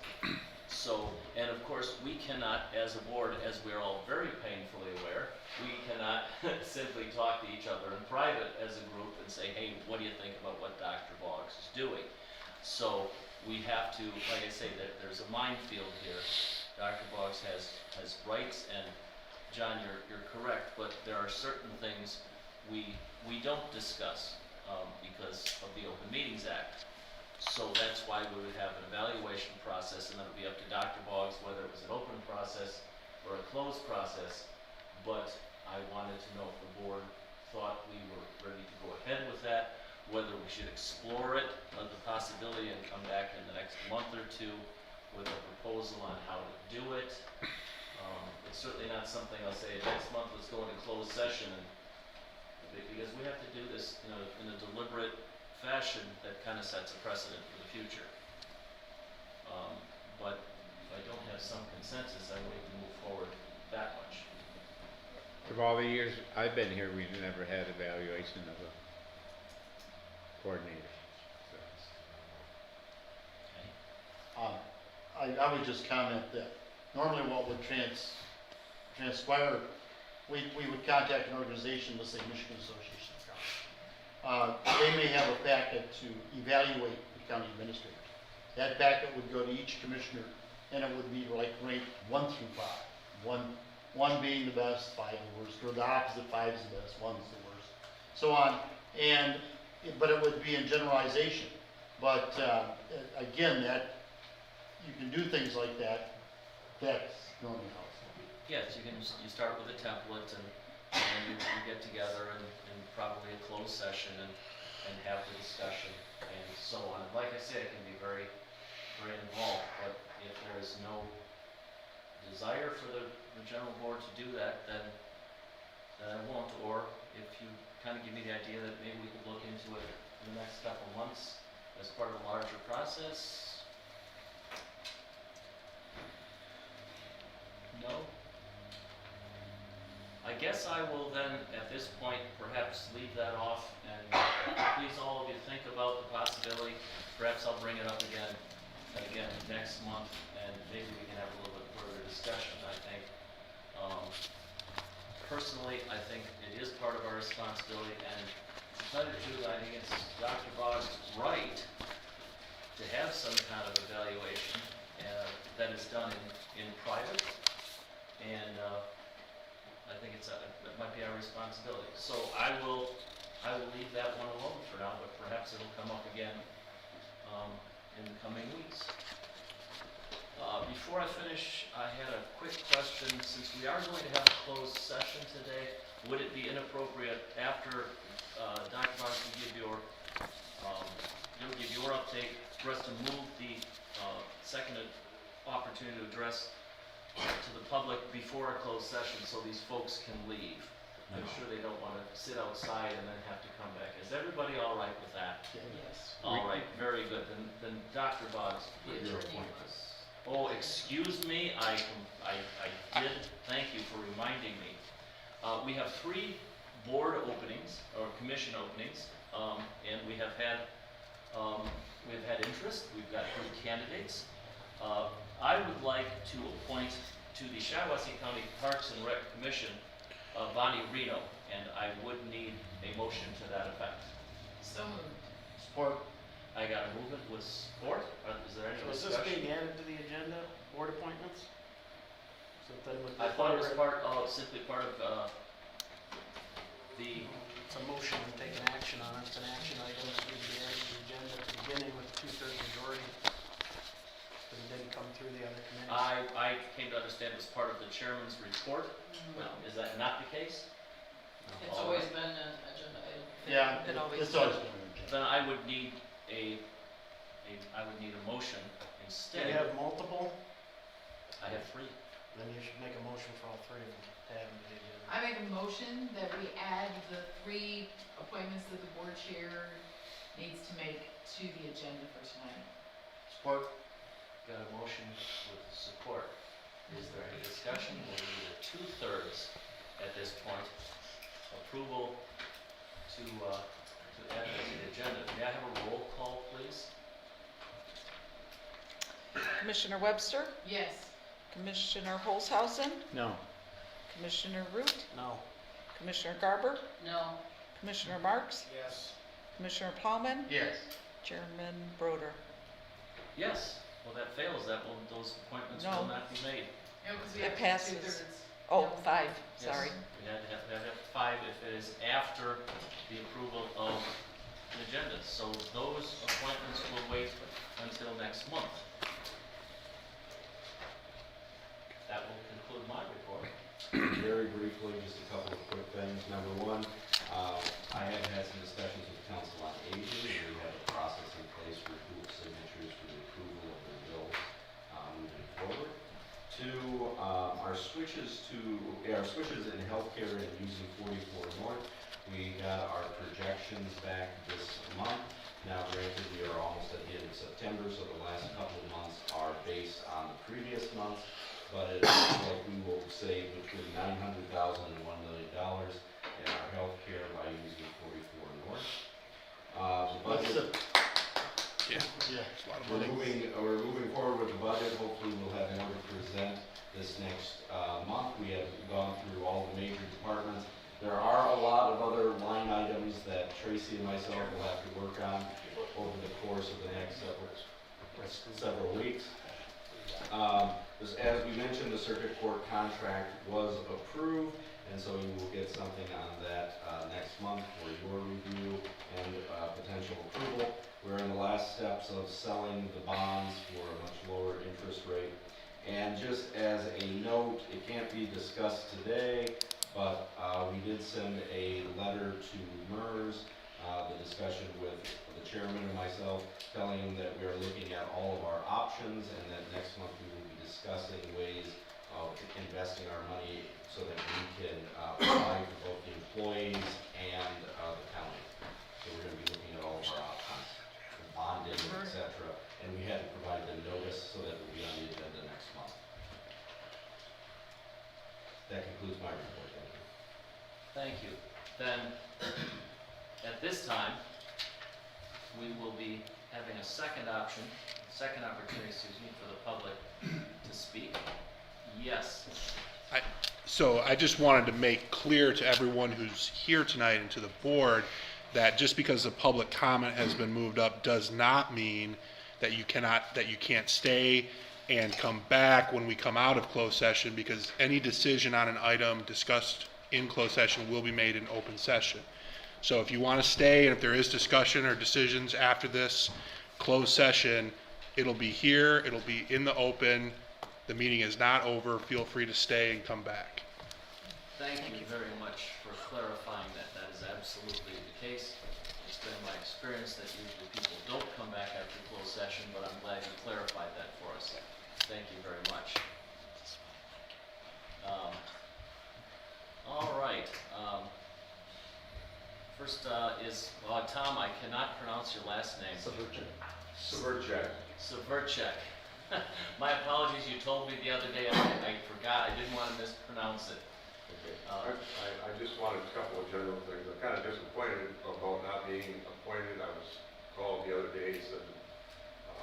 So, and of course, we cannot, as a board, as we're all very painfully aware, we cannot simply talk to each other in private as a group and say, hey, what do you think about what Dr. Boggs is doing? So, we have to, like I say, there's a minefield here. Dr. Boggs has rights, and John, you're correct, but there are certain things we don't discuss because of the Open Meetings Act. So that's why we would have an evaluation process, and then it would be up to Dr. Boggs whether it was an open process or a closed process. But I wanted to know if the board thought we were ready to go ahead with that. whether we should explore it, the possibility, and come back in the next month or two with a proposal on how to do it. It's certainly not something I'll say, next month let's go into closed session, and because we have to do this in a deliberate fashion that kind of sets a precedent for the future. But if I don't have some consensus, I wouldn't move forward that much. Of all the years I've been here, we've never had evaluation of a coordinator. I would just comment that normally what would transpire, we would contact an organization, let's say Michigan Association of Counties. They may have a packet to evaluate the county administrator. That packet would go to each commissioner, and it would be like ranked 1 through 5. One being the best, 5 the worst, or the opposite, 5 is the best, 1 is the worst, so on. But it would be in generalization. But again, that you can do things like that. That's normally how it's done. Yes, you start with a template, and then you get together in probably a closed session and have the discussion and so on. And like I say, it can be very, very involved, but if there is no desire for the general board to do that, then I won't. Or if you kind of give me the idea that maybe we could look into it in the next couple of months as part of a larger process. No? I guess I will then, at this point, perhaps leave that off, and please all of you think about the possibility. Perhaps I'll bring it up again next month, and maybe we can have a little bit further discussion. I think, personally, I think it is part of our responsibility, and to tell you the truth, I think it's Dr. Boggs' right to have some kind of evaluation that is done in private, and I think it might be our responsibility. So I will leave that one alone for now, but perhaps it'll come up again in the coming weeks. Before I finish, I had a quick question. Since we are going to have a closed session today, would it be inappropriate after Dr. Boggs will give your update for us to move the second opportunity to address to the public before a closed session so these folks can leave? I'm sure they don't want to sit outside and then have to come back. Is everybody all right with that? Yes. All right, very good. Then Dr. Boggs, please. Oh, excuse me, I did, thank you for reminding me. We have 3 board openings, or commission openings, and we have had interest, we've got good candidates. I would like to appoint to the Shiawassee County Parks and Rec Commission, Bonnie Reno, and I would need a motion to that effect. So moved. Support. I gotta move it with support. Is there any So is this discussion? being added to the agenda, board appointments? So then would I thought it was simply part of the. It's a motion to take an action on it. It's an action item that would be added to the agenda at the beginning with a 2/3 majority. But it didn't come through the other committees. I came to understand it was part of the chairman's report. No. Is that not the case? It's always been an agenda item. Yeah, It always it's always been an agenda. Then I would need a motion Do instead. you have multiple? I have 3. Then you should make a motion for all 3 of them to add them to the agenda. I make a motion that we add the 3 appointments that the board chair needs to make to the agenda for tonight. Support. Got a motion with support. Is there any discussion? We need a 2/3 at this point. Approval to add it to the agenda. May I have a roll call, please? Commissioner Webster, Yes. Commissioner Holzhausen, No. Commissioner Root, No. Commissioner Garber, No. Commissioner Marks, Yes. Commissioner Plowman, Yes. Chairman Broder. Yes. Well, that fails. Those appointments No. will not be made. No, because we It have passes. 2/3. Oh, No. 5, Yes, sorry. we had to have 5 if it is after the approval of the agenda. So those appointments will wait until next month. That will conclude my report. Very briefly, just a couple of quick things. Number one, I have had some discussions with the Council on Aging, and we have a process in place for dual signatures for the approval of the bills moving forward. Two, our switches in healthcare and using 44 North. We got our projections back this month. Now, granted, we are almost at the end of September, so the last couple of months are based on the previous months, but it looks like we will save between $900,000 and $1 million in our healthcare by using 44 North. The budget. We're moving forward with the budget. Hopefully, we'll have more to present this next month. We have gone through all the major departments. There are a lot of other line items that Tracy and myself will have to work on over the course of the next several weeks. As we mentioned, the circuit court contract was approved, and so you will get something on that next month for your review and potential approval. We're in the last steps of selling the bonds for a much lower interest rate. And just as a note, it can't be discussed today, but we did send a letter to MERS, the discussion with the chairman and myself, telling him that we are looking at all of our options and that next month we will be discussing ways of investing our money so that we can provide for both the employees and the county. So we're going to be looking at all of our options, bonding, etc. And we had to provide them notice so that it will be on the agenda next month. That concludes my report. Thank you. Then, at this time, we will be having a second opportunity, for the public to speak. Yes. So I just wanted to make clear to everyone who's here tonight and to the board that just because the public comment has been moved up does not mean that you can't stay and come back when we come out of closed session, because any decision on an item discussed in closed session will be made in open session. So if you want to stay and if there is discussion or decisions after this closed session, it'll be here, it'll be in the open. The meeting is not over. Feel free to stay and come back. Thank you very much for clarifying that. That is absolutely the case. It's been my experience that usually people don't come back after closed session, but I'm glad you clarified that for us. Thank you very much. All right. First is Tom. I cannot pronounce your last name. Severchek. My apologies. You told me the other day. I forgot. I didn't want to mispronounce it. Okay. I just wanted a couple of general things. I'm kind of disappointed about not being appointed. I was called the other day, said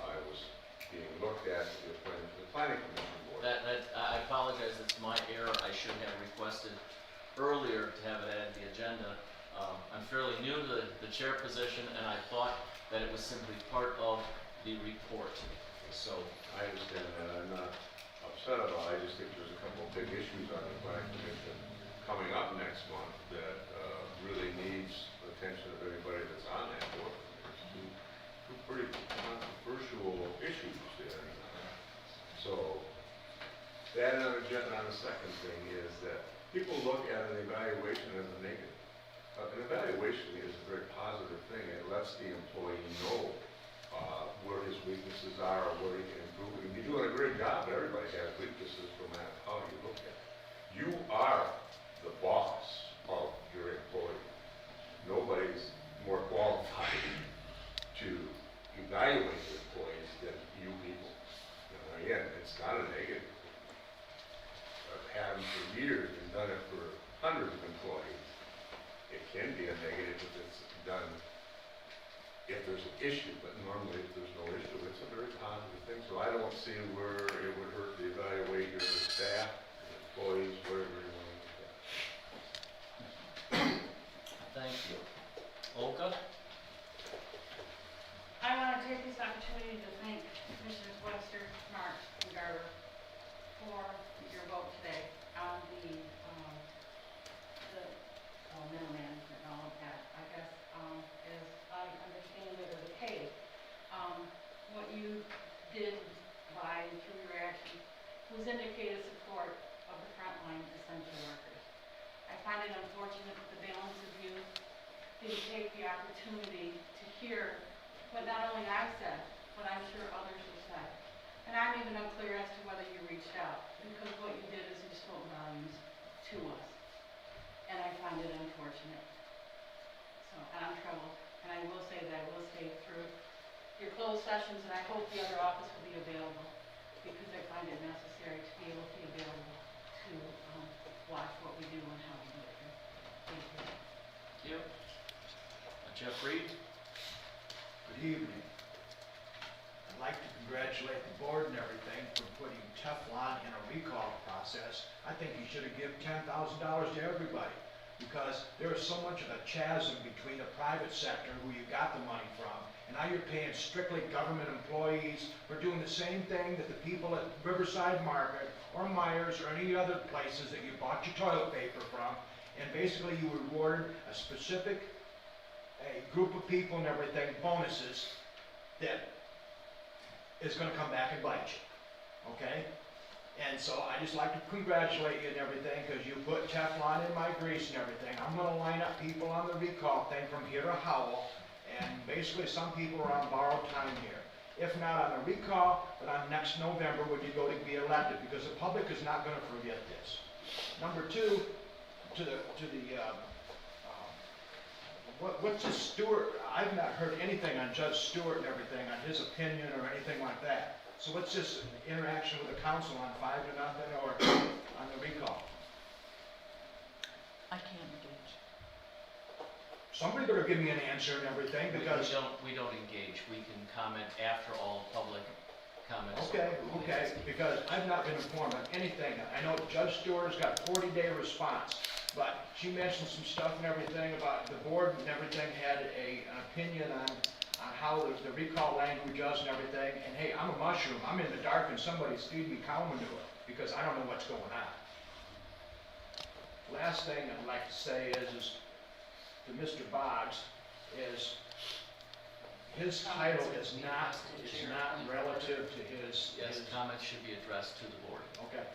I was being looked at to be appointed to the planning commission board. I apologize. It's my error. I should have requested earlier to have it added to the agenda. I'm fairly new to the chair position, and I thought that it was simply part of the report. So I understand that. I'm not upset about it. I just think there's a couple of big issues on the planning commission coming up next month that really needs the attention of anybody that's on that board. There's two pretty controversial issues there. So that on the second thing is that people look at an evaluation as a negative. An evaluation is a very positive thing. It lets the employee know where his weaknesses are or where he can improve. If you're doing a great job, everybody has weaknesses no matter how you look at it. You are the boss of your employee. Nobody's more qualified to evaluate the employees than you people. Again, it's not a negative. I've had them for years and done it for hundreds of employees. It can be a negative if it's done, if there's an issue, but normally if there's no issue, it's a very positive thing. So I don't see where it would hurt to evaluate your staff, your employees, wherever you want to look at. thank you. Olga? I want to take this opportunity to thank Commissioners Webster, Marks, and Garber for your vote today on the middle management and all of that. I guess, as I understand it, or the pay, what you did by, through your action, was indicated support of the front line, essentially. didn't take the opportunity to hear what not only I said, but I'm sure others have said. And I'm even unclear as to whether you reached out, because what you did is you spoke volumes to us. And I find it unfortunate. So, and I'm troubled. And I will say that I will stay through your closed sessions, and I hope the other office will be available, because I find it necessary to be able to be available to watch what we do and how we do it here. Thank you. Thank you. Jeff Reed? Good evening. I'd like to congratulate the board and everything for putting Teflon in a recall process. I think you should have given $10,000 to everybody, because there is so much of a chasm between the private sector, who you got the money from, and now you're paying strictly government employees for doing the same thing that the people at Riverside Market or Myers or any other places that you bought your toilet paper from, and basically you rewarded a specific group of people and everything, bonuses, that is going to come back and bite you, okay? And so I just like to congratulate you and everything, because you put Teflon in my grease and everything. I'm going to line up people on the recall thing from here to Howell, and basically some people are on borrowed time here. If not on the recall, but on next November when you go to be elected, because the public is not going to forget this. Number two, what's this Stewart? I've not heard anything on Judge Stewart and everything, on his opinion or anything like that. So what's this interaction with the council on 5-0 or on the recall? I can't engage. Somebody better give me an answer and everything, because... We don't engage. We can comment after all public comments. Okay, because I've not been informed on anything. I know Judge Stewart's got 40-day response, but she mentioned some stuff and everything about the board and everything had an opinion on how the recall language is and everything. And hey, I'm a mushroom. I'm in the dark and somebody's feeding me cow manure, because I don't know what's going on. Last thing I'd like to say is to Mr. Boggs, is his title is not relative to his... Yes, comments should be addressed to the board. Okay.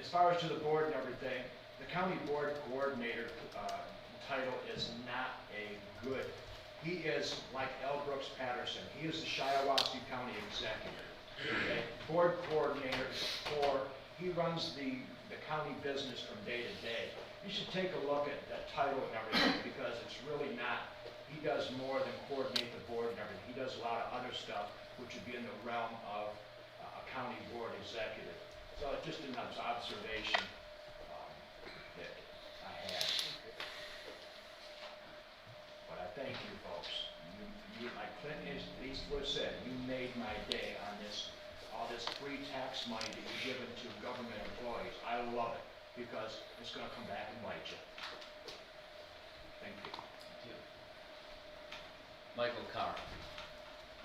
As far as to the board and everything, the county board coordinator title is not a good... He is like L. Brooks Patterson. He is the Shiawassee County Executive. Okay? Board coordinator, he runs the county business from day to day. You should take a look at that title and everything, because it's really not... He does more than coordinate the board and everything. He does a lot of other stuff, which would be in the realm of a county board executive. So it's just an observation that I had. But I thank you, folks. You, like Clint Eastwood said, you made my day on this, all this free tax money that you're giving to government employees. I love it, because it's going to come back and bite you. Thank you. Michael Carr.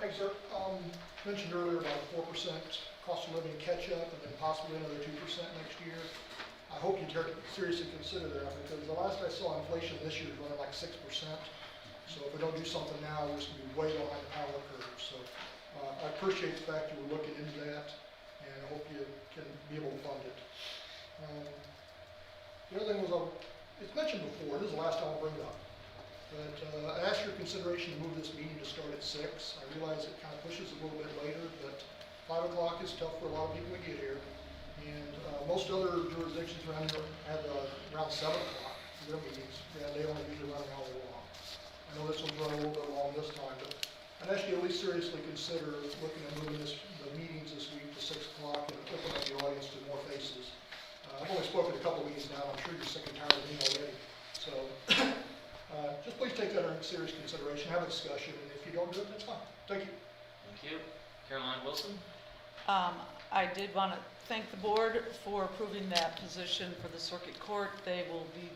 Thanks, sir. Mentioned earlier about 4% cost of living catch-up and then possibly another 2% next year. I hope you seriously consider that, because the last I saw, inflation this year is running like 6%. So if we don't do something now, we're just going to be way behind the power curve. So I appreciate the fact you were looking into that, and I hope you can be able to fund it. The other thing was, it's mentioned before, this is the last time I'll bring it up. But I asked your consideration to move this meeting to start at 6. I realize it kind of pushes a little bit later, but 5 o'clock is tough for a lot of people to get here. And most other jurisdictions around here have around 7 o'clock for their meetings. Yeah, they only usually run an hour long. I know this one's running a little bit long this time, but I'd ask you to at least seriously consider looking at moving the meetings this week to 6 o'clock and open up the audience to more faces. I've only spoken a couple of meetings now. I'm sure you're sick and tired of me already. So just please take that under serious consideration, have a discussion, and if you don't do it, that's fine. Thank you. Thank you. Caroline Wilson? I did want to thank the board for approving that position for the circuit court. They will be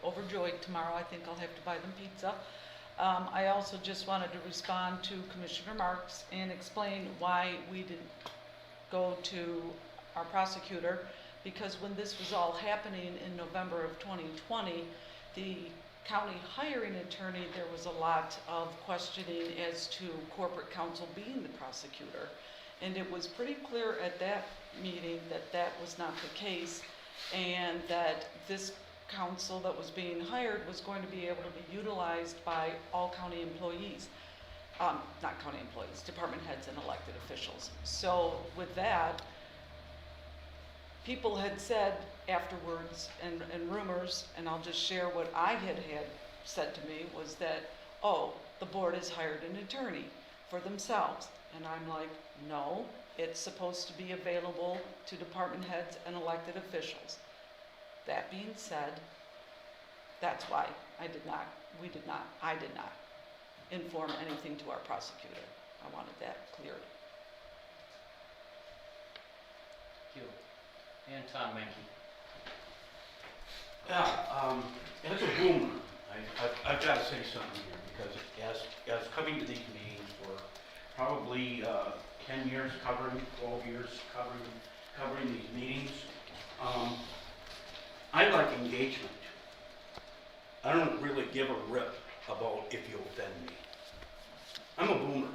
overjoyed tomorrow. I think I'll have to buy them pizza. I also just wanted to respond to Commissioner Marks and explain why we didn't go to our prosecutor, because when this was all happening in November of 2020, the county hiring attorney, there was a lot of questioning as to corporate counsel being the prosecutor. And it was pretty clear at that meeting that that was not the case, and that this counsel that was being hired was going to be able to be utilized by all county employees. Not county employees, department heads and elected officials. So with that, people had said afterwards, and rumors, and I'll just share what I had said to me, was that, oh, the board has hired an attorney for themselves. And I'm like, no, it's supposed to be available to department heads and elected officials. That being said, that's why I did not inform anything to our prosecutor. I wanted that cleared. Thank you. And Tom Menke. Yeah, as a boomer, I've got to say something here, because as coming to these meetings for probably 10 years covering, 12 years covering these meetings, I like engagement. I don't really give a rip about if you offend me. I'm a boomer.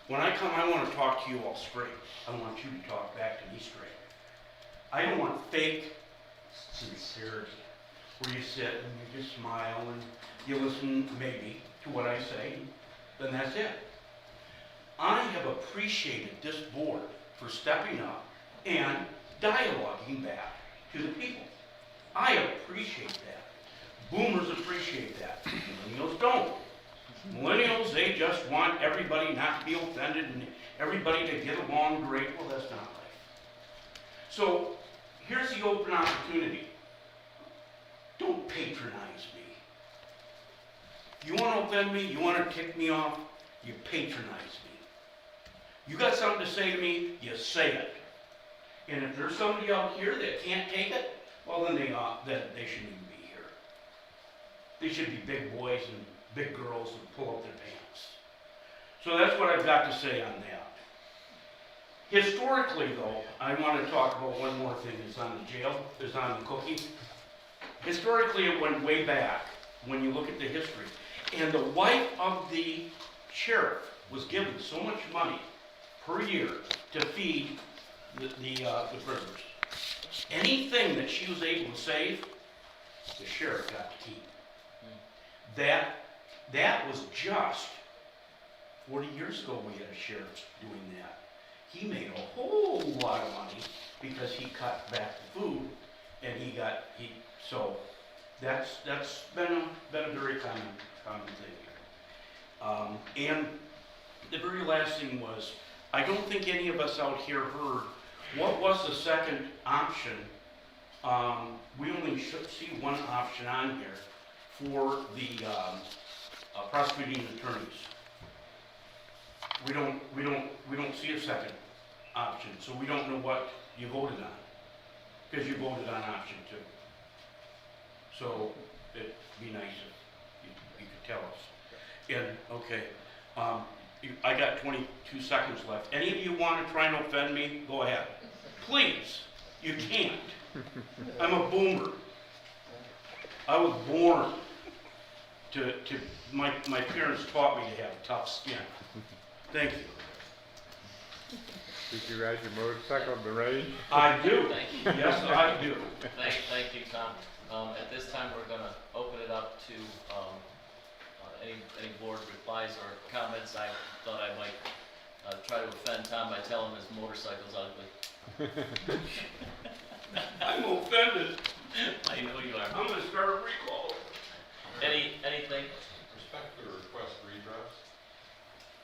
When I come, I want to talk to you all straight. I want you to talk back to me straight. I don't want fake sincerity, where you sit and you just smile and you listen maybe to what I say, then that's it. I have appreciated this board for stepping up and dialoguing back to the people. I appreciate that. Boomers appreciate that. Millennials don't. Millennials, they just want everybody not to be offended and everybody to get along great. Well, that's not life. So here's the open opportunity. Don't patronize me. You want to offend me? You want to tick me off? You patronize me. You got something to say to me? You say it. And if there's somebody out here that can't take it, well, then they shouldn't even be here. They should be big boys and big girls and pull up their pants. So that's what I've got to say on that. Historically, though, I want to talk about one more thing that's on the jail, is on the cookie. Historically, it went way back when you look at the history. And the wife of the sheriff was given so much money per year to feed the prisoners. Anything that she was able to save, the sheriff got to keep. That was just 40 years ago we had a sheriff doing that. He made a whole lot of money because he cut back the food, and so that's been a very common thing. And the very last thing was, I don't think any of us out here heard what was the second option. We only should see one option on here for the prosecuting attorneys. We don't see a second option, so we don't know what you voted on, because you voted on option 2. So it'd be nice if you could tell us. And okay, I got 22 seconds left. Any of you want to try and offend me? Go ahead. Please, you can't. I'm a boomer. I was born to my parents taught me to have tough skin. Thank you. Did you ride your motorcycle up the range? I do. Thank you. Yes, I do. Thank you, Tom. At this time, we're going to open it up to any board replies or comments. I thought I might try to offend Tom by telling him his motorcycle's ugly. I'm offended. I know you are. I'm going to start a recall. Anything? Respectfully request redress.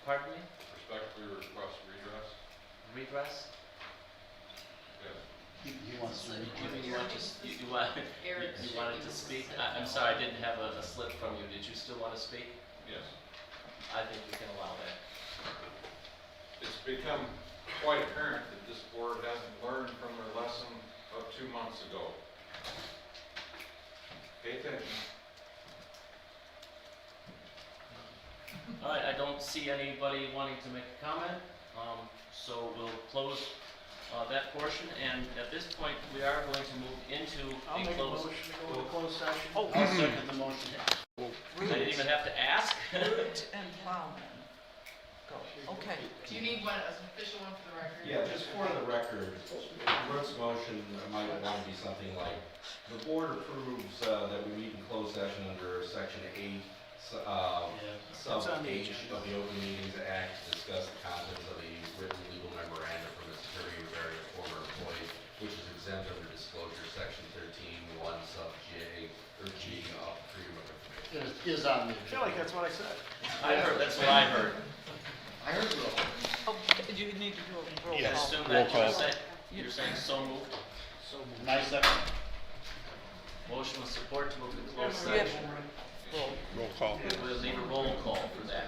Pardon me? Respectfully request redress. Redress? Yes. He wants to You wanted to speak? I'm sorry, I didn't have a slip from you. Did you still want to speak? Yes. I think we can allow that. It's become quite apparent that this board hasn't learned from their lesson of 2 months ago. Pay attention. All right, I don't see anybody wanting to make a comment, so we'll close that portion, and at this point, we are going to move into I'll a make a closed. motion to go to closed session. Oh. I'll second the motion. I didn't even have to ask. Root and plowman. Okay. Do you need one, an official one for the record? Yeah, just for the record, Brooke's motion might want to be something like, the board approves that we meet in closed session under section 8, sub It's on the H agenda. of the Open Meetings Act to discuss the contents of a written legal memorandum from the attorney regarding a former employee, which is exempt under disclosure section 13(1) sub J or G of freedom of information. It is on the I feel like that's what I said. I heard, that's what I heard. I heard it all. Oh, you need to do a roll I Yes. call. assume that Roll you're call. saying, you're saying so moved? So moved. And I second. Motion with support to move to closed You have session. roll. Roll call. We'll need a roll call for that.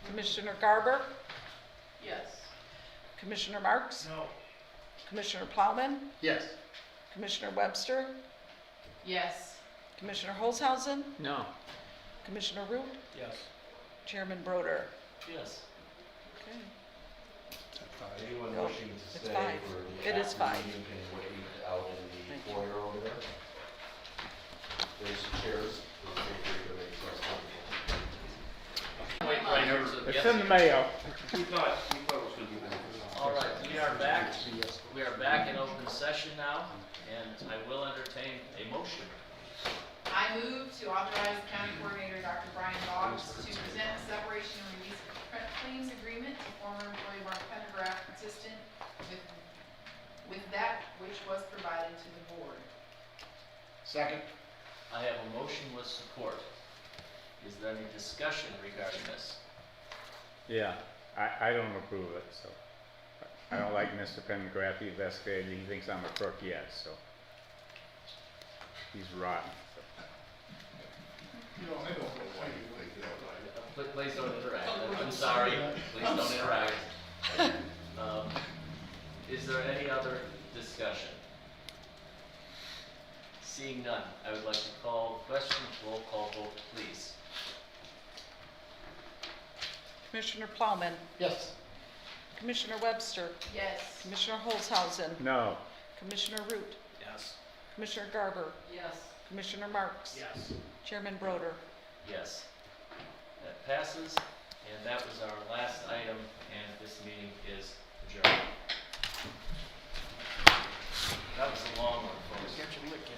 Commissioner Garber, Yes. Commissioner Marks, No. Commissioner Plowman, Yes. Commissioner Webster, Yes. Commissioner Holzhausen, No. Commissioner Root, Yes. Chairman Broder. Yes. Okay. Anyone No, wishing to it's stay five. for the It is after five. meeting can wait out in Thank the you. foyer over there. There's some chairs, feel free to make yourselves comfortable. Wait right here to It's get in the mail. We thought it was gonna be. All right, we are back. We are back in open session now, and I will entertain a motion. I move to authorize County Coordinator Dr. Brian Boggs to present a separation and release claims agreement to former employee Mark Pendergraft consistent with that which was provided to the board. Second. I have a motion with support. Is there any discussion regarding this? Yeah, I don't approve it, so. I don't like Mr. Pendergraft investigated, he thinks I'm a crook yet, so. He's rotten, so. Please don't interact. I'm sorry. Please don't interact. Is there any other discussion? Seeing none, I would like to call question, roll call vote, please. Commissioner Plowman, Yes. Commissioner Webster, Yes. Commissioner Holzhausen, No. Commissioner Root, Yes. Commissioner Garber, Yes. Commissioner Marks, Yes. Chairman Broder. Yes. That passes, and that was our last item, and this meeting is adjourned. That was a long one, folks. Catch 'em licking.